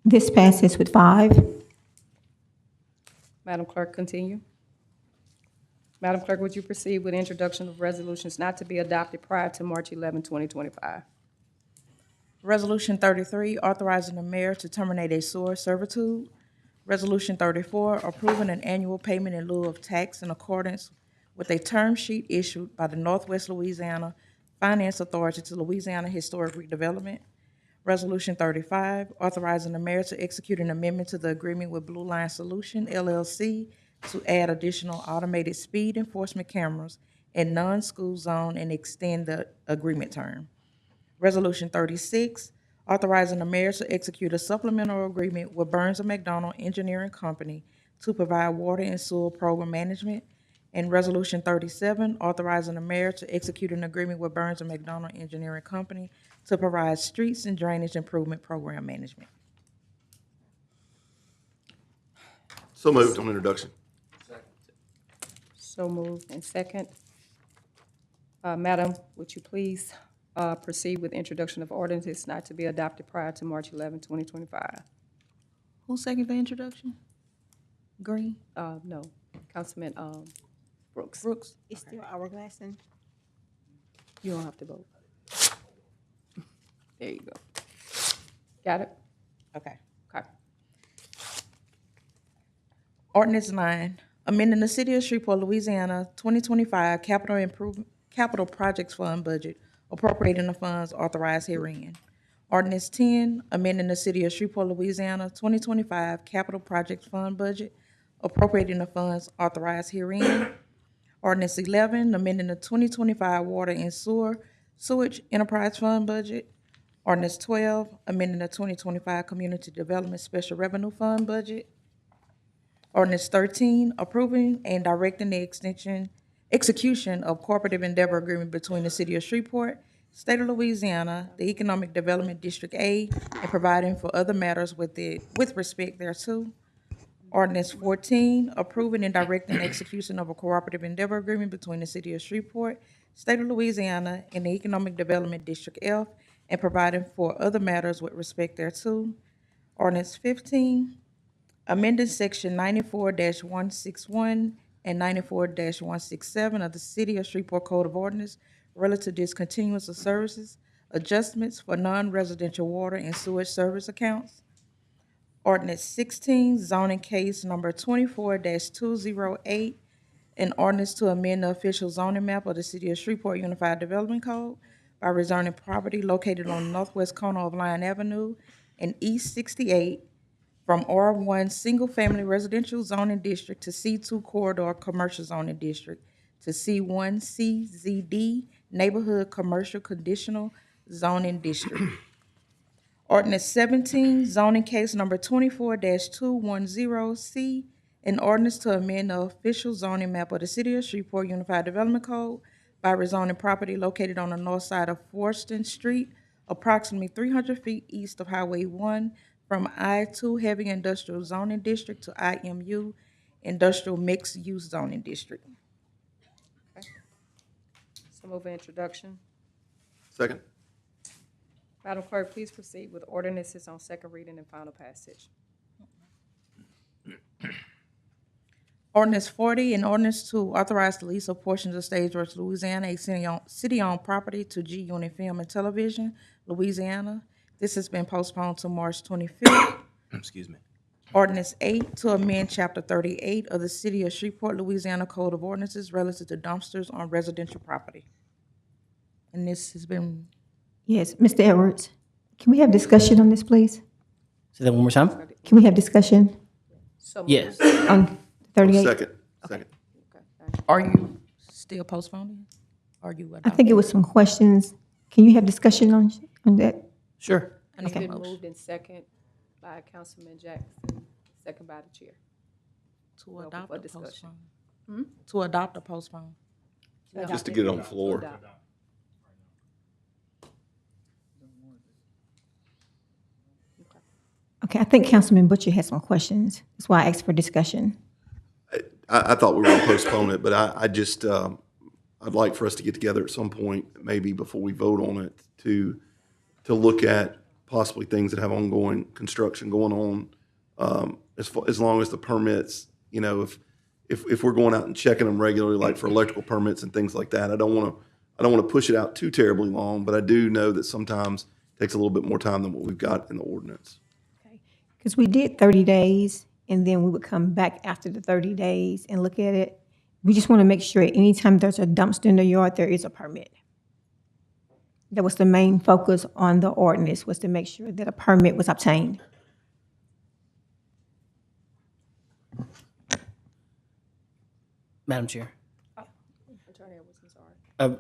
S10: This passes with 5.
S4: Madam Clerk, continue. Madam Clerk, would you proceed with introduction of resolutions not to be adopted prior to March 11, 2025?
S1: Resolution 33, authorizing the mayor to terminate a sewer servitude. Resolution 34, approving an annual payment in lieu of tax in accordance with a term sheet issued by the Northwest Louisiana Finance Authority to Louisiana Historic Redevelopment. Resolution 35, authorizing the mayor to execute an amendment to the agreement with Blue Line Solution, LLC, to add additional automated speed enforcement cameras in non-school zone and extend the agreement term. Resolution 36, authorizing the mayor to execute a supplemental agreement with Burns & McDonnell Engineering Company to provide water and sewer program management. And Resolution 37, authorizing the mayor to execute an agreement with Burns & McDonnell Engineering Company to provide streets and drainage improvement program management.
S15: So moved on introduction.
S4: So moved and second. Madam, would you please proceed with introduction of ordinances not to be adopted prior to March 11, 2025?
S1: Who seconded the introduction? Green?
S4: No, Councilman Brooks.
S1: Brooks?
S10: It's still hourglass and
S4: You don't have to vote. There you go. Got it?
S1: Okay.
S4: Okay.
S1: Ordinance 9, amending the City of Shreveport, Louisiana 2025 Capital Projects Fund budget, appropriating the funds authorized herein. Ordinance 10, amending the City of Shreveport, Louisiana 2025 Capital Projects Fund budget, appropriating the funds authorized herein. Ordinance 11, amending the 2025 Water and Sewage Enterprise Fund budget. Ordinance 12, amending the 2025 Community Development Special Revenue Fund budget. Ordinance 13, approving and directing the execution of cooperative endeavor agreement between the City of Shreveport, State of Louisiana, the Economic Development District A, and providing for other matters with respect thereto. Ordinance 14, approving and directing the execution of a cooperative endeavor agreement between the City of Shreveport, State of Louisiana, and the Economic Development District F, and providing for other matters with respect thereto. Ordinance 15, amending section 94-161 and 94-167 of the City of Shreveport Code of Ordinance relative to discontinuance of services, adjustments for non-residential water and sewage service accounts. Ordinance 16, zoning case number 24-208, an ordinance to amend the official zoning map of the City of Shreveport Unified Development Code by rezoning property located on the northwest corner of Lyon Avenue and East 68 from R1 Single Family Residential Zoning District to C2 Corridor Commercial Zoning District to C1 CZD Neighborhood Commercial Conditional Zoning District. Ordinance 17, zoning case number 24-210C, an ordinance to amend the official zoning map of the City of Shreveport Unified Development Code by rezoning property located on the north side of Forston Street, approximately 300 feet east of Highway 1, from I-2 Heavy Industrial Zoning District to IMU Industrial Mixed Use Zoning District.
S4: So move for introduction.
S15: Second.
S4: Madam Clerk, please proceed with ordinances on second reading and final passage.
S1: Ordinance 40, an ordinance to authorize the lease of portions of Stageworks Louisiana, a city-owned property to G Unit Film and Television, Louisiana. This has been postponed to March 25th.
S2: Excuse me.
S1: Ordinance 8, to amend Chapter 38 of the City of Shreveport, Louisiana Code of Ordinances relative to dumpsters on residential property. And this has been...
S10: Yes, Mr. Edwards, can we have discussion on this, please?
S13: Say that one more time.
S10: Can we have discussion
S13: Yes.
S10: on 38?
S15: Second. Second.
S1: Are you still postponing? Are you
S10: I
S1: adopting?
S10: think it was some questions Can you have discussion on that?
S13: Sure.
S4: It's
S10: Okay.
S4: been moved in second by Councilman Jackson, second by the chair.
S1: To
S4: Welcome
S1: adopt
S4: for
S1: or
S4: discussion.
S1: postpone? To adopt or postpone?
S15: Just to get it on the floor.
S10: Okay, I think Councilman Butcher has some questions. That's why I asked for discussion.
S15: I thought we were going to postpone it, but I just, I'd like for us to get together at some point, maybe before we vote on it, to look at possibly things that have ongoing construction going on, as long as the permits, you know, if we're going out and checking them regularly, like for electrical permits and things like that, I don't want to push it out too terribly long, but I do know that sometimes it takes a little bit more time than what we've got in the ordinance.
S10: Because we did 30 days, and then we would come back after the 30 days and look at it. We just want to make sure anytime there's a dumpster in the yard, there is a permit. That was the main focus on the ordinance, was to make sure that a permit was obtained.
S13: Madam Chair.
S4: Attorney Edwards, I'm sorry.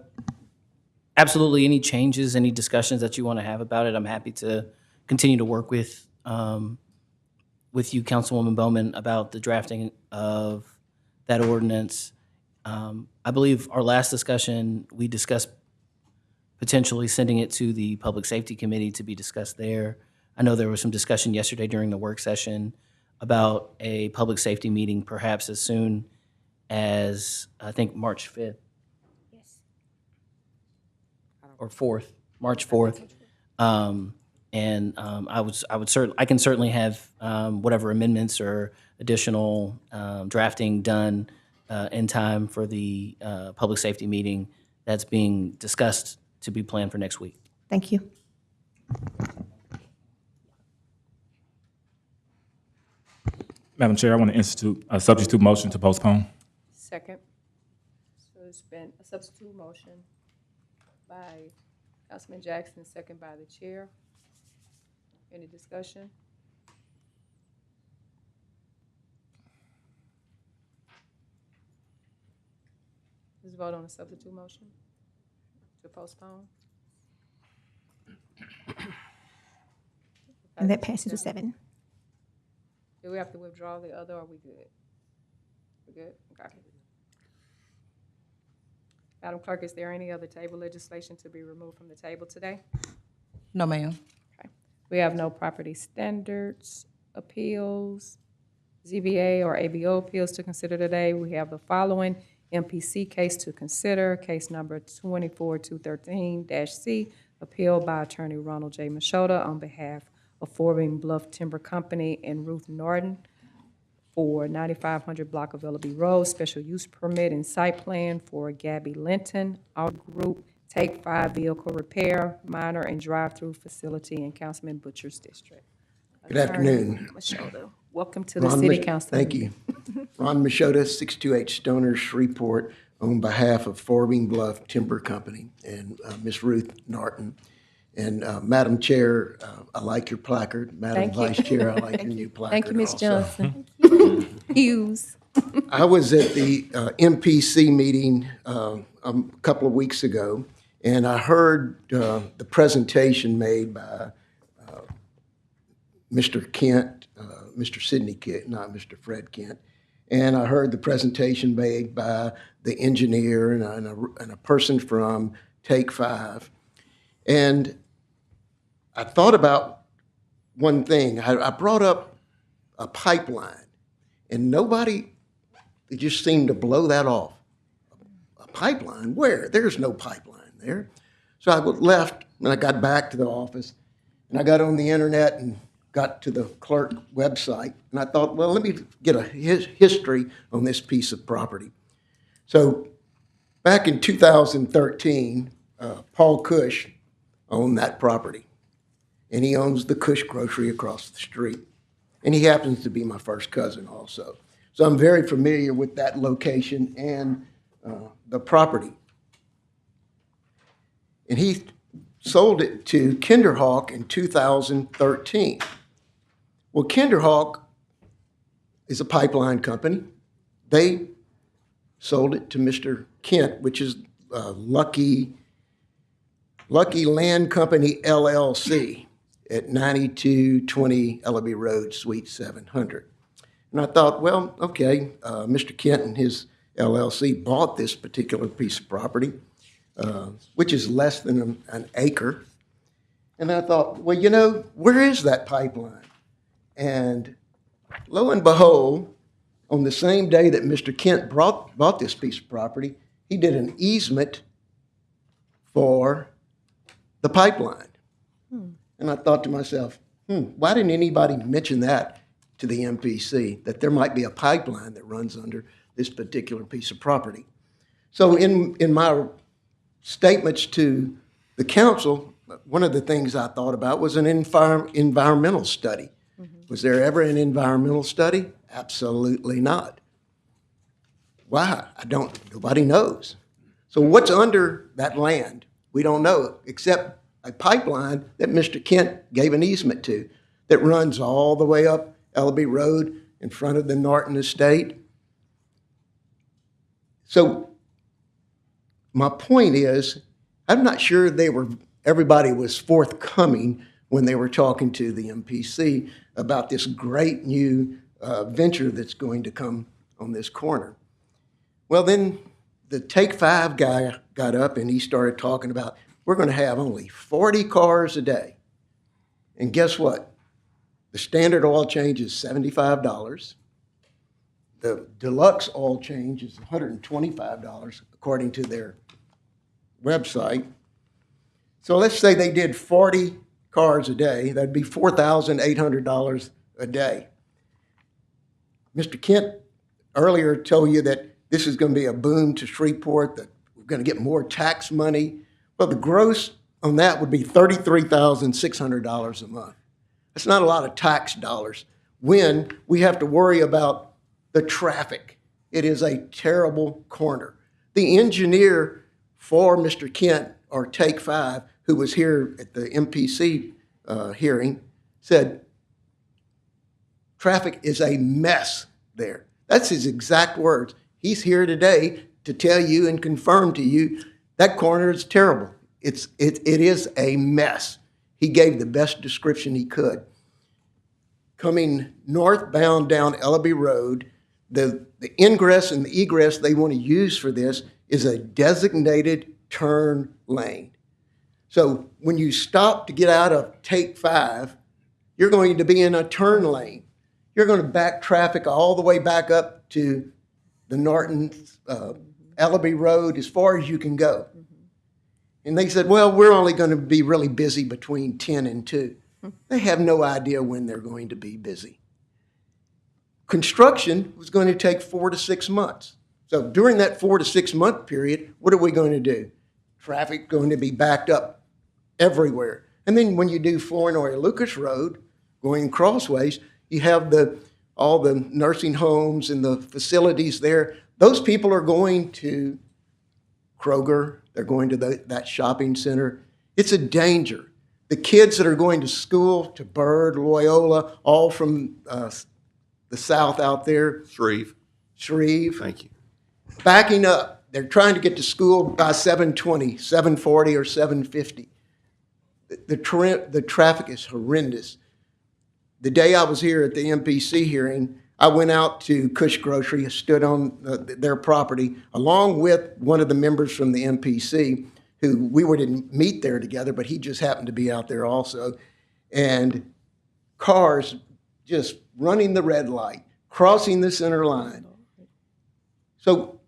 S13: Absolutely, any changes, any discussions that you want to have about it, I'm happy to continue to work with you, Councilwoman Bowman, about the drafting of that ordinance. I believe our last discussion, we discussed potentially sending it to the Public Safety Committee to be discussed there. I know there was some discussion yesterday during the work session about a public safety meeting perhaps as soon as, I think, March 5th. Or 4th, March 4th. I can certainly have whatever amendments or additional drafting done in time for the public safety meeting that's being discussed to be planned for next week.
S10: Thank you.
S14: Madam Chair, I want to institute a substitute motion to postpone.
S4: Second. So it's been a substitute motion by Councilman Jackson, second by the chair. Any discussion? Let's vote on the substitute motion to postpone.
S10: And that passes to 7.
S4: Do we have to withdraw the other, or are we good? We good? Okay. Madam Clerk, is there any other table legislation to be removed from the table today?
S1: No, ma'am.
S4: Okay. We have no property standards appeals, ZBA or ABO appeals to consider today. We have the following: MPC case to consider, case number 24213-C, appealed by Attorney Ronald J. Machota on behalf of Forbing Bluff Timber Company and Ruth Norton for 9500 Block of Willoughby Road, special use permit and site plan for Gabby Linton, Auto Group, Take 5 vehicle repair, minor and drive-through facility in Councilman Butcher's district.
S16: Good afternoon.
S4: Attorney Machota, welcome to the City Council.
S16: Thank you. Ron Machota, 628 Stoner, Shreveport, on behalf of Forbing Bluff Timber Company and Miss Ruth Norton. And Madam Chair, I like your placard. Madam Vice Chair, I like your new placard.
S4: Thank you, Ms.
S16: also.
S4: Johnson. Hughes.
S16: I was at the MPC meeting a couple of weeks ago, and I heard the presentation made by Mr. Kent, Mr. Sidney Kent, not Mr. Fred Kent. And I heard the presentation made by the engineer and a person from Take 5. And I thought about one thing. I brought up a pipeline, and nobody just seemed to blow that off. A pipeline? Where? There's no pipeline there. So I left, and I got back to the office, and I got on the internet and got to the clerk website, and I thought, well, let me get a history on this piece of property. So back in 2013, Paul Cush owned that property, and he owns the Cush Grocery across the street. And he happens to be my first cousin also. So I'm very familiar with that location and the property. And he sold it to Kinderhawk in 2013. Well, Kinderhawk is a pipeline company. They sold it to Mr. Kent, which is Lucky Lucky Land Company LLC at 9220 Ellaby Road, Suite 700. And I thought, well, okay, Mr. Kent and his LLC bought this particular piece of property, which is less than an acre. And I thought, well, you know, where is that pipeline? And lo and behold, on the same day that Mr. Kent bought this piece of property, he did an easement for the pipeline. And I thought to myself, why didn't anybody mention that to the MPC, that there might be a pipeline that runs under this particular piece of property? So in my statements to the council, one of the things I thought about was an environmental study. Was there ever an environmental study? Absolutely not. Why? Nobody knows. So what's under that land? We don't know, except a pipeline that Mr. Kent gave an easement to that runs all the way up Ellaby Road in front of the Norton Estate. So my point is, I'm not sure everybody was forthcoming when they were talking to the MPC about this great new venture that's going to come on this corner. Well, then the Take 5 guy got up and he started talking about, we're going to have only 40 cars a day. And guess what? The standard oil change is $75. The deluxe oil change is $125, according to their website. So let's say they did 40 cars a day. That'd be $4,800 a day. Mr. Kent earlier told you that this is going to be a boom to Shreveport, that we're going to get more tax money. Well, the gross on that would be $33,600 a month. That's not a lot of tax dollars when we have to worry about the traffic. It is a terrible corner. The engineer for Mr. Kent, or Take 5, who was here at the MPC hearing, said traffic is a mess there. That's his exact words. He's here today to tell you and confirm to you that corner is terrible. It is a mess. He gave the best description he could. Coming northbound down Ellaby Road, the ingress and the egress they want to use for this is a designated turn lane. So when you stop to get out of Take 5, you're going to be in a turn lane. You're going to back traffic all the way back up to the Norton Ellaby Road as far as you can go. And they said, well, we're only going to be really busy between 10 and 2. They have no idea when they're going to be busy. Construction was going to take 4 to 6 months. So during that 4 to 6 month period, what are we going to do? Traffic going to be backed up everywhere. And then when you do Flournoy Lucas Road, going crossways, you have all the nursing homes and the facilities there. Those people are going to Kroger. They're going to that shopping center. It's a danger. The kids that are going to school, to Byrd, Loyola, all from the south out there.
S15: Shreve.
S16: Thank you. Backing up. They're trying to get to school by 7:20, 7:40, or 7:50. The traffic is horrendous. The day I was here at the MPC hearing, I went out to Cush Grocery, stood on their property, along with one of the members from the MPC, who we didn't meet there together, but he just happened to be out there also. And cars just running the red light, crossing the center line. So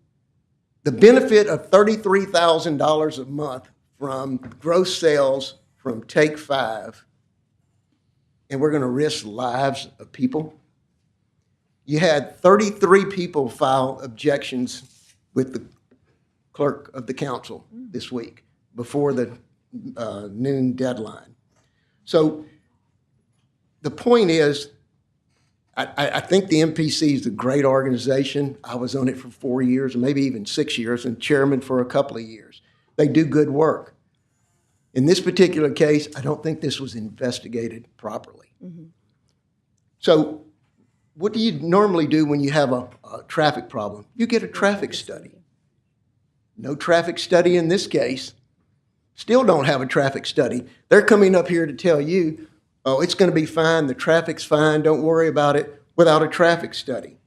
S16: the benefit of $33,000 a month from gross sales from Take 5, and we're going to risk lives of people. You had 33 people file objections with the clerk of the council this week before the noon deadline. So the point is, I think the MPC is a great organization. I was on it for 4 years, maybe even 6 years, and chairman for a couple of years. They do good work. In this particular case, I don't think this was investigated properly. So what do you normally do when you have a traffic problem? You get a traffic study. No traffic study in this case. Still don't have a traffic study. They're coming up here to tell you, oh, it's going to be fine, the traffic's fine, don't worry about it, without a traffic study.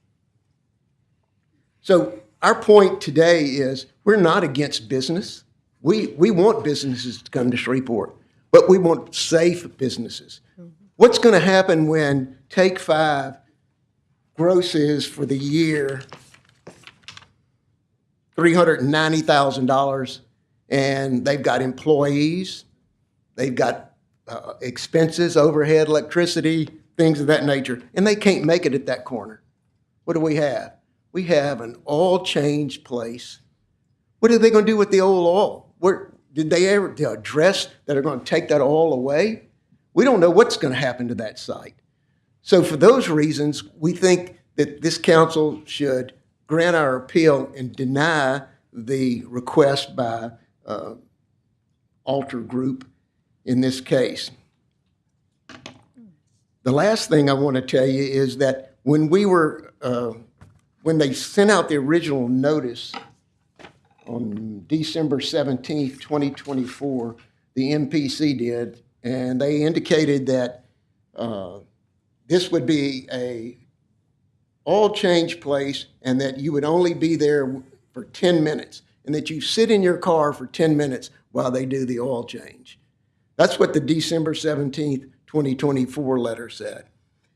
S16: So our point today is we're not against business. We want businesses to come to Shreveport, but we want safe businesses. What's going to happen when Take 5 grosses for the year $390,000, and they've got employees, they've got expenses, overhead, electricity, things of that nature, and they can't make it at that corner? What do we have? We have an oil change place. What are they going to do with the old oil? Did they ever address that are going to take that oil away? We don't know what's going to happen to that site. So for those reasons, we think that this council should grant our appeal and deny the request by Alter Group in this case. The last thing I want to tell you is that when they sent out the original notice on December 17th, 2024, the MPC did, and they indicated that this would be a oil change place and that you would only be there for 10 minutes and that you sit in your car for 10 minutes while they do the oil change. That's what the December 17th, 2024 letter said.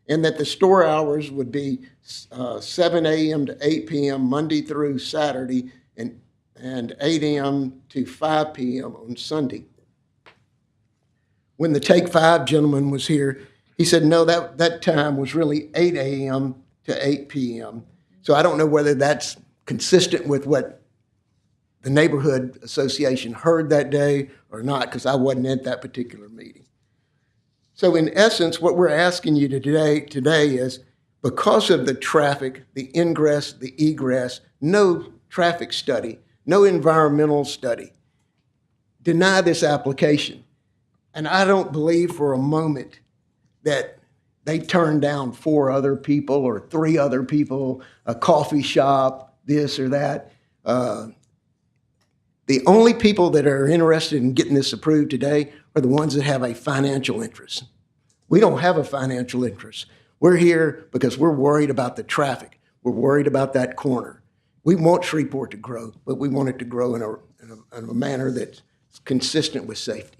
S16: And that the store hours would be 7 a.m. to 8 p.m. Monday through Saturday and 8 a.m. to 5 p.m. on Sunday. When the Take 5 gentleman was here, he said, no, that time was really 8 a.m. to 8 p.m. So I don't know whether that's consistent with what the neighborhood association heard that day or not, because I wasn't at that particular meeting. So in essence, what we're asking you today is, because of the traffic, the ingress, the egress, no traffic study, no environmental study, deny this application. And I don't believe for a moment that they turned down 4 other people or 3 other people, a coffee shop, this or that. The only people that are interested in getting this approved today are the ones that have a financial interest. We don't have a financial interest. We're here because we're worried about the traffic. We're worried about that corner. We want Shreveport to grow, but we want it to grow in a manner that's consistent with safety.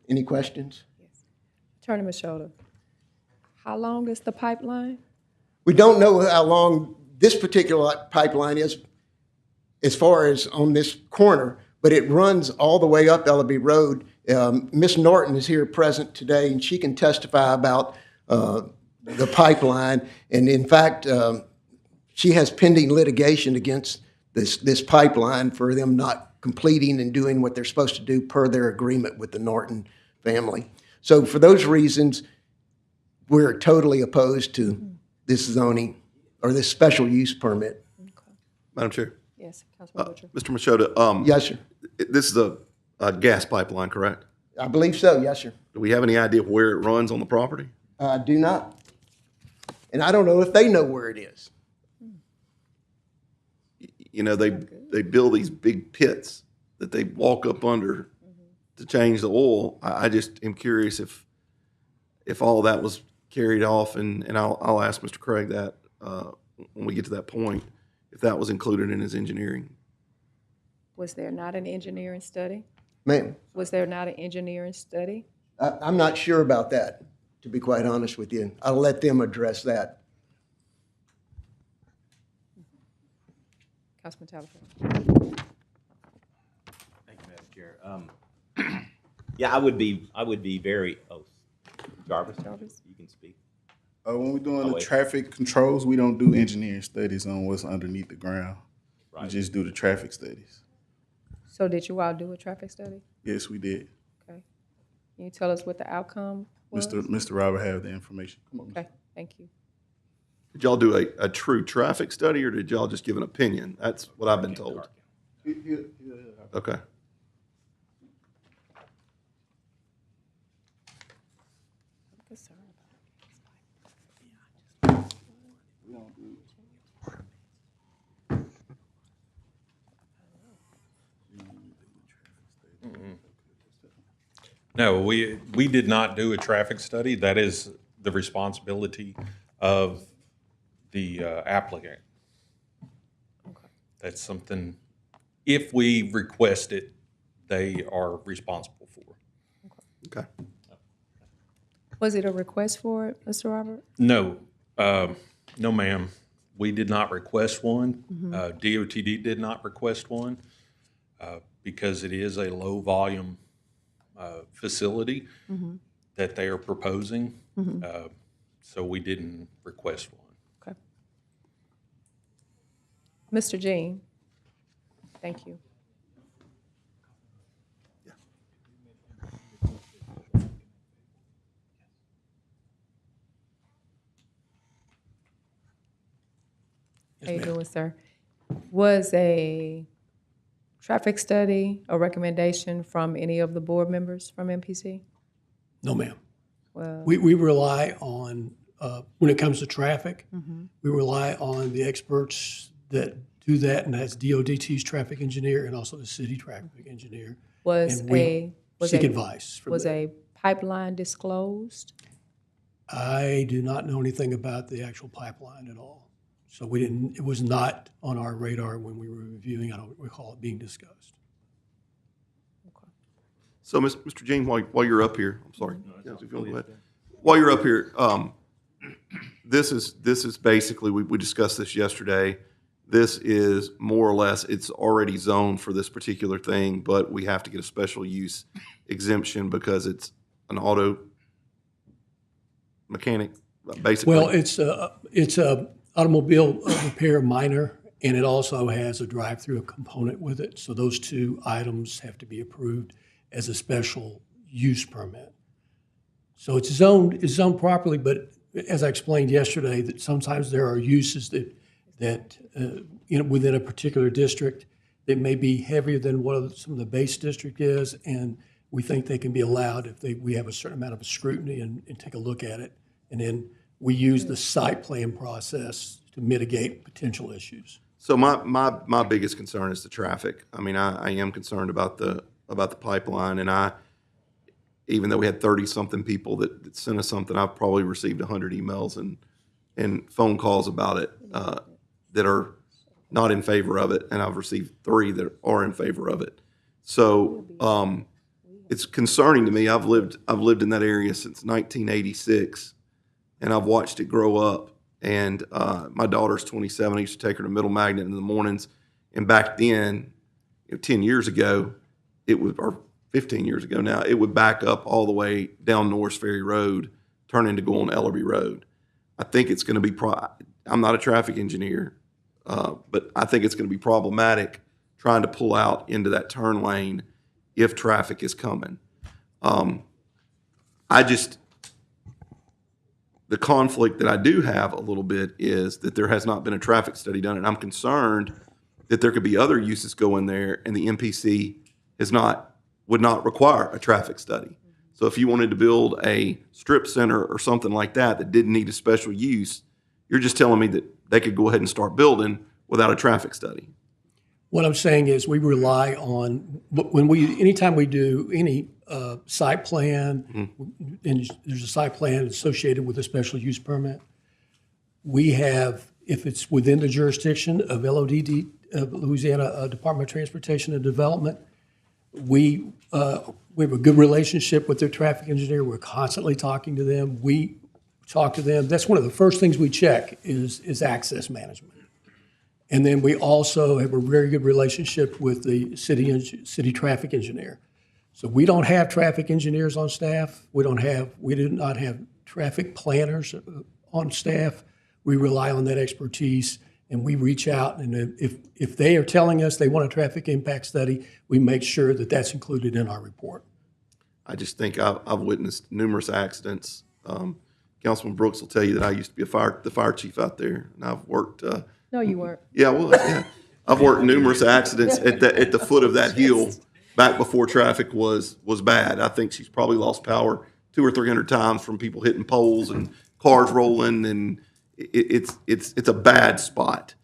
S16: Any questions?
S4: Attorney Machota, how long is the pipeline?
S16: We don't know how long this particular pipeline is as far as on this corner, but it runs all the way up Ellaby Road. Ms. Norton is here present today, and she can testify about the pipeline. And in fact, she has pending litigation against this pipeline for them not completing and doing what they're supposed to do per their agreement with the Norton family. So for those reasons, we're totally opposed to this zoning or this special use permit.
S15: Madam Chair.
S4: Yes, Councilman Butcher.
S15: Mr. Machota.
S16: Yes, sir.
S15: This is a gas pipeline, correct?
S16: I believe so, yes, sir.
S15: Do we have any idea where it runs on the property?
S16: I do not. And I don't know if they know where it is.
S15: You know, they build these big pits that they walk up under to change the oil. I just am curious if all that was carried off, and I'll ask Mr. Craig that when we get to that point, if that was included in his engineering.
S4: Was there not an engineering study?
S16: Ma'am?
S4: Was there not an engineering study?
S16: I'm not sure about that, to be quite honest with you. I'll let them address that.
S4: Councilman Talaporte.
S2: Thank you, Madam Chair. Yeah, I would be very, Jarvis, you can speak.
S17: When we're doing the
S2: wait.
S17: traffic controls, we don't do engineering studies on what's underneath the ground. We
S2: Right.
S17: just do the traffic studies.
S4: So did you all do a traffic study?
S17: Yes, we did.
S4: Okay. Can you tell us what the outcome was?
S17: Mr. Robert have the information. Come on,
S4: Okay, thank you.
S15: Did y'all do a true traffic study, or did y'all just give an opinion? That's what I've been told. Okay.
S5: No, we did not do a traffic study. That is the responsibility of the applicant. That's something, if we request it, they are responsible for.
S15: Okay.
S4: Was it a request for it, Mr. Robert?
S5: No, no, ma'am. We did not request one.
S4: Mhm.
S5: DOTD did not request one because it is a low volume facility
S4: Mhm.
S5: that they are proposing.
S4: Mhm.
S5: So we didn't request one.
S4: Okay. Mr. Jean? Thank you. How you doing, sir? Was a traffic study a recommendation from any of the board members from MPC?
S19: No, ma'am.
S4: Well,
S19: We rely on, when it comes to traffic,
S4: Mhm.
S19: we rely on the experts that do that, and that's DODT's traffic engineer and also the city traffic engineer.
S4: was
S19: And we
S4: a was
S19: seek
S4: a
S19: advice from
S4: was
S19: them.
S4: a pipeline disclosed?
S19: I do not know anything about the actual pipeline at all. So we didn't, it was not on our radar when we were reviewing. I don't recall it being discussed.
S15: So, Mr. Jean, while you're up here, I'm sorry. Yeah, if you want to go ahead. While you're up here, this is basically, we discussed this yesterday. This is more or less, it's already zoned for this particular thing, but we have to get a special use exemption because it's an auto mechanic, basically.
S19: Well, it's a automobile repair minor, and it also has a drive-through component with it. So those two items have to be approved as a special use permit. So it's zoned properly, but as I explained yesterday, that sometimes there are uses that within a particular district that may be heavier than what some of the base district is, and we think they can be allowed if we have a certain amount of scrutiny and take a look at it. And then we use the site plan process to mitigate potential issues.
S15: So my biggest concern is the traffic. I mean, I am concerned about the pipeline, and even though we had 30-something people that sent us something, I've probably received 100 emails and phone calls about it that are not in favor of it, and I've received 3 that are in favor of it. So it's concerning to me. I've lived in that area since 1986, and I've watched it grow up. And my daughter's 27. I used to take her to Middle Magnet in the mornings, and back then, 10 years ago, or 15 years ago now, it would back up all the way down Norris Ferry Road, turn into go on Ellerby Road. I think it's going to be, I'm not a traffic engineer, but I think it's going to be problematic trying to pull out into that turn lane if traffic is coming. The conflict that I do have a little bit is that there has not been a traffic study done, and I'm concerned that there could be other uses go in there, and the MPC would not require a traffic study. So if you wanted to build a strip center or something like that didn't need a special use, you're just telling me that they could go ahead and start building without a traffic study.
S19: What I'm saying is we rely on, anytime we do any site plan, and there's a site plan associated with a special use permit, we have, if it's within the jurisdiction of LODD, Louisiana Department of Transportation and Development, we have a good relationship with their traffic engineer. We're constantly talking to them. We talk to them. That's one of the first things we check is access management. And then we also have a very good relationship with the city traffic engineer. So we don't have traffic engineers on staff. We do not have traffic planners on staff. We rely on that expertise, and we reach out. And if they are telling us they want a traffic impact study, we make sure that that's included in our report.
S15: I just think I've witnessed numerous accidents. Councilman Brooks will tell you that I used to be the fire chief out there, and I've worked.
S4: No, you weren't.
S15: Yeah, well, yeah. I've worked numerous accidents at the foot of that hill back before traffic was bad. I think she's probably lost power 200 or 300 times from people hitting poles and cars rolling, and it's a bad spot.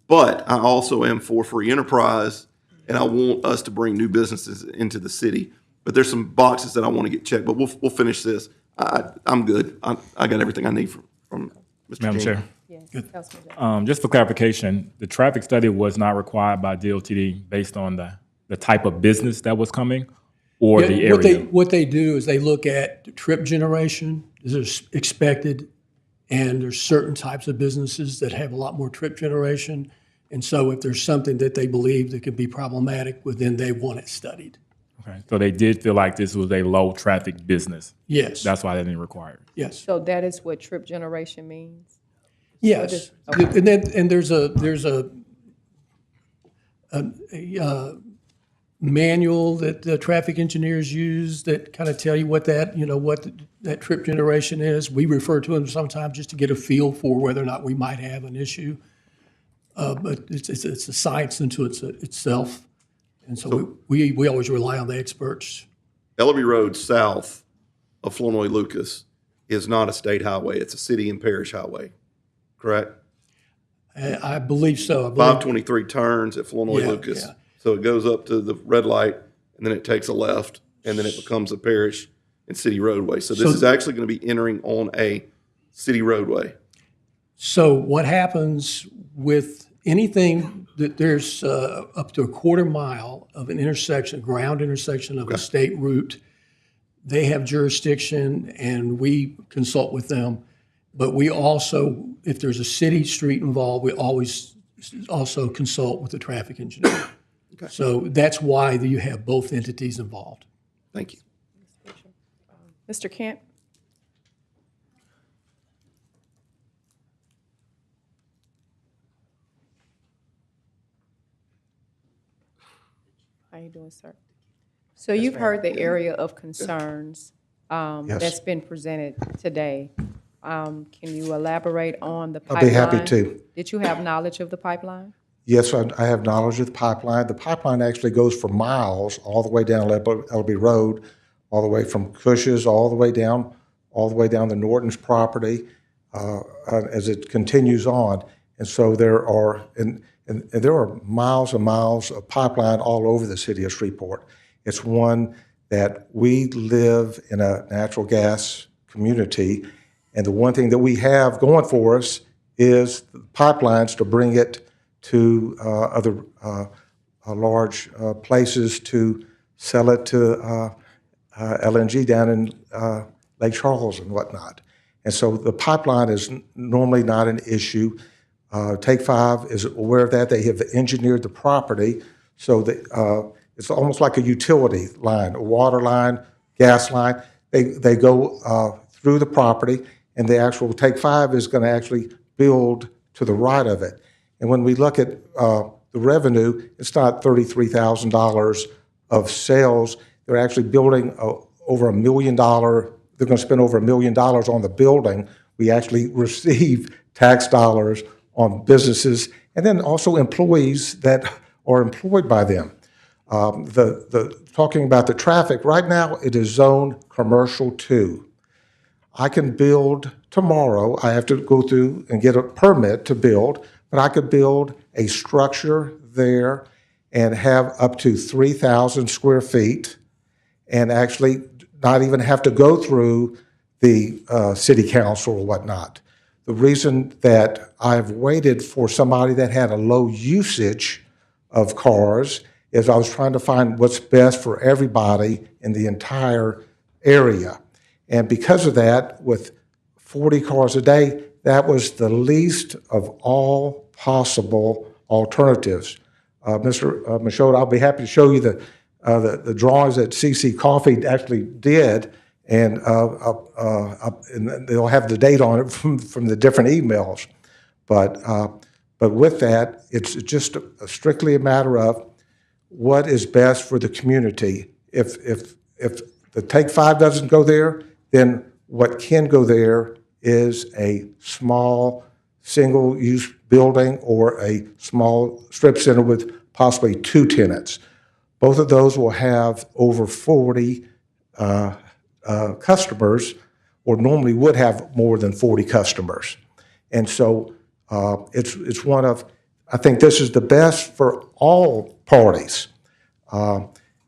S15: But I also am for free enterprise, and I want us to bring new businesses into the city. but there's some boxes that I want to get checked, but we'll finish this. I'm good. I got everything I need from Mr.
S14: Madam
S15: Jean.
S14: Chair.
S4: Yes, Councilman Johnson.
S14: Just for clarification, the traffic study was not required by DOTD based on the type of business that was coming or
S19: Yeah,
S14: the area.
S19: What they do is they look at trip generation, is expected, and there's certain types of businesses that have a lot more trip generation. And so if there's something that they believe that could be problematic, well, then they want it studied.
S14: Okay, so they did feel like this was a low traffic business.
S19: Yes.
S14: That's why they didn't require it.
S19: Yes.
S4: So that is what trip generation means?
S19: Yes.
S4: Okay.
S19: And there's a manual that the traffic engineers use that kind of tell you what that trip generation is. We refer to them sometimes just to get a feel for whether or not we might have an issue. But it's a science into itself. And so we always rely on the experts.
S15: Ellaby Road south of Flournoy Lucas is not a state highway. It's a city and parish highway, correct?
S19: I believe so.
S15: 523 turns at Flournoy
S19: Yeah,
S15: Lucas.
S19: yeah.
S15: So it goes up to the red light, and then it takes a left, and then it becomes a parish and city roadway. So this is actually going to be entering on a city roadway.
S19: So what happens with anything that there's up to a quarter mile of an intersection, ground intersection of a state route, they have jurisdiction and we consult with them. But we also, if there's a city street involved, we always also consult with the traffic engineer.
S15: Okay.
S19: So that's why you have both entities involved.
S15: Thank you.
S4: Mr. Kent? How you doing, sir? So you've heard the area of concerns
S20: Yes.
S4: that's been presented today. Can you elaborate on the
S20: I'll
S4: pipeline?
S20: be happy to.
S4: Did you have knowledge of the pipeline?
S20: Yes, I have knowledge of the pipeline. The pipeline actually goes for miles all the way down Elby Road, all the way from Cush's, all the way down the Norton's property as it continues on. And so there are miles and miles of pipeline all over the city of Shreveport. It's one that we live in a natural gas community, and the one thing that we have going for us is pipelines to bring it to other large places to sell it to LNG down in Lake Charles and whatnot. And so the pipeline is normally not an issue. Take Five is aware of that. They have engineered the property so that it's almost like a utility line, a water line, gas line. They go through the property, and the actual Take Five is going to actually build to the right of it. And when we look at the revenue, it's not $33,000 of sales. They're actually building over $1 million. They're going to spend over $1 million on the building. We actually receive tax dollars on businesses and then also employees that are employed by them. Talking about the traffic, right now it is zoned commercial 2. I can build tomorrow. I have to go through and get a permit to build, but I could build a structure there and have up to 3,000 square feet and actually not even have to go through the city council or whatnot. The reason that I've waited for somebody that had a low usage of cars is I was trying to find what's best for everybody in the entire area. And because of that, with 40 cars a day, that was the least of all possible alternatives. Mr. Michaud, I'll be happy to show you the drawings that CC Coffee actually did, and they'll have the date on it from the different emails. But with that, it's just strictly a matter of what is best for the community. If the Take Five doesn't go there, then what can go there is a small single-use building or a small strip center with possibly 2 tenants. Both of those will have over 40 customers, or normally would have more than 40 customers. And so it's one of, I think this is the best for all parties.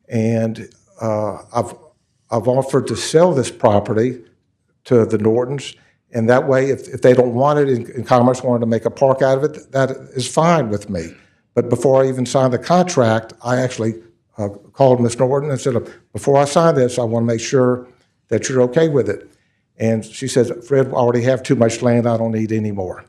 S20: And I've offered to sell this property to the Nortons, and that way, if they don't want it and Commerce wanted to make a park out of it, that is fine with me. But before I even signed the contract, I actually called Ms. Norton and said, before I sign this, I want to make sure that you're okay with it. And she says, Fred, I already have too much land, I don't need any more.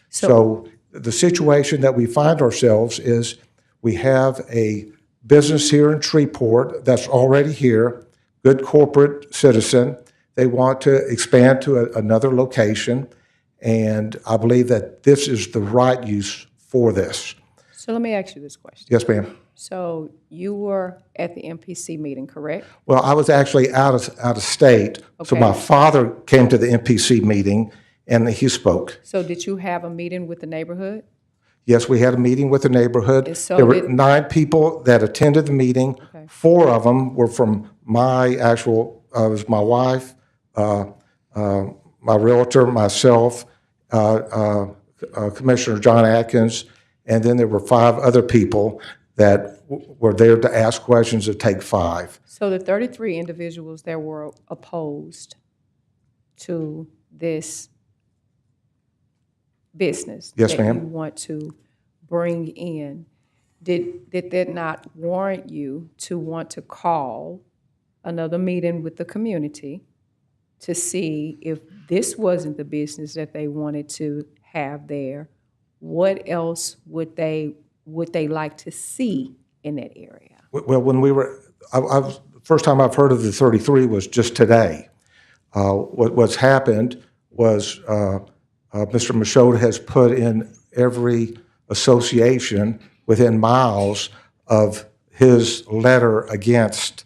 S20: So the situation that we find ourselves is we have a business here in Shreveport that's already here, good corporate citizen. They want to expand to another location, and I believe that this is the right use for this.
S4: So let me ask you this question.
S20: Yes, ma'am.
S4: So you were at the MPC meeting, correct?
S20: Well, I was actually out of state, so
S4: Okay.
S20: my father came to the MPC meeting and he spoke.
S4: So did you have a meeting with the neighborhood?
S20: Yes, we had a meeting with the neighborhood.
S4: And so
S20: There were
S4: did-
S20: 9 people that attended the meeting. 4 of them were from my actual, it was my wife, my realtor, myself, Commissioner John Atkins, and then there were 5 other people that were there to ask questions to take 5.
S4: So the 33 individuals that were opposed to this business
S20: Yes,
S4: that
S20: ma'am.
S4: you want to bring in, did that not warrant you to want to call another meeting with the community to see if this wasn't the business that they wanted to have there? What else would they like to see in that area?
S20: Well, when we were, the first time I've heard of the 33 was just today. What's happened was Mr. Michaud has put in every association within miles of his letter against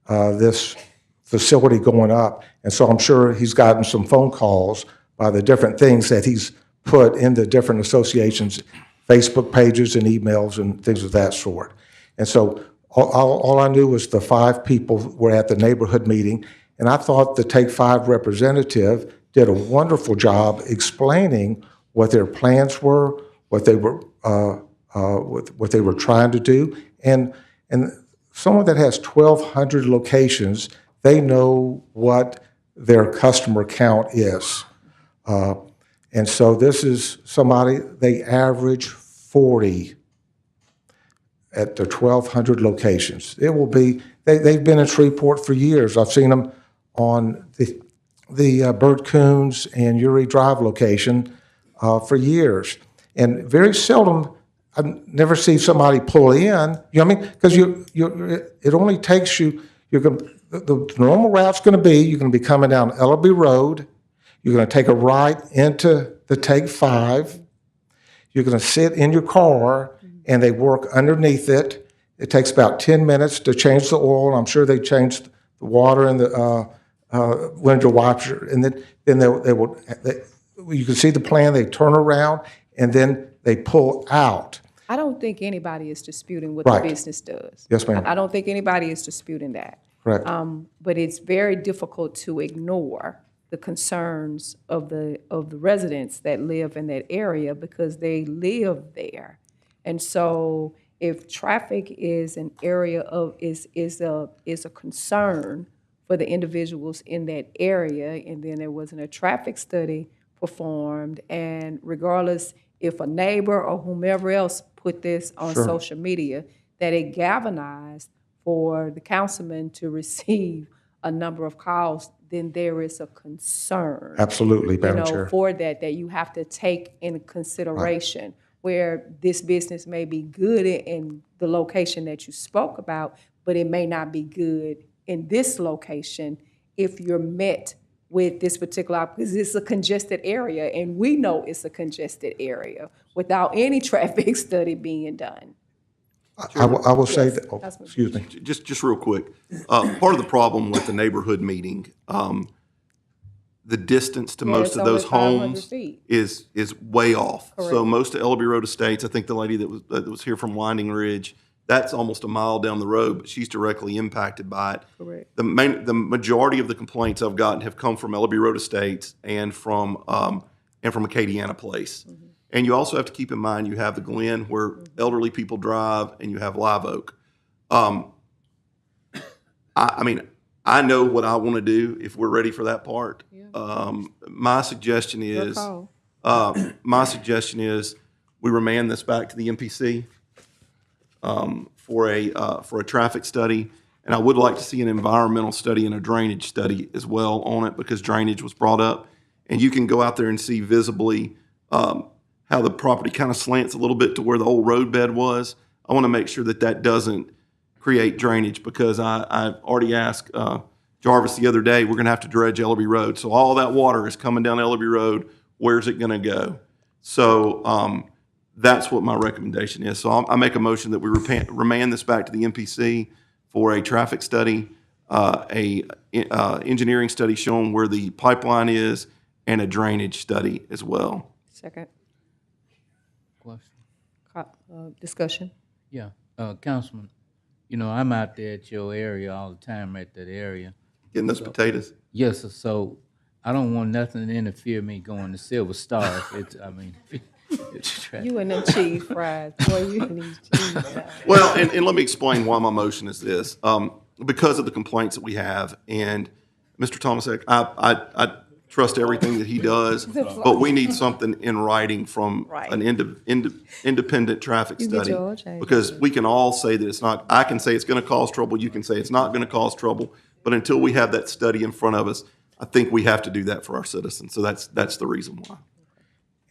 S20: this facility going up. And so I'm sure he's gotten some phone calls by the different things that he's put in the different associations, Facebook pages and emails and things of that sort. And so all I knew was the 5 people were at the neighborhood meeting, and I thought the Take 5 representative did a wonderful job explaining what their plans were, what they were trying to do, and someone that has 1,200 locations, they know what their customer count is. And so this is somebody, they average 40 at their 1,200 locations. It will be, they've been in Shreveport for years. I've seen them on the Bert Coons and Uri Drive location for years. And very seldom, I never see somebody pull in, you know what I mean? Because it only takes you, the normal route's gonna be, you're gonna be coming down Ellaby Road, you're gonna take a right into the Take 5, you're gonna sit in your car, and they work underneath it. It takes about 10 minutes to change the oil, and I'm sure they changed the water and the window washer, and then you can see the plan, they turn around, and then they pull out.
S4: I don't think anybody is disputing what
S20: Right.
S4: the business does.
S20: Yes, ma'am.
S4: I don't think anybody is disputing that.
S20: Correct.
S4: But it's very difficult to ignore the concerns of the residents that live in that area because they live there. And so if traffic is an area of, is a concern for the individuals in that area, and then there wasn't a traffic study performed, and regardless if a neighbor or whomever else put this on
S20: Sure.
S4: social media, that it galvanized for the councilman to receive a number of calls, then there is a concern.
S20: Absolutely, Madam Chair.
S4: For that you have to take in consideration. Where this business may be good in the location that you spoke about, but it may not be good in this location if you're met with this particular, because it's a congested area, and we know it's a congested area without any traffic study being done.
S20: I will say
S4: Yes,
S20: that, oh,
S4: Councilman.
S20: excuse me.
S15: Just real quick, part of the problem with the neighborhood meeting, the distance to
S4: Yeah,
S15: most
S4: it's
S15: of those
S4: only 500
S15: homes
S4: feet.
S15: is way off. So
S4: Correct.
S15: most of Ellaby Road Estates, I think the lady that was here from Winding Ridge, that's almost a mile down the road, but she's directly impacted by it.
S4: Correct.
S15: The majority of the complaints I've gotten have come from Ellaby Road Estates and from Acadiana Place.
S4: Mm-hmm.
S15: And you also have to keep in mind you have the Glen where elderly people drive, and you have Live Oak. I mean, I know what I want to do if we're ready for that part. My suggestion is,
S4: call.
S15: my suggestion is we remand this back to the MPC for a traffic study. And I would like to see an environmental study and a drainage study as well on it, because drainage was brought up. And you can go out there and see visibly how the property kind of slants a little bit to where the old road bed was. I want to make sure that that doesn't create drainage, because I already asked Jarvis the other day, we're going to have to dredge Ellaby Road. So all that water is coming down Ellaby Road. Where's it going to go? So that's what my recommendation is. So I make a motion that we remand this back to the MPC for a traffic study, engineering study showing where the pipeline is, and a drainage study as well.
S4: Second.
S9: Question.
S4: Discussion.
S9: Yeah, Councilman, you know, I'm out there at your area all the time, at that area.
S15: Getting those potatoes?
S9: Yes, sir. So I don't want nothing to interfere me going to Silver Star. It's, I mean, it's traffic.
S4: You and them cheese fries. Boy, you and these cheese fries.
S15: Well, and let me explain why my motion is this. Because of the complaints that we have, and Mr. Thomasek, I trust everything that he does, but we need something in writing from an independent traffic study. Because we can all say that it's not, I can say it's going to cause trouble, you can say it's not going to cause trouble, but until we have that study in front of us, I think we have to do that for our citizens. So that's the reason why.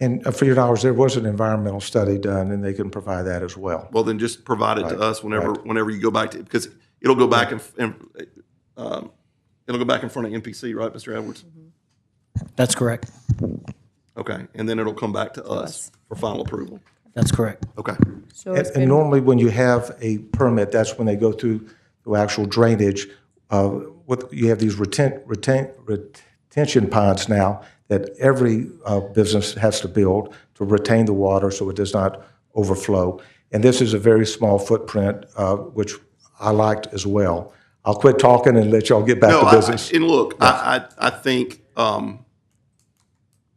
S20: And for your knowledge, there was an environmental study done, and they can provide that as well.
S15: Well, then just provide it to us whenever you go back to, because it'll go back in front of MPC, right, Mr. Edwards?
S13: That's correct.
S15: Okay, and then it'll come back to us for final approval.
S13: That's correct.
S15: Okay.
S4: So
S20: And normally, when you have a permit, that's when they go through the actual drainage. You have these retention ponds now that every business has to build to retain the water so it does not overflow. And this is a very small footprint, which I liked as well. I'll quit talking and let y'all get back to business.
S15: And look, I think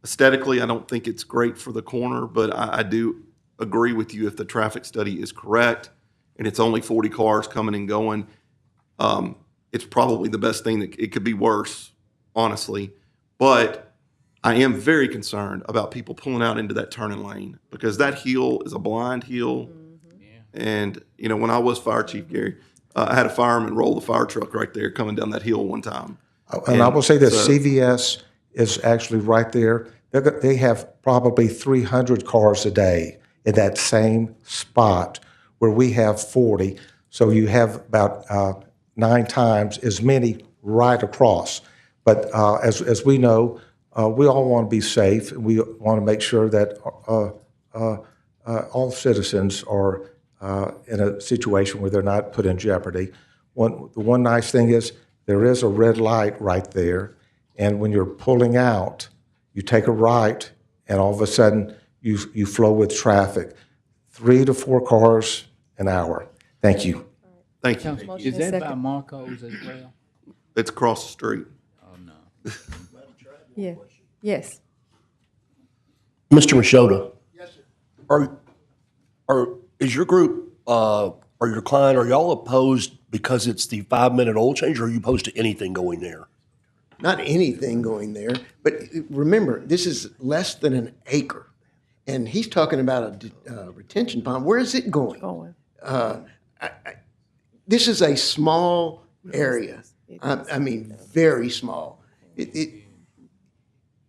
S15: aesthetically, I don't think it's great for the corner, but I do agree with you if the traffic study is correct and it's only 40 cars coming and going. It's probably the best thing. That it could be worse, honestly. But I am very concerned about people pulling out into that turning lane, because that hill is a blind hill. And, you know, when I was fire chief, Gary, I had a fireman roll the fire truck right there coming down that hill one time.
S20: And I will say that CVS is actually right there. They have probably 300 cars a day in that same spot where we have 40. So you have about 9 times as many right across. But as we know, we all want to be safe, and we want to make sure that all citizens are in a situation where they're not put in jeopardy. The one nice thing is there is a red light right there, and when you're pulling out, you take a right, and all of a sudden you flow with traffic. 3 to 4 cars an hour. Thank you.
S15: Thank you.
S9: Is that by Marco's as well?
S15: It's across the street.
S9: Oh, no.
S4: Yeah. Yes.
S8: Mr. Machota. Yes, sir. Is your group, or your client, are y'all opposed because it's the 5-minute oil change, or are you opposed to anything going there?
S16: Not anything going there, but remember, this is less than an acre. And he's talking about a retention pond. Where is it going? This is a small area. I mean, very small.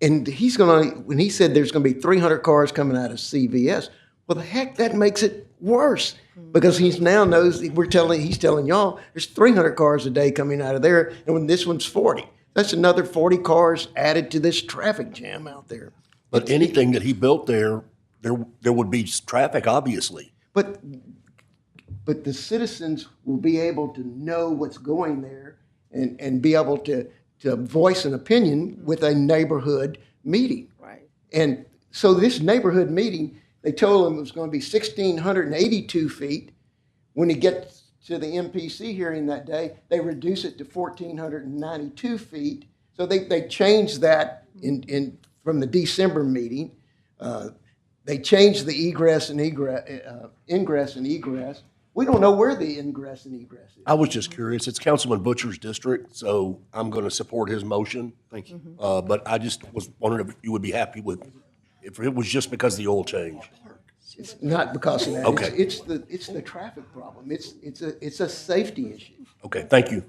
S16: And he's going to, when he said there's going to be 300 cars coming out of CVS, well, the heck, that makes it worse, because he's now knows, he's telling y'all there's 300 cars a day coming out of there, and when this one's 40. That's another 40 cars added to this traffic jam out there.
S8: But anything that he built there would be traffic, obviously.
S16: But the citizens will be able to know what's going there and be able to voice an opinion with a neighborhood meeting.
S4: Right.
S16: And so this neighborhood meeting, they told him it was going to be 1,682 feet. When he gets to the MPC hearing that day, they reduce it to 1,492 feet. So they changed that from the December meeting. They changed the ingress and egress. We don't know where the ingress and egress is.
S8: I was just curious. It's Councilman Butcher's district, so I'm going to support his motion.
S15: Thank you.
S8: But I just was wondering if you would be happy with, if it was just because of the oil change.
S16: It's not because of that.
S8: Okay.
S16: It's the traffic problem. It's a safety issue.
S8: Okay, thank you.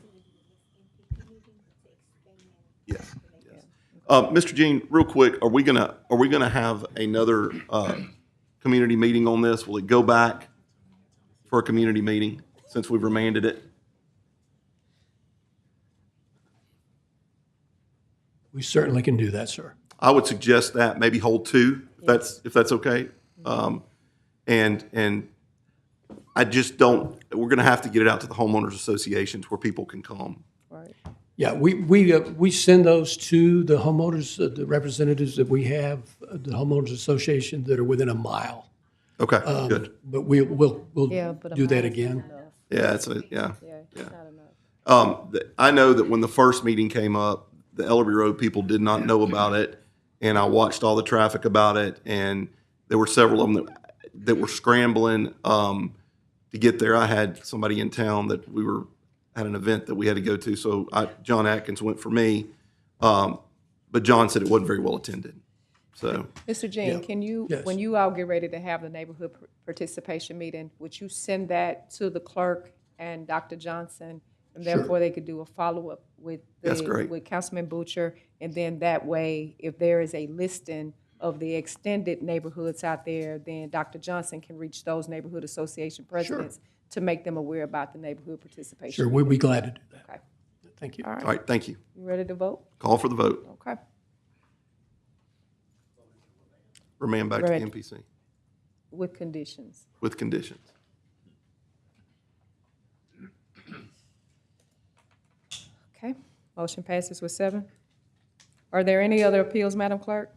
S15: Yes. Mr. Jean, real quick, are we gonna have another community meeting on this? Will it go back for a community meeting since we've remanded it?
S19: We certainly can do that, sir.
S15: I would suggest that maybe hold two, if that's okay. And I just don't. We're gonna have to get it out to the homeowners associations where people can come.
S19: Yeah, we send those to the homeowners, the representatives that we have, the homeowners association that are within a mile.
S15: Okay, good.
S19: But we'll
S4: but a
S19: do that
S4: mile's
S19: again.
S4: not enough.
S15: Yeah, it's a, yeah.
S4: It's not enough.
S15: I know that when the first meeting came up, the Ellerby Road people did not know about it, and I watched all the traffic about it, and there were several of them that were scrambling to get there. I had somebody in town that had an event that we had to go to, so John Atkins went for me, but John said it wasn't very well attended. So,
S4: Mr. Jean, can you, when you all get ready to have the neighborhood participation meeting, would you send that to the clerk and Dr. Johnson? And therefore, they could do a follow-up with with Councilman Butcher, and then that way, if there is a listing of the extended neighborhoods out there, then Dr. Johnson can reach those neighborhood association presidents to make them aware about the neighborhood participation.
S19: Sure, we'd be glad to do that.
S4: Okay.
S19: Thank you.
S15: all right, thank you.
S4: You ready to vote?
S15: Call for the vote.
S4: Okay.
S15: Remand back to
S4: Ready.
S15: the MPC
S4: With conditions.
S15: with conditions.
S4: Okay. Motion passes with 7. Are there any other appeals, Madam Clerk?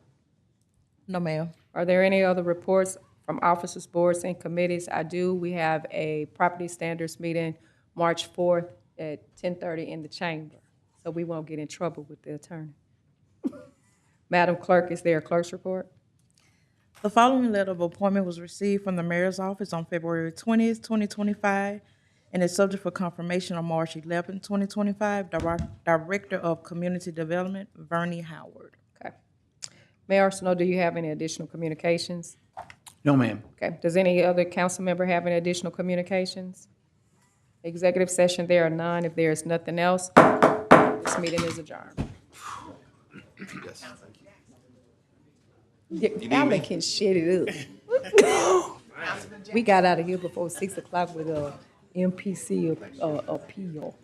S1: No, ma'am.
S4: Are there any other reports from officers, boards, and committees? I do. We have a property standards meeting March 4th at 10:30 in the chamber, so we won't get in trouble with the attorney. Madam Clerk, is there a clerk's report?
S1: The following letter of appointment was received from the mayor's office on February 20th, 2025, and is subject for confirmation on March 11th, 2025. Director of Community Development, Vernie Howard.
S4: Okay. Mayor Arsenault, do you have any additional communications?
S9: No, ma'am.
S4: Okay. Does any other council member have any additional communications? Executive session, there are none. If there is nothing else, this meeting is adjourned.
S15: Yes, thank you.
S4: Alvin can shut it up. We got out of here before 6 o'clock with a MPC appeal.